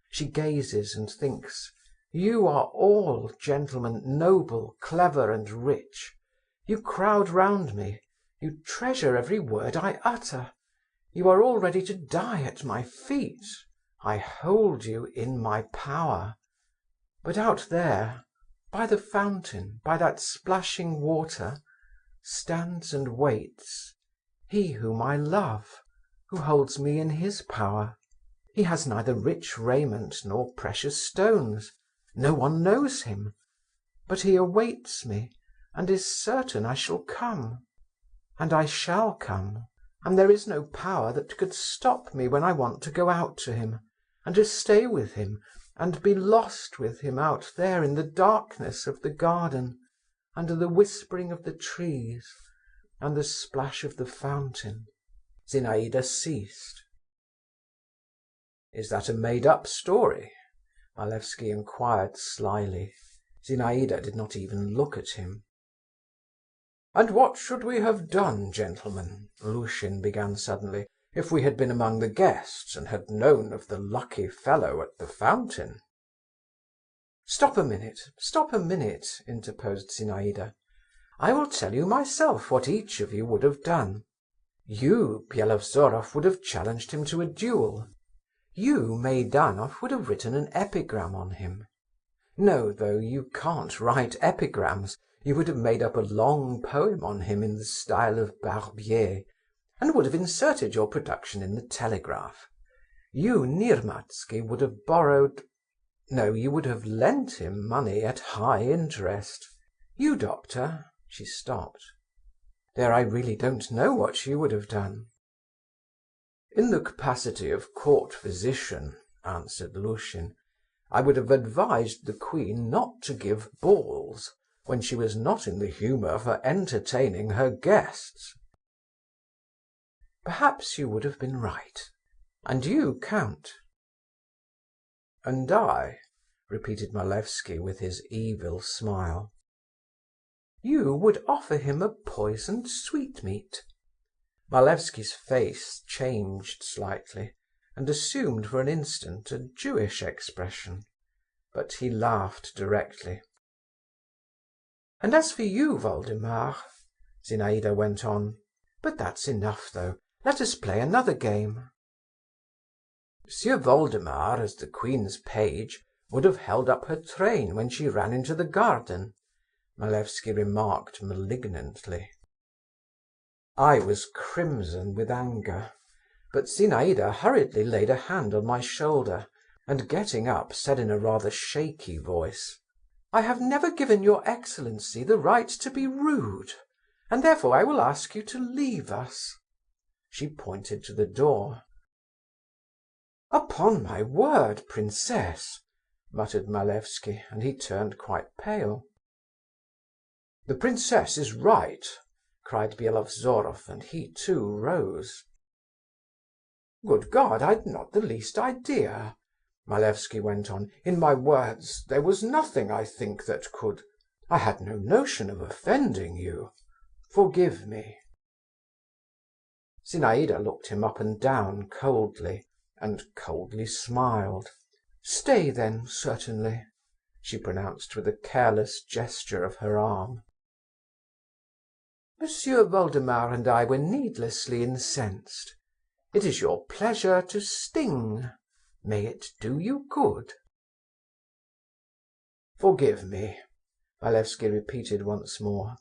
S1: She gazes and thinks, you are all, gentlemen, noble, clever, and rich. You crowd round me. You treasure every word I utter. You are all ready to die at my feet. I hold you in my power. But out there, by the fountain, by that splashing water, stands and waits, he whom I love, who holds me in his power. He has neither rich raiment nor precious stones. No one knows him. But he awaits me, and is certain I shall come. And I shall come. And there is no power that could stop me when I want to go out to him, and to stay with him, and be lost with him out there in the darkness of the garden, under the whispering of the trees, and the splash of the fountain." Zinaïda ceased. "Is that a made-up story?" Malevsky inquired slyly. Zinaïda did not even look at him. "And what should we have done, gentlemen," Lushin began suddenly, "if we had been among the guests, and had known of the lucky fellow at the fountain?" Stop a minute," interposed Zinaïda. "I will tell you myself what each of you would have done. You, Byelovzorov, would have challenged him to a duel. You, Meidanov, would have written an epigram on him. No, though, you can't write epigrams. You would have made up a long poem on him in the style of Barbier, and would have inserted your production in the Telegraph. You, Nirmatsky, would have borrowed... No, you would have lent him money at high interest. You, doctor..." She stopped. "There, I really don't know what you would have done." "In the capacity of court physician," answered Lushin, "I would have advised the queen not to give balls when she was not in the humour for entertaining her guests." "Perhaps you would have been right. And you, Count?" "And I," repeated Malevsky with his evil smile. "You would offer him a poisoned sweetmeat." Malevsky's face changed slightly, and assumed for an instant a Jewish expression, but he laughed directly. "And as for you, Voldemar," Zinaïda went on, "but that's enough, though. Let us play another game." "Monsieur Voldemar, as the queen's page, would have held up her train when she ran into the garden," Malevsky remarked malignantly. I was crimson with anger, but Zinaïda hurriedly laid a hand on my shoulder, and getting up, said in a rather shaky voice: "I have never given your excellency the right to be rude, and therefore I will ask you to leave us." She pointed to the door. "Upon my word, princess," muttered Malevsky, and he turned quite pale. "The princess is right," cried Byelovzorov, and he too rose. "Good God, I'd not the least idea," Malevsky went on. "In my words there was nothing, I think, that could... I had no notion of offending you. Forgive me." Zinaïda looked him up and down coldly, and coldly smiled. "Stay then, certainly," she pronounced with a careless gesture of her arm. "Monsieur Voldemar and I were needlessly incensed. It is your pleasure to sting. May it do you good." "Forgive me," Malevsky repeated once more,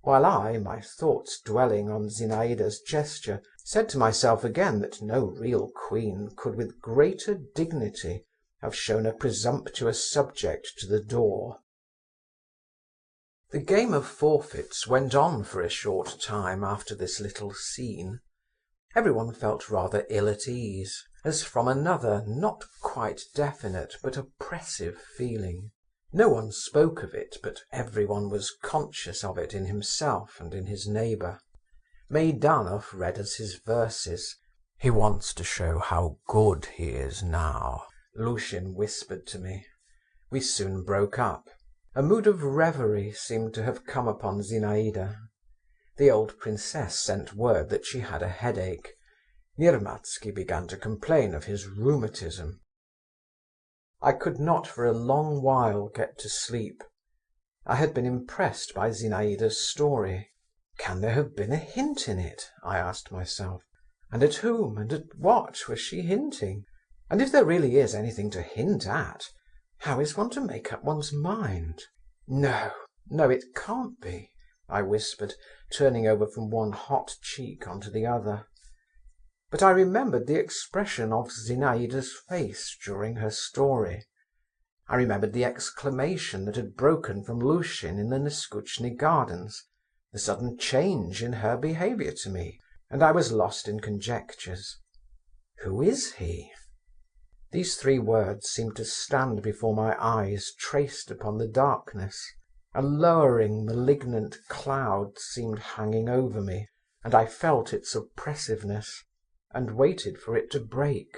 S1: while I, my thoughts dwelling on Zinaïda's gesture, said to myself again that no real queen could with greater dignity have shown a presumptuous subject to the door. The game of forfeits went on for a short time after this little scene. Everyone felt rather ill at ease, as from another, not quite definite, but oppressive feeling. No one spoke of it, but everyone was conscious of it in himself and in his neighbour. Meidanov read us his verses. "He wants to show how good he is now," Lushin whispered to me. We soon broke up. A mood of reverie seemed to have come upon Zinaïda. The old princess sent word that she had a headache. Nirmatsky began to complain of his rheumatism. I could not for a long while get to sleep. I had been impressed by Zinaïda's story. Can there have been a hint in it? I asked myself. And at whom and at what was she hinting? And if there really is anything to hint at, how is one to make up one's mind? No, no, it can't be, I whispered, turning over from one hot cheek onto the other. But I remembered the expression of Zinaïda's face during her story. I remembered the exclamation that had broken from Lushin in the Neskutchny gardens, the sudden change in her behaviour to me, and I was lost in conjectures. Who is he? These three words seemed to stand before my eyes traced upon the darkness. A lowering, malignant cloud seemed hanging over me, and I felt its oppressiveness, and waited for it to break.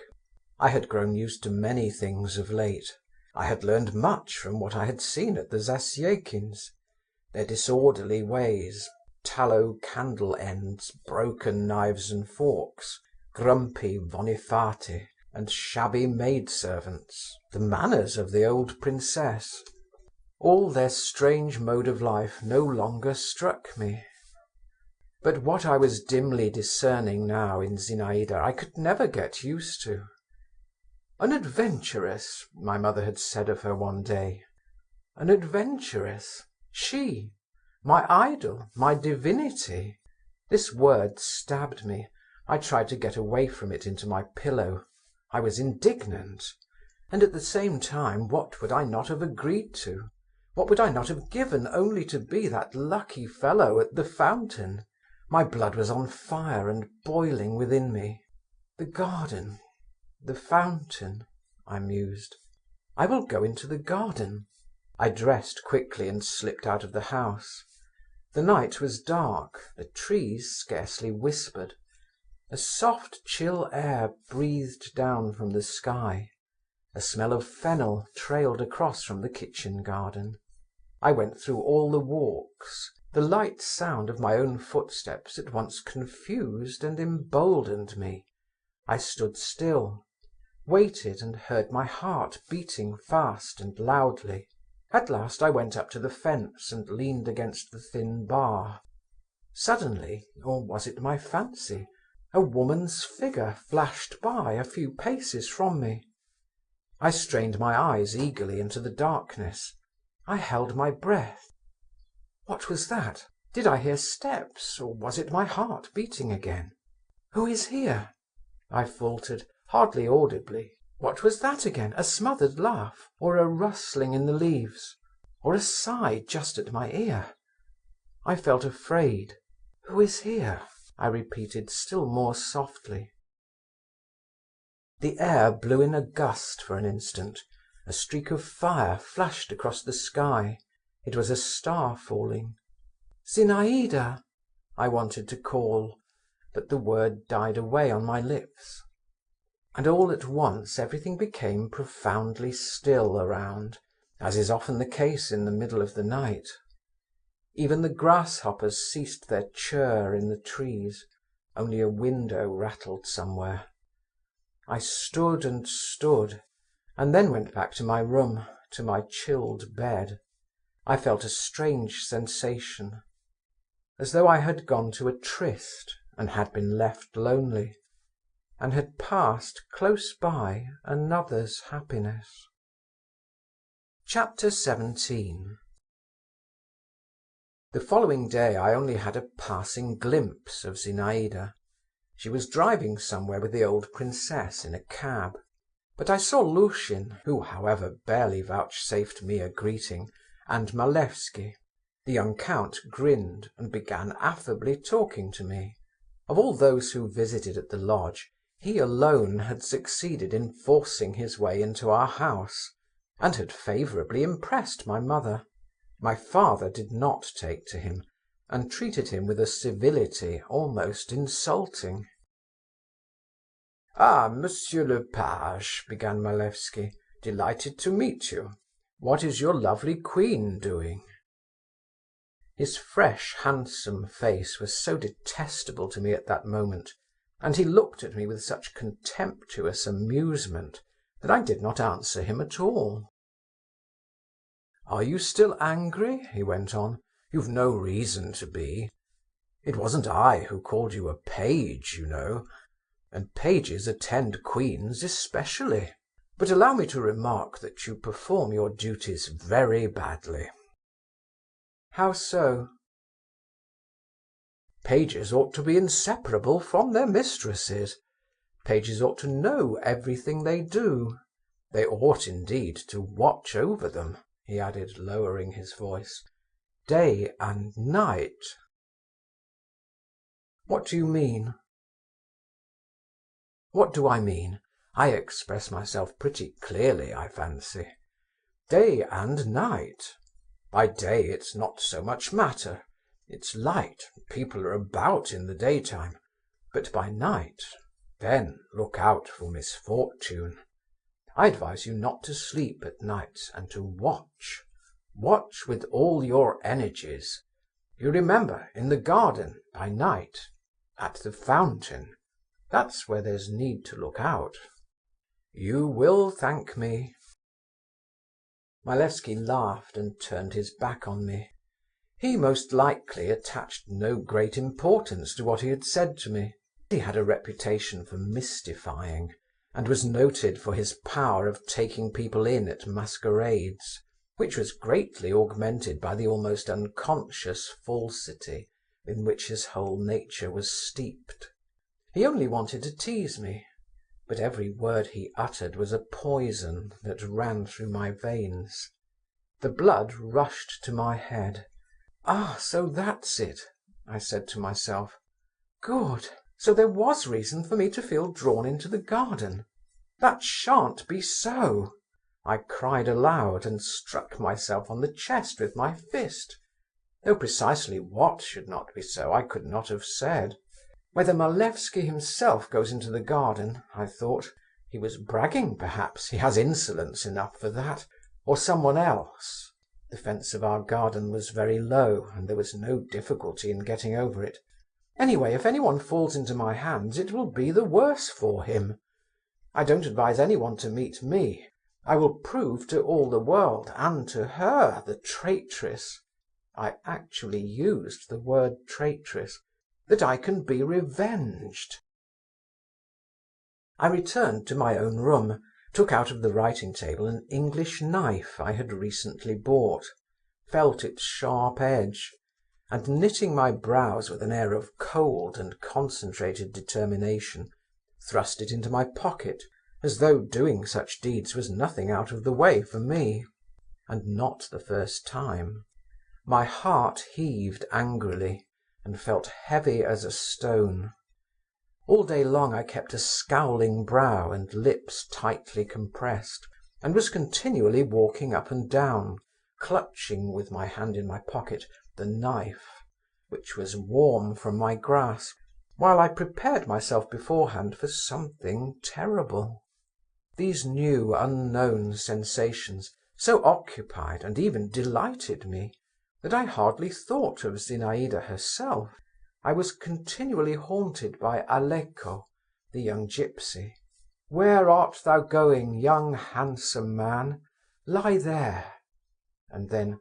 S1: I had grown used to many things of late. I had learned much from what I had seen at the Zasyekins. Their disorderly ways, tallow candle ends, broken knives and forks, grumpy Vonifati, and shabby maidservants, the manners of the old princess. All their strange mode of life no longer struck me. But what I was dimly discerning now in Zinaïda I could never get used to. An adventuress, my mother had said of her one day. An adventuress, she, my idol, my divinity. This word stabbed me. I tried to get away from it into my pillow. I was indignant. And at the same time, what would I not have agreed to? What would I not have given only to be that lucky fellow at the fountain? My blood was on fire and boiling within me. The garden, the fountain, I mused. I will go into the garden. I dressed quickly and slipped out of the house. The night was dark, the trees scarcely whispered. A soft, chill air breathed down from the sky. A smell of fennel trailed across from the kitchen garden. I went through all the walks. The light sound of my own footsteps at once confused and emboldened me. I stood still, waited, and heard my heart beating fast and loudly. At last I went up to the fence and leaned against the thin bar. Suddenly, or was it my fancy, a woman's figure flashed by a few paces from me. I strained my eyes eagerly into the darkness. I held my breath. What was that? Did I hear steps, or was it my heart beating again? Who is here? I faltered, hardly audibly. What was that again? A smothered laugh, or a rustling in the leaves, or a sigh just at my ear? I felt afraid. Who is here? I repeated still more softly. The air blew in a gust for an instant. A streak of fire flashed across the sky. It was a star falling. Zinaïda! I wanted to call, but the word died away on my lips. And all at once everything became profoundly still around, as is often the case in the middle of the night. Even the grasshoppers ceased their churr in the trees. Only a window rattled somewhere. I stood and stood, and then went back to my room, to my chilled bed. I felt a strange sensation, as though I had gone to a tryst and had been left lonely, and had passed close by another's happiness. Chapter 17. The following day I only had a passing glimpse of Zinaïda. She was driving somewhere with the old princess in a cab. But I saw Lushin, who, however, barely vouchsafed me a greeting, and Malevsky. The young count grinned and began affably talking to me. Of all those who visited at the lodge, he alone had succeeded in forcing his way into our house, and had favourably impressed my mother. My father did not take to him, and treated him with a civility almost insulting. "Ah, Monsieur le Page," began Malevsky, "delighted to meet you. What is your lovely queen doing?" His fresh, handsome face was so detestable to me at that moment, and he looked at me with such contemptuous amusement, that I did not answer him at all. "Are you still angry?" he went on. "You've no reason to be. It wasn't I who called you a page, you know, and pages attend queens especially. But allow me to remark that you perform your duties very badly. How so? Pages ought to be inseparable from their mistresses. Pages ought to know everything they do. They ought, indeed, to watch over them," he added, lowering his voice, "day and night." "What do you mean?" "What do I mean? I express myself pretty clearly, I fancy. Day and night. By day it's not so much matter. It's light, people are about in the daytime. But by night, then look out for misfortune. I advise you not to sleep at nights and to watch. Watch with all your energies. You remember, in the garden, by night, at the fountain. That's where there's need to look out. You will thank me." Malevsky laughed and turned his back on me. He most likely attached no great importance to what he had said to me. He had a reputation for mystifying, and was noted for his power of taking people in at masquerades, which was greatly augmented by the almost unconscious falsity in which his whole nature was steeped. He only wanted to tease me, but every word he uttered was a poison that ran through my veins. The blood rushed to my head. "Ah, so that's it," I said to myself. "Good. So there was reason for me to feel drawn into the garden. That shan't be so." I cried aloud and struck myself on the chest with my fist. Though precisely what should not be so I could not have said. Whether Malevsky himself goes into the garden, I thought, he was bragging perhaps, he has insolence enough for that, or someone else. The fence of our garden was very low, and there was no difficulty in getting over it. Anyway, if anyone falls into my hands, it will be the worse for him. I don't advise anyone to meet me. I will prove to all the world, and to her, the traitress (I actually used the word traitress), that I can be revenged. I returned to my own room, took out of the writing table an English knife I had recently bought, felt its sharp edge, and knitting my brows with an air of cold and concentrated determination, thrust it into my pocket, as though doing such deeds was nothing out of the way for me, and not the first time. My heart heaved angrily, and felt heavy as a stone. All day long I kept a scowling brow and lips tightly compressed, and was continually walking up and down, clutching, with my hand in my pocket, the knife, which was warm from my grasp, while I prepared myself beforehand for something terrible. These new, unknown sensations so occupied and even delighted me, that I hardly thought of Zinaïda herself. I was continually haunted by Aleko, the young gipsy. "Where art thou going, young handsome man? Lie there." And then,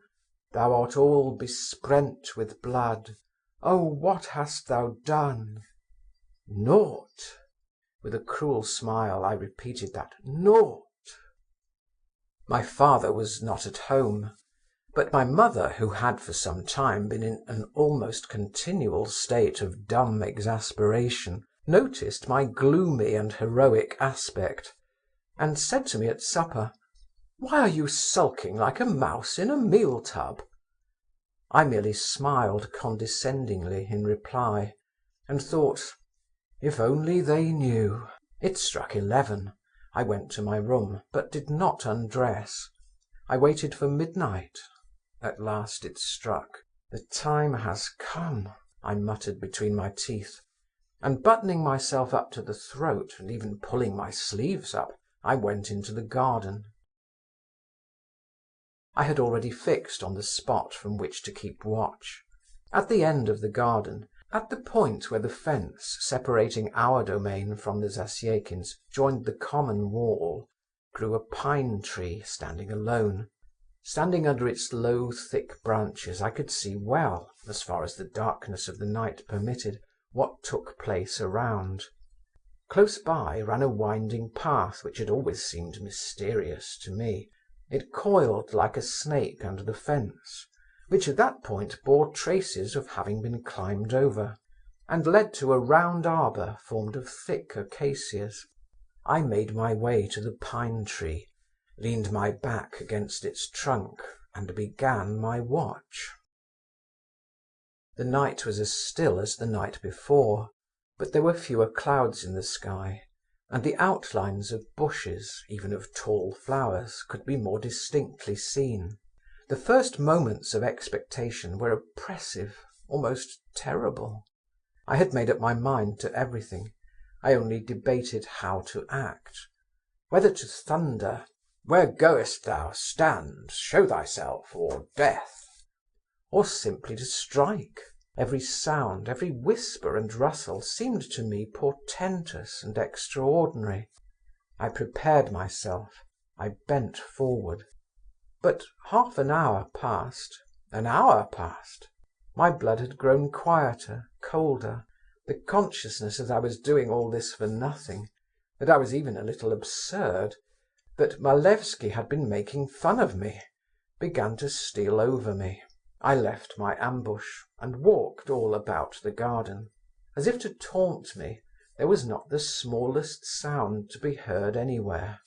S1: "Thou art all besprent with blood. Oh, what hast thou done?" "Naught." With a cruel smile I repeated that "naught." My father was not at home, but my mother, who had for some time been in an almost continual state of dumb exasperation, noticed my gloomy and heroic aspect, and said to me at supper, "Why are you sulking like a mouse in a meal tub?" I merely smiled condescendingly in reply, and thought, if only they knew. It struck 11. I went to my room, but did not undress. I waited for midnight. At last it struck. "The time has come," I muttered between my teeth, and buttoning myself up to the throat, and even pulling my sleeves up, I went into the garden. I had already fixed on the spot from which to keep watch. At the end of the garden, at the point where the fence separating our domain from the Zasyekins' joined the common wall, grew a pine tree standing alone. Standing under its low, thick branches, I could see well, as far as the darkness of the night permitted, what took place around. Close by ran a winding path which had always seemed mysterious to me. It coiled like a snake under the fence, which at that point bore traces of having been climbed over, and led to a round arbour formed of thick acacias. I made my way to the pine tree, leaned my back against its trunk, and began my watch. The night was as still as the night before, but there were fewer clouds in the sky, and the outlines of bushes, even of tall flowers, could be more distinctly seen. The first moments of expectation were oppressive, almost terrible. I had made up my mind to everything. I only debated how to act. Whether to thunder, "Where goest thou? Stand, show thyself, or death!" or simply to strike. Every sound, every whisper and rustle seemed to me portentous and extraordinary. I prepared myself. I bent forward. But half an hour passed. An hour passed. My blood had grown quieter, colder. The consciousness that I was doing all this for nothing, that I was even a little absurd, that Malevsky had been making fun of me, began to steal over me. I left my ambush, and walked all about the garden. As if to taunt me, there was not the smallest sound to be heard anywhere.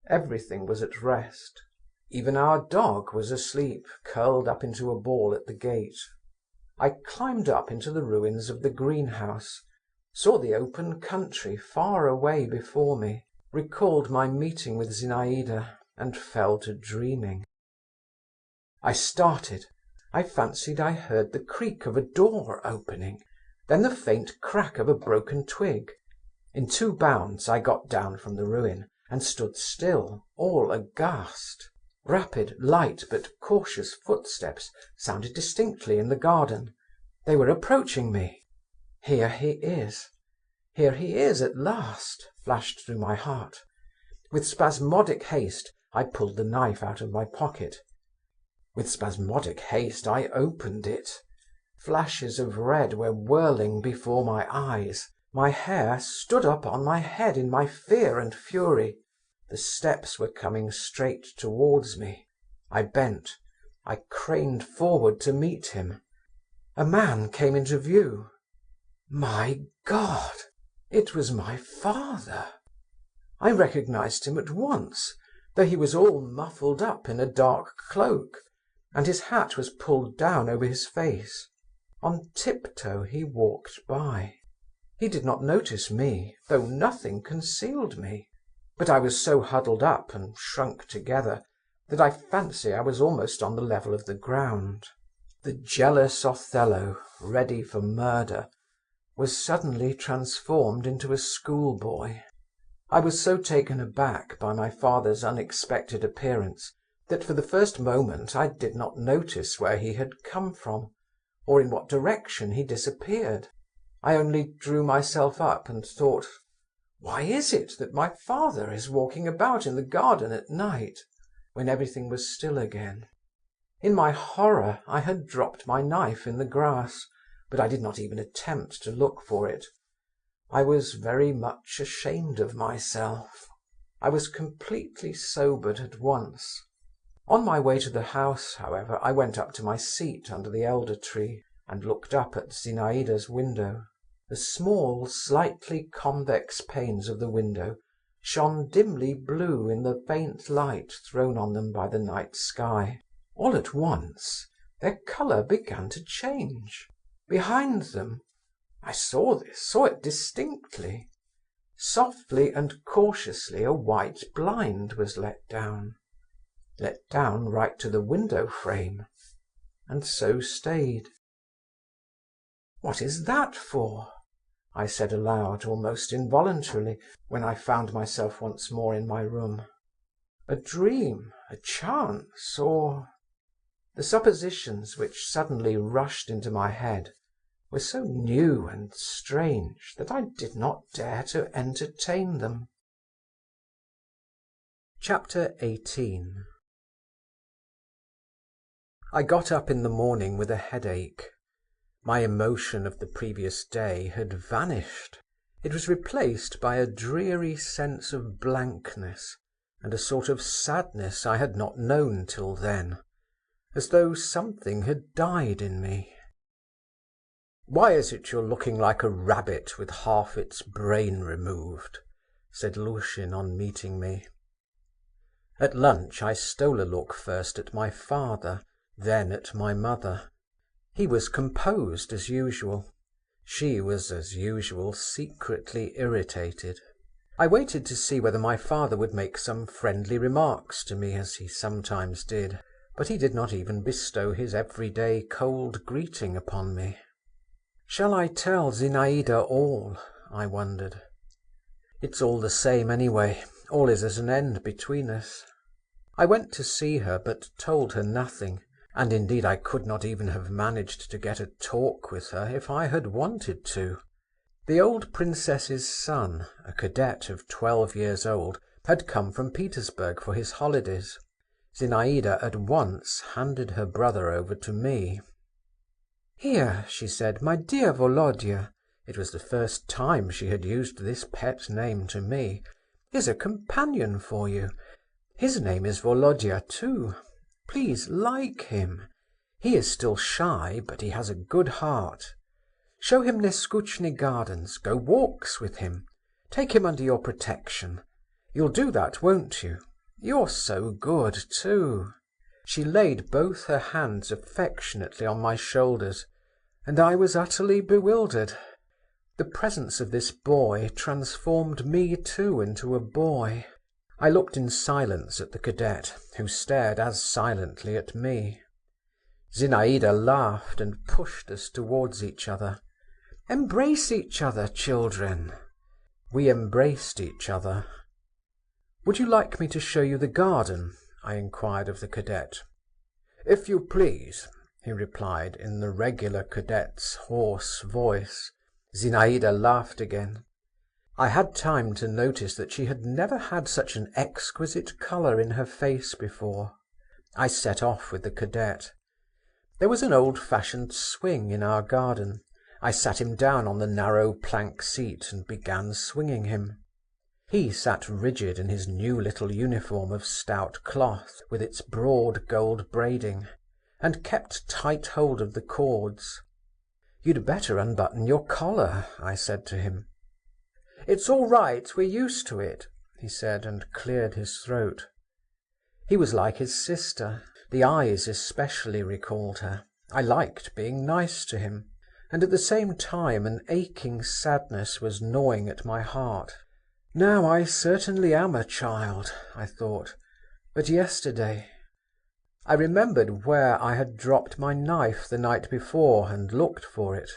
S1: Everything was at rest. Even our dog was asleep, curled up into a ball at the gate. I climbed up into the ruins of the greenhouse, saw the open country far away before me, recalled my meeting with Zinaïda, and fell to dreaming. I started. I fancied I heard the creak of a door opening, then the faint crack of a broken twig. In 2 bounds I got down from the ruin, and stood still, all aghast. Rapid, light, but cautious footsteps sounded distinctly in the garden. They were approaching me. "Here he is! Here he is at last!" flashed through my heart. With spasmodic haste I pulled the knife out of my pocket. With spasmodic haste I opened it. Flashes of red were whirling before my eyes. My hair stood up on my head in my fear and fury. The steps were coming straight towards me. I bent. I craned forward to meet him. A man came into view. My God! It was my father. I recognized him at once, though he was all muffled up in a dark cloak, and his hat was pulled down over his face. On tiptoe he walked by. He did not notice me, though nothing concealed me. But I was so huddled up and shrunk together that I fancy I was almost on the level of the ground. The jealous Othello, ready for murder, was suddenly transformed into a schoolboy. I was so taken aback by my father's unexpected appearance that for the first moment I did not notice where he had come from, or in what direction he disappeared. I only drew myself up and thought, why is it that my father is walking about in the garden at night, when everything was still again? In my horror I had dropped my knife in the grass, but I did not even attempt to look for it. I was very much ashamed of myself. I was completely sobered at once. On my way to the house, however, I went up to my seat under the elder tree, and looked up at Zinaïda's window. The small, slightly convex panes of the window shone dimly blue in the faint light thrown on them by the night sky. All at once their colour began to change. Behind them, I saw it distinctly. Softly and cautiously a white blind was let down right to the window frame, and so stayed. "What is that for?" I said aloud, almost involuntarily, when I found myself once more in my room. A dream, a chance, or... The suppositions which suddenly rushed into my head were so new and strange that I did not dare to entertain them. Chapter 18. I got up in the morning with a headache. My emotion of the previous day had vanished. It was replaced by a dreary sense of blankness, and a sort of sadness I had not known till then, as though something had died in me. "Why is it you're looking like a rabbit with half its brain removed?" said Lushin on meeting me. At lunch I stole a look first at my father, then at my mother. He was composed as usual. She was as usual secretly irritated. I waited to see whether my father would make some friendly remarks to me, as he sometimes did, but he did not even bestow his everyday cold greeting upon me. Shall I tell Zinaïda all? I wondered. It's all the same anyway, all is at an end between us. I went to see her, but told her nothing, and indeed I could not even have managed to get a talk with her if I had wanted to. The old princess's son, a cadet of 12 years old, had come from Petersburg for his holidays. Zinaïda at once handed her brother over to me. "Here," she said, "my dear Volodya," it was the first time she had used this pet name to me, "here's a companion for you. His name is Volodya too. Please like him. He is still shy, but he has a good heart. Show him Neskutchny Gardens, go walks with him. Take him under your protection. You'll do that, won't you? You're so good, too." She laid both her hands affectionately on my shoulders, and I was utterly bewildered. The presence of this boy transformed me too into a boy. I looked in silence at the cadet, who stared as silently at me. Zinaïda laughed and pushed us towards each other. "Embrace each other, children." We embraced each other. "Would you like me to show you the garden?" I inquired of the cadet. "If you please," he replied in the regular cadet's hoarse voice. Zinaïda laughed again. I had time to notice that she had never had such an exquisite colour in her face before. I set off with the cadet. There was an old-fashioned swing in our garden. I sat him down on the narrow plank seat and began swinging him. He sat rigid in his new little uniform of stout cloth, with its broad gold braiding, and kept tight hold of the cords. "You'd better unbutton your collar," I said to him. "It's all right, we're used to it," he said, and cleared his throat. He was like his sister. The eyes especially recalled her. I liked being nice to him, and at the same time an aching sadness was gnawing at my heart. Now I certainly am a child, I thought, but yesterday… I remembered where I had dropped my knife the night before and looked for it.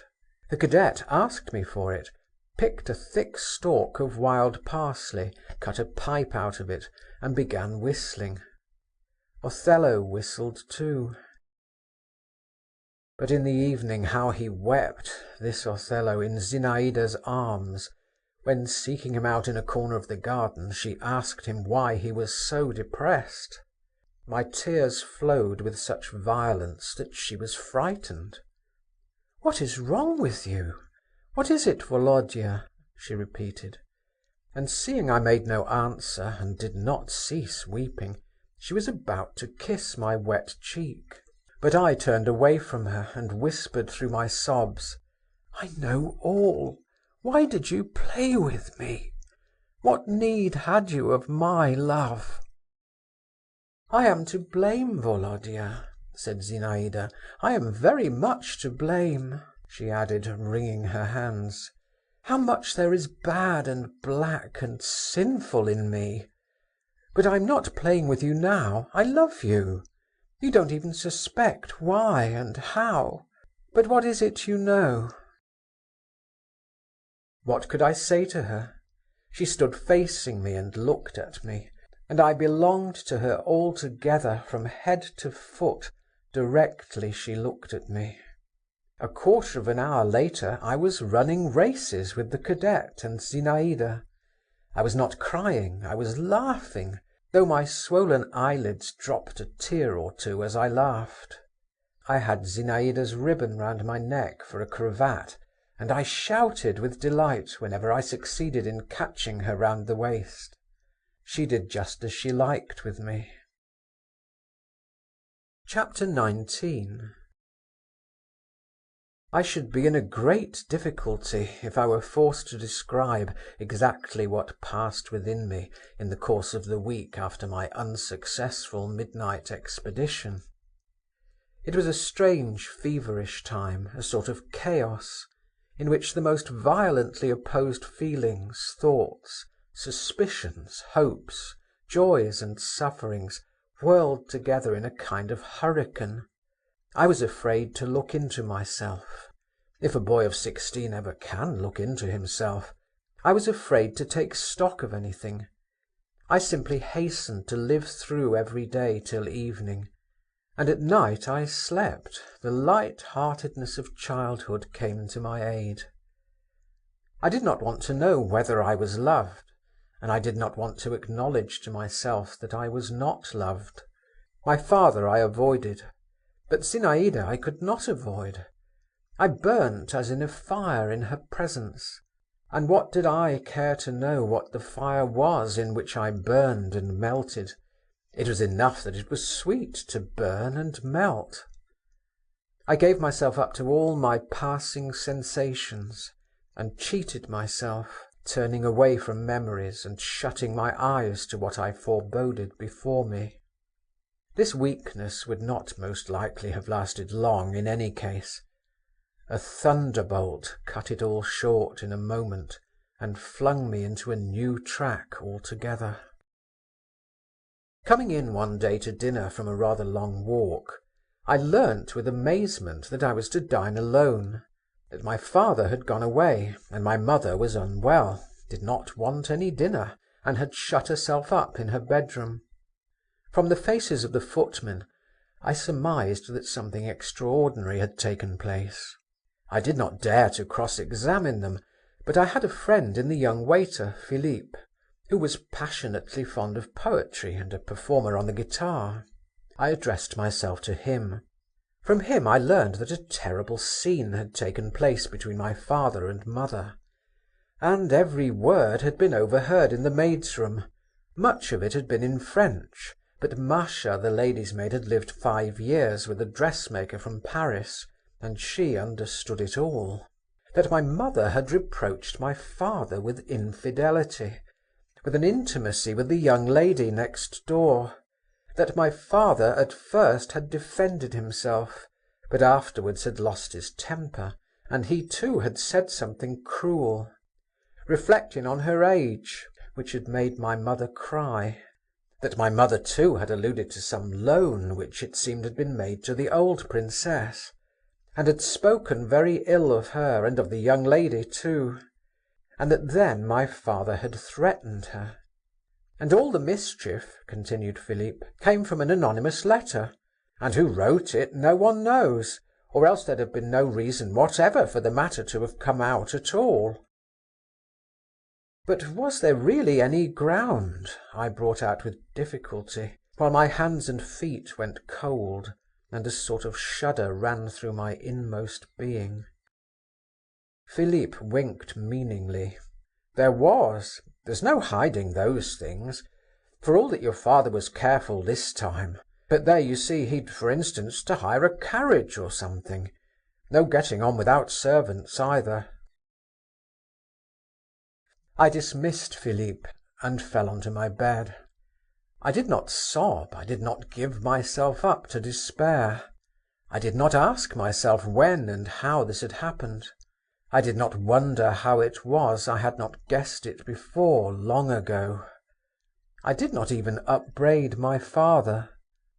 S1: The cadet asked me for it, picked a thick stalk of wild parsley, cut a pipe out of it, and began whistling. Othello whistled too. But in the evening how he wept, this Othello, in Zinaïda's arms, when, seeking him out in a corner of the garden, she asked him why he was so depressed. My tears flowed with such violence that she was frightened. "What is wrong with you? What is it, Volodya?" she repeated. And seeing I made no answer, and did not cease weeping, she was about to kiss my wet cheek. But I turned away from her and whispered through my sobs, "I know all. Why did you play with me? What need had you of my love?" "I am to blame, Volodya," said Zinaïda. "I am very much to blame," she added, wringing her hands. "How much there is bad and black and sinful in me! But I'm not playing with you now. I love you. You don't even suspect why and how. But what is it you know?" What could I say to her? She stood facing me and looked at me, and I belonged to her altogether from head to foot directly she looked at me. A quarter of an hour later I was running races with the cadet and Zinaïda. I was not crying, I was laughing, though my swollen eyelids dropped a tear or two as I laughed. I had Zinaïda's ribbon round my neck for a cravat, and I shouted with delight whenever I succeeded in catching her round the waist. She did just as she liked with me. Chapter 19. I should be in a great difficulty if I were forced to describe exactly what passed within me in the course of the week after my unsuccessful midnight expedition. It was a strange, feverish time, a sort of chaos, in which the most violently opposed feelings, thoughts, suspicions, hopes, joys and sufferings whirled together in a kind of hurricane. I was afraid to look into myself, if a boy of 16 ever can look into himself. I was afraid to take stock of anything. I simply hastened to live through every day till evening, and at night I slept. The light-heartedness of childhood came to my aid. I did not want to know whether I was loved, and I did not want to acknowledge to myself that I was not loved. My father I avoided, but Zinaïda I could not avoid. I burnt as in a fire in her presence, and what did I care to know what the fire was in which I burned and melted? It was enough that it was sweet to burn and melt. I gave myself up to all my passing sensations, and cheated myself, turning away from memories and shutting my eyes to what I foreboded before me. This weakness would not most likely have lasted long in any case. A thunderbolt cut it all short in a moment and flung me into a new track altogether. Coming in one day to dinner from a rather long walk, I learnt with amazement that I was to dine alone, that my father had gone away, and my mother was unwell, did not want any dinner, and had shut herself up in her bedroom. From the faces of the footmen, I surmised that something extraordinary had taken place. I did not dare to cross-examine them, but I had a friend in the young waiter, Philippe, who was passionately fond of poetry and a performer on the guitar. I addressed myself to him. From him I learned that a terrible scene had taken place between my father and mother, and every word had been overheard in the maid's room. Much of it had been in French, but Masha, the lady's maid, had lived 5 years with a dressmaker from Paris, and she understood it all. That my mother had reproached my father with infidelity, with an intimacy with the young lady next door. That my father at first had defended himself, but afterwards had lost his temper, and he too had said something cruel, reflecting on her age, which had made my mother cry. That my mother too had alluded to some loan which it seemed had been made to the old princess, and had spoken very ill of her and of the young lady too, and that then my father had threatened her. And all the mischief, continued Philippe, came from an anonymous letter, and who wrote it no one knows, or else there'd have been no reason whatever for the matter to have come out at all. But was there really any ground? I brought out with difficulty, while my hands and feet went cold, and a sort of shudder ran through my inmost being. Philippe winked meaningly. There was. There's no hiding those things. For all that your father was careful this time. But there, you see, he'd, for instance, to hire a carriage or something. No getting on without servants either. I dismissed Philippe and fell onto my bed. I did not sob, I did not give myself up to despair. I did not ask myself when and how this had happened. I did not wonder how it was I had not guessed it before, long ago. I did not even upbraid my father.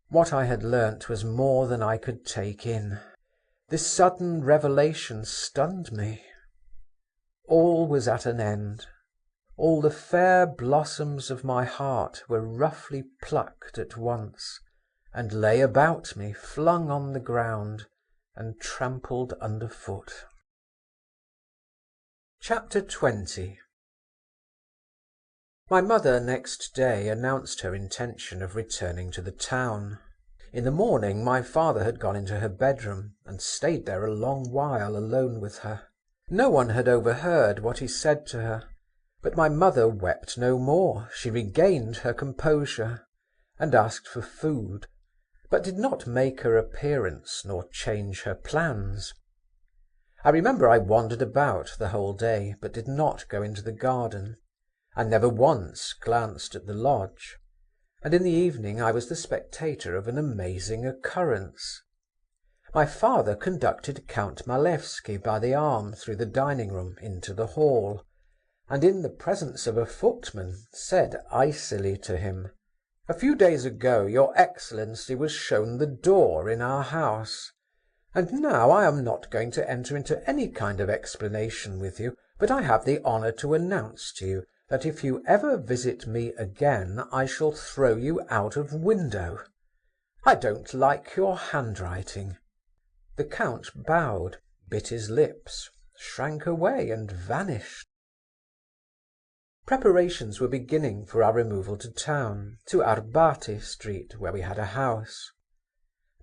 S1: What I had learnt was more than I could take in. This sudden revelation stunned me. All was at an end. All the fair blossoms of my heart were roughly plucked at once, and lay about me, flung on the ground, and trampled underfoot. Chapter 20. My mother next day announced her intention of returning to the town. In the morning my father had gone into her bedroom, and stayed there a long while alone with her. No one had overheard what he said to her, but my mother wept no more. She regained her composure, and asked for food, but did not make her appearance nor change her plans. I remember I wandered about the whole day, but did not go into the garden. I never once glanced at the lodge, and in the evening I was the spectator of an amazing occurrence. My father conducted Count Malevsky by the arm through the dining room into the hall, and in the presence of a footman said icily to him: "A few days ago your excellency was shown the door in our house, and now I am not going to enter into any kind of explanation with you, but I have the honour to announce to you that if you ever visit me again I shall throw you out of window. I don't like your handwriting." The count bowed, bit his lips, shrank away and vanished. Preparations were beginning for our removal to town, to Arbaty Street, where we had a house.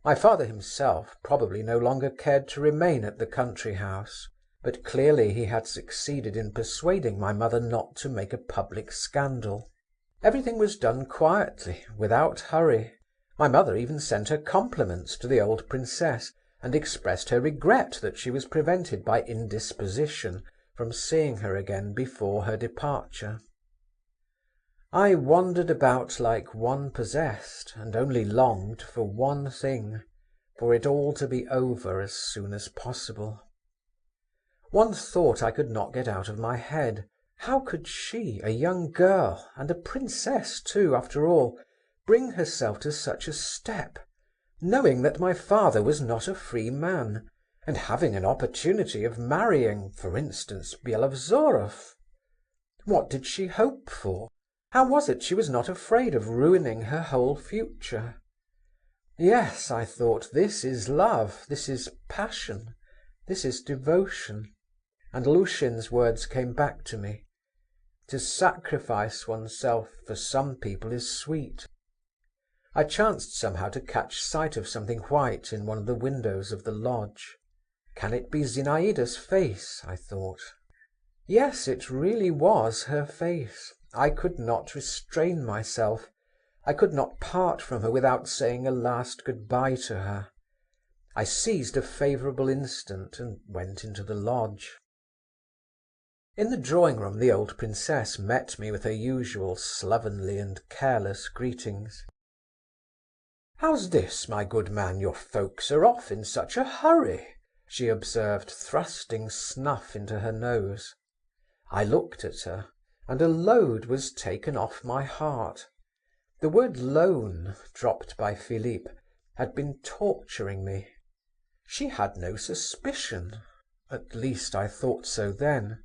S1: My father himself probably no longer cared to remain at the country house, but clearly he had succeeded in persuading my mother not to make a public scandal. Everything was done quietly, without hurry. My mother even sent her compliments to the old princess, and expressed her regret that she was prevented by indisposition from seeing her again before her departure. I wandered about like one possessed, and only longed for one thing, for it all to be over as soon as possible. One thought I could not get out of my head. How could she, a young girl, and a princess too, after all, bring herself to such a step, knowing that my father was not a free man, and having an opportunity of marrying, for instance, Byelovzorov? What did she hope for? How was it she was not afraid of ruining her whole future? Yes, I thought, this is love, this is passion, this is devotion. And Lushin's words came back to me. To sacrifice oneself for some people is sweet. I chanced somehow to catch sight of something white in one of the windows of the lodge. Can it be Zinaïda's face, I thought. Yes, it really was her face. I could not restrain myself. I could not part from her without saying a last good-bye to her. I seized a favourable instant and went into the lodge. In the drawing-room the old princess met me with her usual slovenly and careless greetings. "How's this, my good man, your folks are off in such a hurry?" she observed, thrusting snuff into her nose. I looked at her, and a load was taken off my heart. The word loan, dropped by Philippe, had been torturing me. She had no suspicion. At least I thought so then.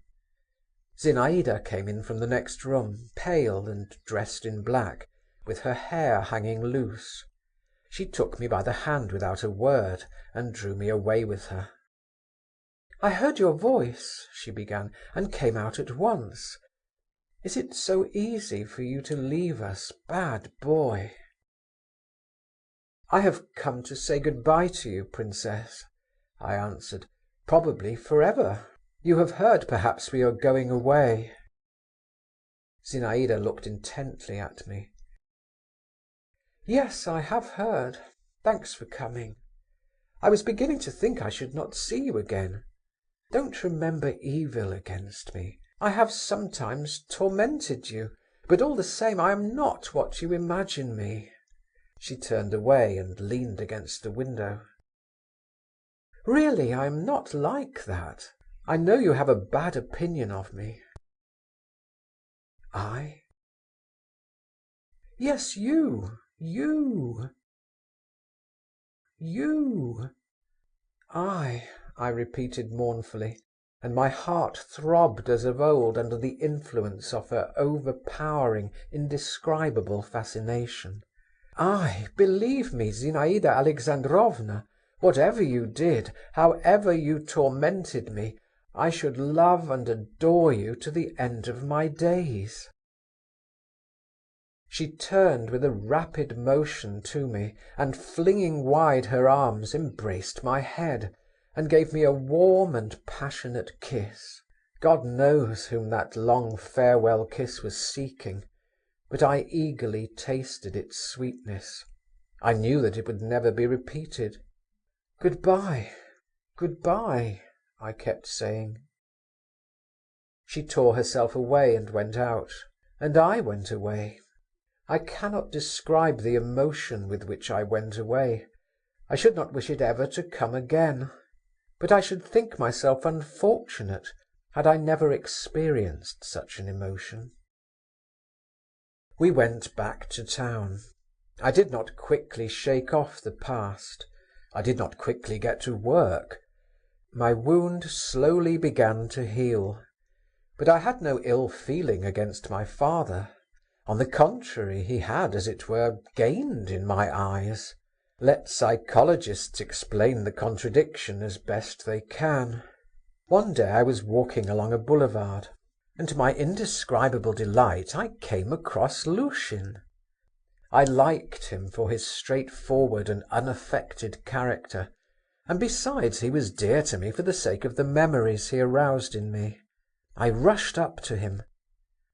S1: Zinaïda came in from the next room, pale and dressed in black, with her hair hanging loose. She took me by the hand without a word, and drew me away with her. "I heard your voice," she began, "and came out at once. Is it so easy for you to leave us, bad boy?" "I have come to say good-bye to you, princess," I answered, "probably forever. You have heard, perhaps, we are going away." Zinaïda looked intently at me. "Yes, I have heard. Thanks for coming. I was beginning to think I should not see you again. Don't remember evil against me. I have sometimes tormented you, but all the same I am not what you imagine me." She turned away and leaned against the window. "Really, I am not like that. I know you have a bad opinion of me." "I?" "Yes, you. You. I repeated mournfully, and my heart throbbed as of old under the influence of her overpowering, indescribable fascination. Believe me, Zinaïda Alexandrovna, whatever you did, however you tormented me, I should love and adore you to the end of my days." She turned with a rapid motion to me, and flinging wide her arms embraced my head, and gave me a warm and passionate kiss. God knows whom that long farewell kiss was seeking, but I eagerly tasted its sweetness. I knew that it would never be repeated. "Good-bye, good-bye," I kept saying. She tore herself away and went out, and I went away. I cannot describe the emotion with which I went away. I should not wish it ever to come again, but I should think myself unfortunate had I never experienced such an emotion. We went back to town. I did not quickly shake off the past. I did not quickly get to work. My wound slowly began to heal. But I had no ill feeling against my father. On the contrary, he had, as it were, gained in my eyes. Let psychologists explain the contradiction as best they can. One day I was walking along a boulevard, and to my indescribable delight I came across Lushin. I liked him for his straightforward and unaffected character, and besides he was dear to me for the sake of the memories he aroused in me. I rushed up to him.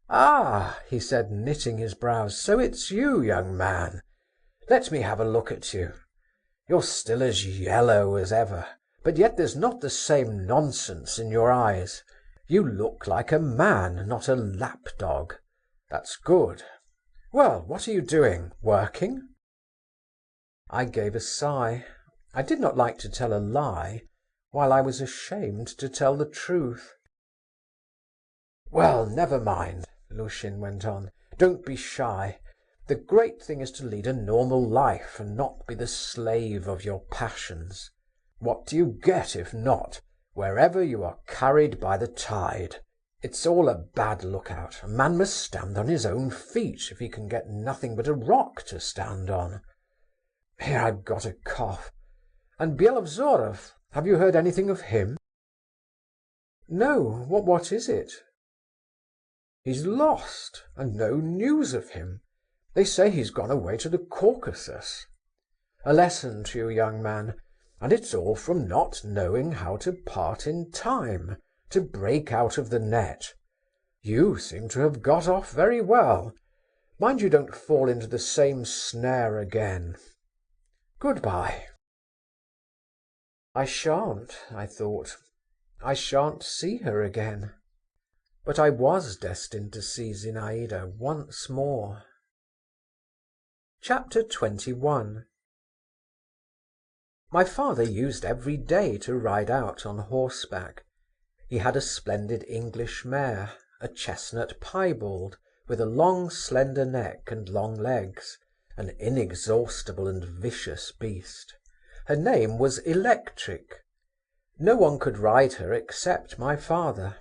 S1: "Ah," he said, knitting his brows, "so it's you, young man. Let me have a look at you. You're still as yellow as ever, but yet there's not the same nonsense in your eyes. You look like a man, not a lapdog. That's good. Well, what are you doing? Working?" I gave a sigh. I did not like to tell a lie, while I was ashamed to tell the truth. "Well, never mind," Lushin went on. "Don't be shy. The great thing is to lead a normal life and not be the slave of your passions. What do you get if not? Wherever you are carried by the tide. It's all a bad lookout. A man must stand on his own feet if he can get nothing but a rock to stand on. Here, I've got a cough. And Byelovzorov, have you heard anything of him?" "No, what is it?" "He's lost, and no news of him. They say he's gone away to the Caucasus. A lesson to you, young man, and it's all from not knowing how to part in time, to break out of the net. You seem to have got off very well. Mind you don't fall into the same snare again. Good-bye." I shan't, I thought. I shan't see her again. But I was destined to see Zinaïda once more. Chapter 21. My father used every day to ride out on horseback. He had a splendid English mare, a chestnut piebald, with a long slender neck and long legs, an inexhaustible and vicious beast. Her name was Electric. No one could ride her except my father.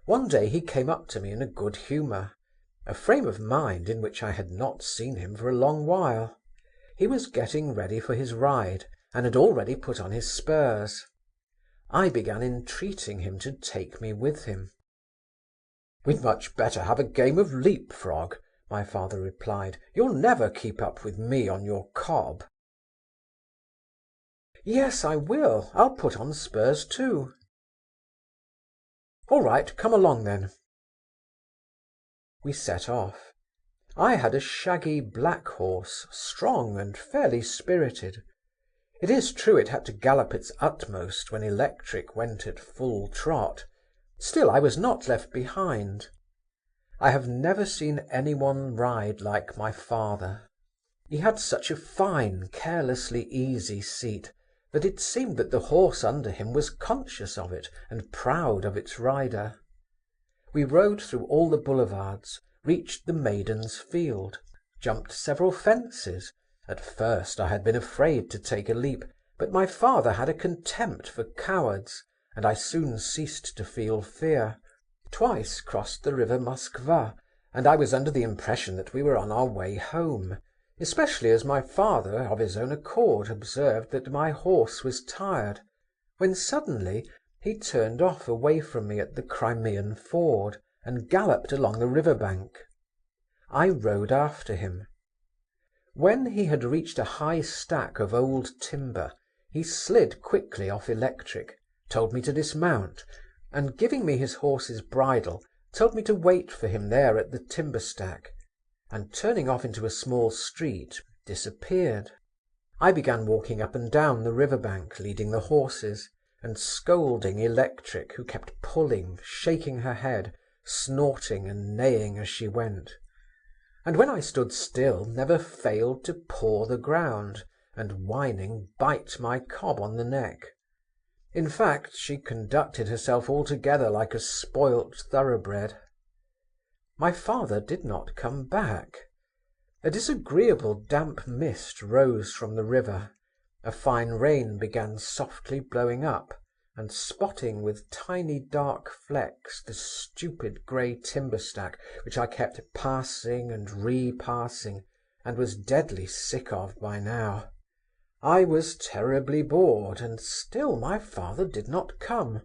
S1: One day he came up to me in a good humour, a frame of mind in which I had not seen him for a long while. He was getting ready for his ride, and had already put on his spurs. I began entreating him to take me with him. "We'd much better have a game of leap-frog," my father replied. "You'll never keep up with me on your cob." "Yes, I will. I'll put on spurs too." "All right, come along then." We set off. I had a shaggy black horse, strong and fairly spirited. It is true it had to gallop its utmost when Electric went at full trot. Still I was not left behind. I have never seen anyone ride like my father. He had such a fine, carelessly easy seat that it seemed that the horse under him was conscious of it and proud of its rider. We rode through all the boulevards, reached the Maiden's Field, jumped several fences. At first I had been afraid to take a leap, but my father had a contempt for cowards, and I soon ceased to feel fear. Twice crossed the river Moskva, and I was under the impression that we were on our way home, especially as my father, of his own accord, observed that my horse was tired, when suddenly he turned off away from me at the Crimean ford, and galloped along the river bank. I rode after him. When he had reached a high stack of old timber, he slid quickly off Electric, told me to dismount, and giving me his horse's bridle, told me to wait for him there at the timber stack, and turning off into a small street, disappeared. I began walking up and down the river bank, leading the horses, and scolding Electric, who kept pulling, shaking her head, snorting and neighing as she went; and when I stood still never failed to paw the ground, and whining bite my cob on the neck. In fact, she conducted herself altogether like a spoilt thoroughbred. My father did not come back. A disagreeable damp mist rose from the river, a fine rain began softly blowing up, and spotting with tiny dark flecks the stupid grey timber stack which I kept passing and repassing, and was deadly sick of by now. I was terribly bored, and still my father did not come.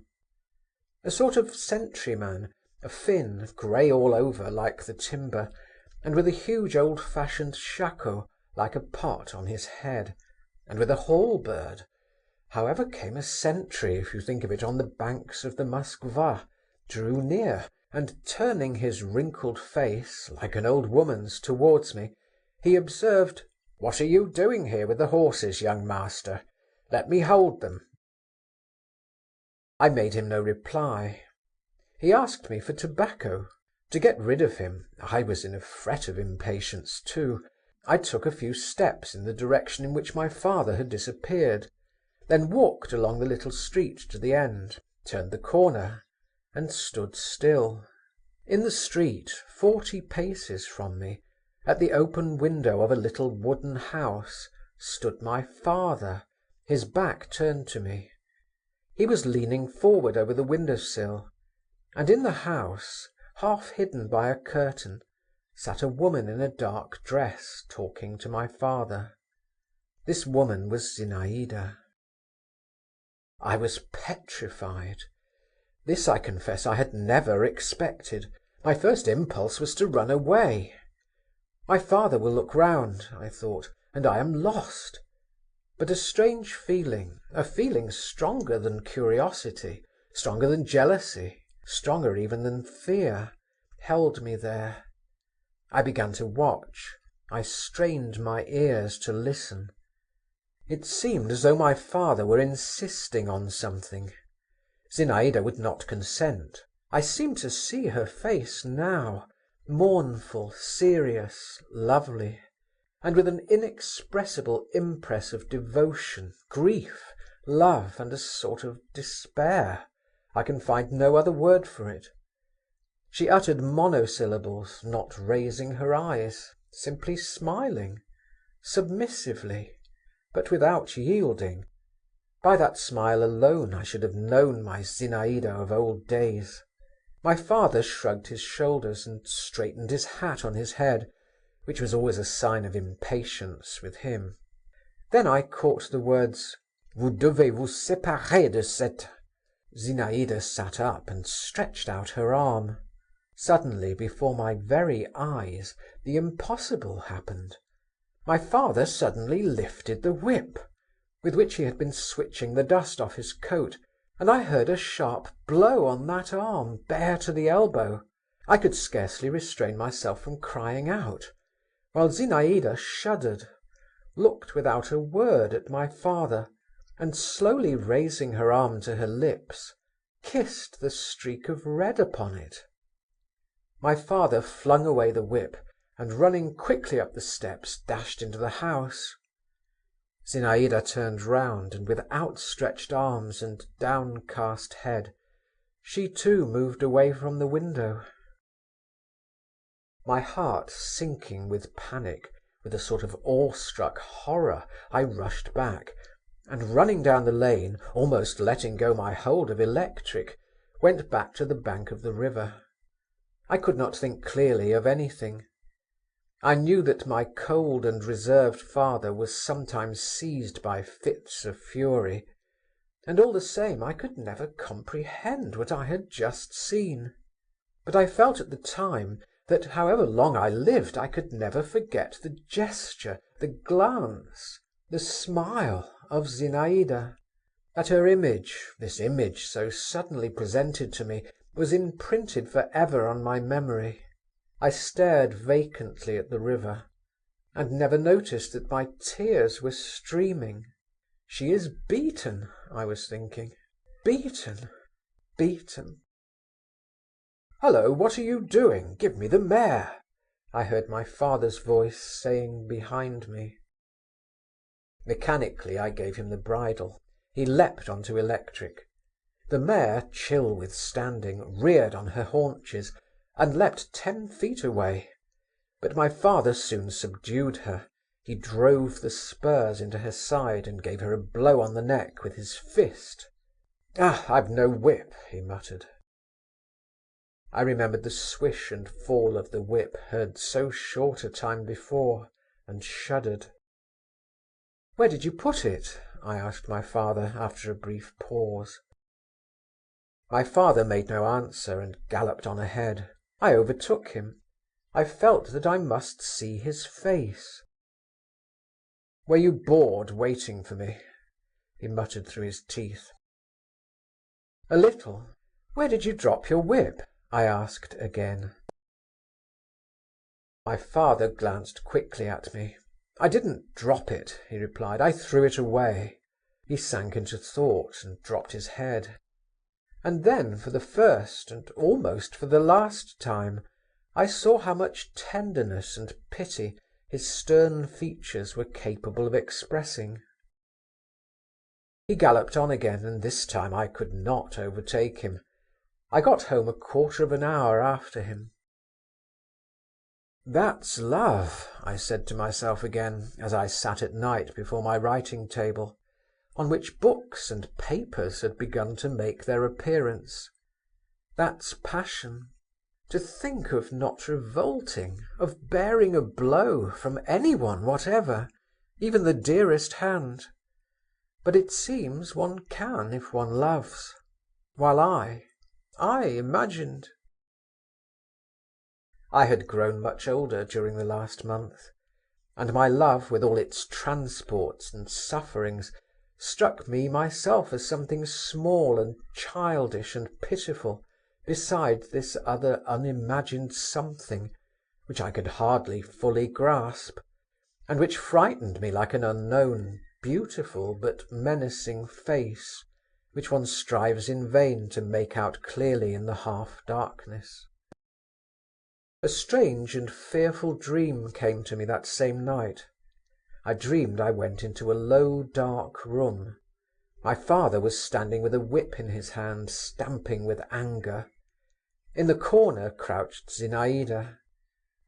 S1: A sort of sentryman, a Finn, grey all over like the timber, and with a huge old-fashioned shako like a pot on his head, and with a halberd. However came a sentry, if you think of it, on the banks of the Moskva, drew near, and turning his wrinkled face, like an old woman's, towards me, he observed, "What are you doing here with the horses, young master? Let me hold them." I made him no reply. He asked me for tobacco. To get rid of him, I was in a fret of impatience too. I took a few steps in the direction in which my father had disappeared, then walked along the little street to the end, turned the corner, and stood still. In the street, 40 paces from me, at the open window of a little wooden house, stood my father, his back turned to me. He was leaning forward over the window sill, and in the house, half hidden by a curtain, sat a woman in a dark dress, talking to my father. This woman was Zinaïda. I was petrified. This, I confess, I had never expected. My first impulse was to run away. My father will look round, I thought, and I am lost. But a strange feeling, a feeling stronger than curiosity, stronger than jealousy, stronger even than fear, held me there. I began to watch. I strained my ears to listen. It seemed as though my father were insisting on something. Zinaïda would not consent. I seemed to see her face now, mournful, serious, lovely, and with an inexpressible impress of devotion, grief, love, and a sort of despair. I can find no other word for it. She uttered monosyllables, not raising her eyes, simply smiling, submissively, but without yielding. By that smile alone I should have known my Zinaïda of old days. My father shrugged his shoulders and straightened his hat on his head, which was always a sign of impatience with him. Then I caught the words, "Vous devez vous séparer de cette—" Zinaïda sat up and stretched out her arm. Suddenly, before my very eyes, the impossible happened. My father suddenly lifted the whip, with which he had been switching the dust off his coat, and I heard a sharp blow on that arm, bare to the elbow. I could scarcely restrain myself from crying out, while Zinaïda shuddered, looked without a word at my father, and slowly raising her arm to her lips, kissed the streak of red upon it. My father flung away the whip, and running quickly up the steps, dashed into the house. Zinaïda turned round, and with outstretched arms and downcast head, she too moved away from the window. My heart sinking with panic, with a sort of awestruck horror, I rushed back, and running down the lane, almost letting go my hold of Electric, went back to the bank of the river. I could not think clearly of anything. I knew that my cold and reserved father was sometimes seized by fits of fury, and all the same I could never comprehend what I had just seen. But I felt at the time that however long I lived I could never forget the gesture, the glance, the smile of Zinaïda, that her image, this image so suddenly presented to me, was imprinted for ever on my memory. I stared vacantly at the river, and never noticed that my tears were streaming. She is beaten, I was thinking. Beaten, beaten. "Hullo, what are you doing? Give me the mare," I heard my father's voice saying behind me. Mechanically I gave him the bridle. He leapt onto electric. The mare, chill with standing, reared on her haunches, and leapt 10 feet away. But my father soon subdued her. He drove the spurs into her side and gave her a blow on the neck with his fist. "Ah, I've no whip," he muttered. I remembered the swish and fall of the whip heard so short a time before, and shuddered. "Where did you put it?" I asked my father after a brief pause. My father made no answer and galloped on ahead. I overtook him. I felt that I must see his face. "Were you bored waiting for me?" he muttered through his teeth. "A little. Where did you drop your whip?" I asked again. My father glanced quickly at me. "I didn't drop it," he replied. "I threw it away." He sank into thought and dropped his head. And then, for the first and almost for the last time, I saw how much tenderness and pity his stern features were capable of expressing. He galloped on again, and this time I could not overtake him. I got home a quarter of an hour after him. "That's love," I said to myself again, as I sat at night before my writing table, on which books and papers had begun to make their appearance. "That's passion. To think of not revolting, of bearing a blow from anyone whatever, even the dearest hand. But it seems one can if one loves, while I imagined." I had grown much older during the last month, and my love, with all its transports and sufferings, struck me myself as something small and childish and pitiful beside this other unimagined something, which I could hardly fully grasp, and which frightened me like an unknown, beautiful but menacing face, which one strives in vain to make out clearly in the half-darkness. A strange and fearful dream came to me that same night. I dreamed I went into a low, dark room. My father was standing with a whip in his hand, stamping with anger. In the corner crouched Zinaïda,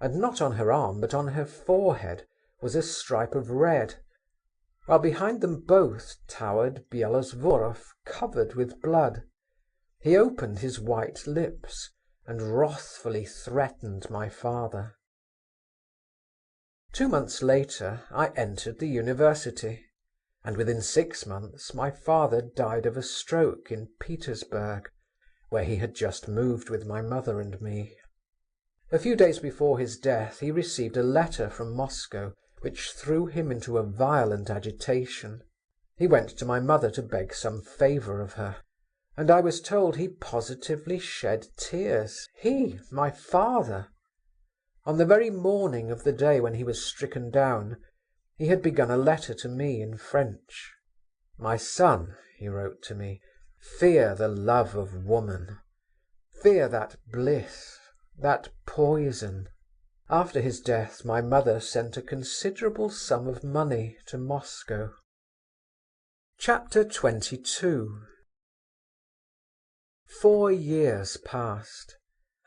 S1: and not on her arm but on her forehead was a stripe of red, while behind them both towered Bielosvoroff, covered with blood. He opened his white lips and wrathfully threatened my father. 2 months later I entered the university, and within 6 months my father died of a stroke in Petersburg, where he had just moved with my mother and me. A few days before his death he received a letter from Moscow which threw him into a violent agitation. He went to my mother to beg some favour of her, and I was told he positively shed tears. He, my father! On the very morning of the day when he was stricken down, he had begun a letter to me in French. "My son," he wrote to me, "fear the love of woman. Fear that bliss, that poison." After his death my mother sent a considerable sum of money to Moscow. Chapter 22. 4 years passed.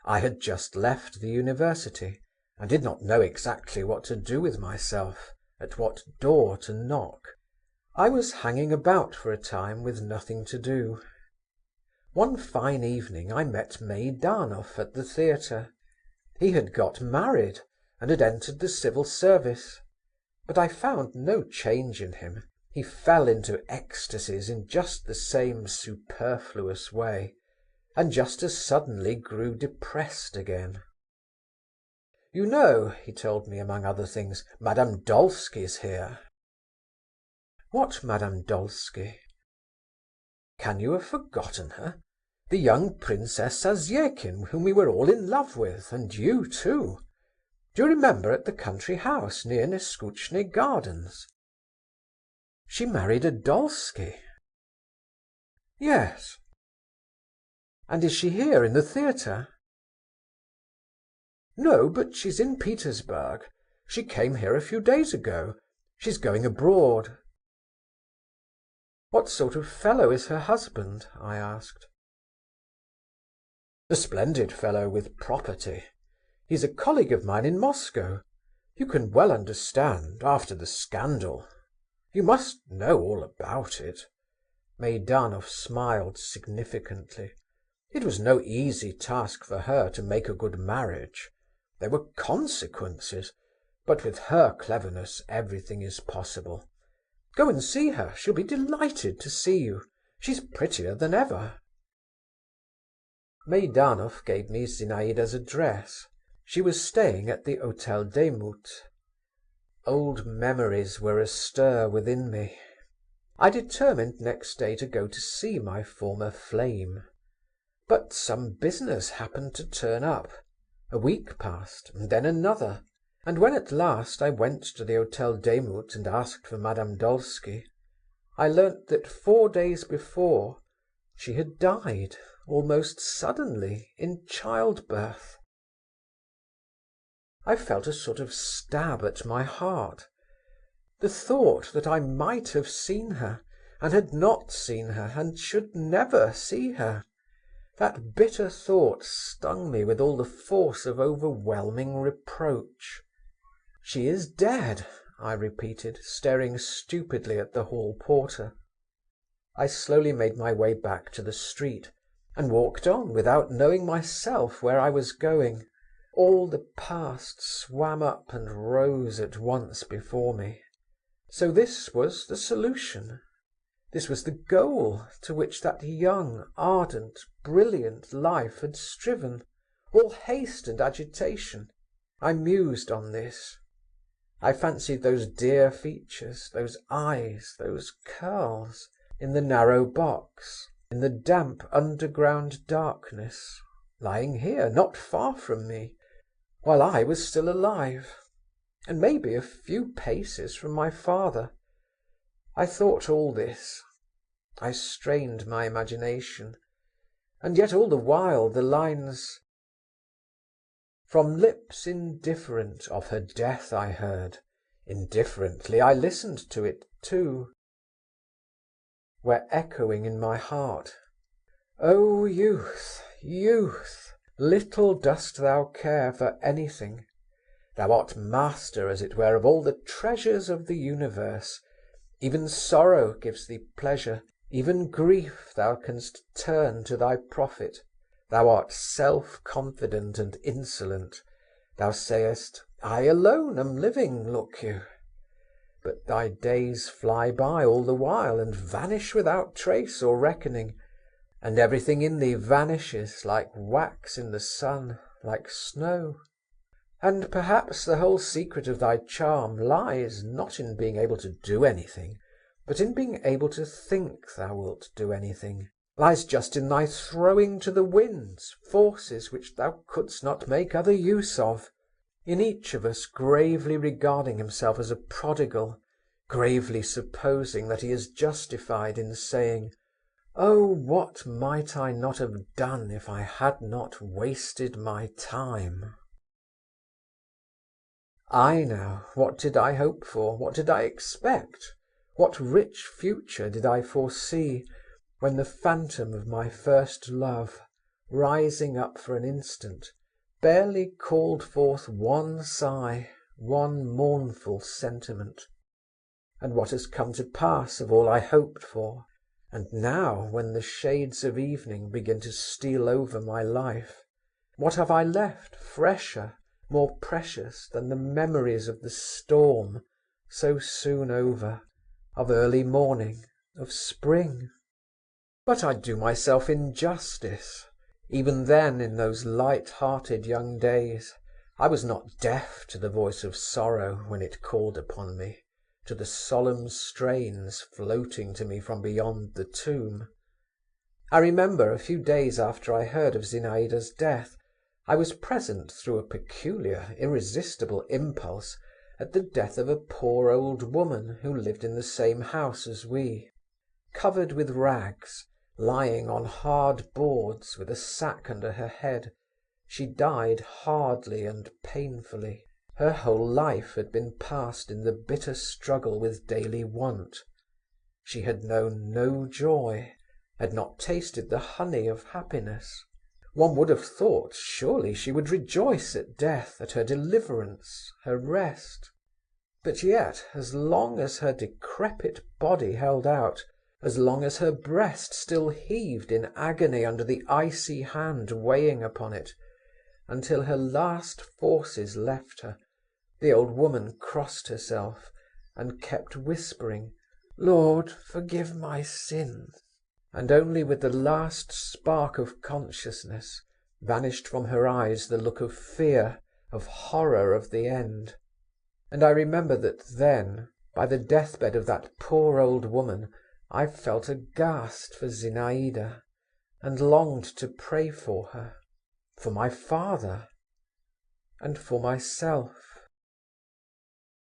S1: I had just left the university, and did not know exactly what to do with myself, at what door to knock. I was hanging about for a time with nothing to do. One fine evening I met Meidanov at the theatre. He had got married, and had entered the civil service. But I found no change in him. He fell into ecstasies in just the same superfluous way, and just as suddenly grew depressed again. "You know," he told me among other things, "Madame Dolsky's here." "What Madame Dolsky?" "Can you have forgotten her? The young Princess Zasyekin, whom we were all in love with, and you too. Do you remember at the country house near Neskutchny Gardens?" "She married a Dolsky?" "Yes." "And is she here in the theatre?" "No, but she's in Petersburg. She came here a few days ago. She's going abroad." "What sort of fellow is her husband?" I asked. "A splendid fellow with property. He's a colleague of mine in Moscow. You can well understand, after the scandal. You must know all about it." Meidanov smiled significantly. It was no easy task for her to make a good marriage. There were consequences, but with her cleverness everything is possible. Go and see her, she'll be delighted to see you. She's prettier than ever." Meidanov gave me Zinaïda's address. She was staying at the Hôtel des Moutes. Old memories were astir within me. I determined next day to go to see my former flame. But some business happened to turn up. A week passed, and then another, and when at last I went to the Hôtel des Moutes and asked for Madame Dolsky, I learnt that 4 days before she had died, almost suddenly, in childbirth. I felt a sort of stab at my heart. The thought that I might have seen her, and had not seen her, and should never see her, that bitter thought stung me with all the force of overwhelming reproach. "She is dead," I repeated, staring stupidly at the hall porter. I slowly made my way back to the street, and walked on without knowing myself where I was going. All the past swam up and rose at once before me. So this was the solution. This was the goal to which that young, ardent, brilliant life had striven, all haste and agitation. I mused on this. I fancied those dear features, those eyes, those curls, in the narrow box, in the damp underground darkness, lying here, not far from me, while I was still alive, and maybe a few paces from my father. I thought all this. I strained my imagination, and yet all the while the lines "From lips indifferent of her death I heard, indifferently I listened to it too," were echoing in my heart. O youth, youth, little dost thou care for anything. Thou art master, as it were, of all the treasures of the universe. Even sorrow gives thee pleasure, even grief thou canst turn to thy profit. Thou art self-confident and insolent. Thou sayest, I alone am living, look you. But thy days fly by all the while and vanish without trace or reckoning, and everything in thee vanishes like wax in the sun, like snow. And perhaps the whole secret of thy charm lies not in being able to do anything, but in being able to think thou wilt do anything, lies just in thy throwing to the winds forces which thou couldst not make other use of, in each of us gravely regarding himself as a prodigal, gravely supposing that he is justified in saying, "Oh, what might I not have done if I had not wasted my time?" I now, what did I hope for, what did I expect, what rich future did I foresee, when the phantom of my first love, rising up for an instant, barely called forth one sigh, one mournful sentiment? And what has come to pass of all I hoped for? And now, when the shades of evening begin to steal over my life, what have I left fresher, more precious than the memories of the storm, so soon over, of early morning, of spring? But I do myself injustice. Even then, in those light-hearted young days, I was not deaf to the voice of sorrow when it called upon me, to the solemn strains floating to me from beyond the tomb. I remember, a few days after I heard of Zinaïda's death, I was present through a peculiar, irresistible impulse at the death of a poor old woman who lived in the same house as we. Covered with rags, lying on hard boards with a sack under her head, she died hardly and painfully. Her whole life had been passed in the bitter struggle with daily want. She had known no joy, had not tasted the honey of happiness. One would have thought surely she would rejoice at death, at her deliverance, her rest. But yet, as long as her decrepit body held out, as long as her breast still heaved in agony under the icy hand weighing upon it, until her last forces left her, the old woman crossed herself and kept whispering, "Lord, forgive my sins," and only with the last spark of consciousness vanished from her eyes the look of fear, of horror of the end. And I remember that then, by the deathbed of that poor old woman, I felt aghast for Zinaïda, and longed to pray for her, for my father, and for myself.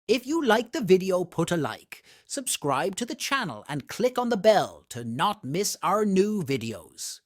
S2: If you liked the video, put a like, subscribe to the channel and click on the bell to not miss our new videos.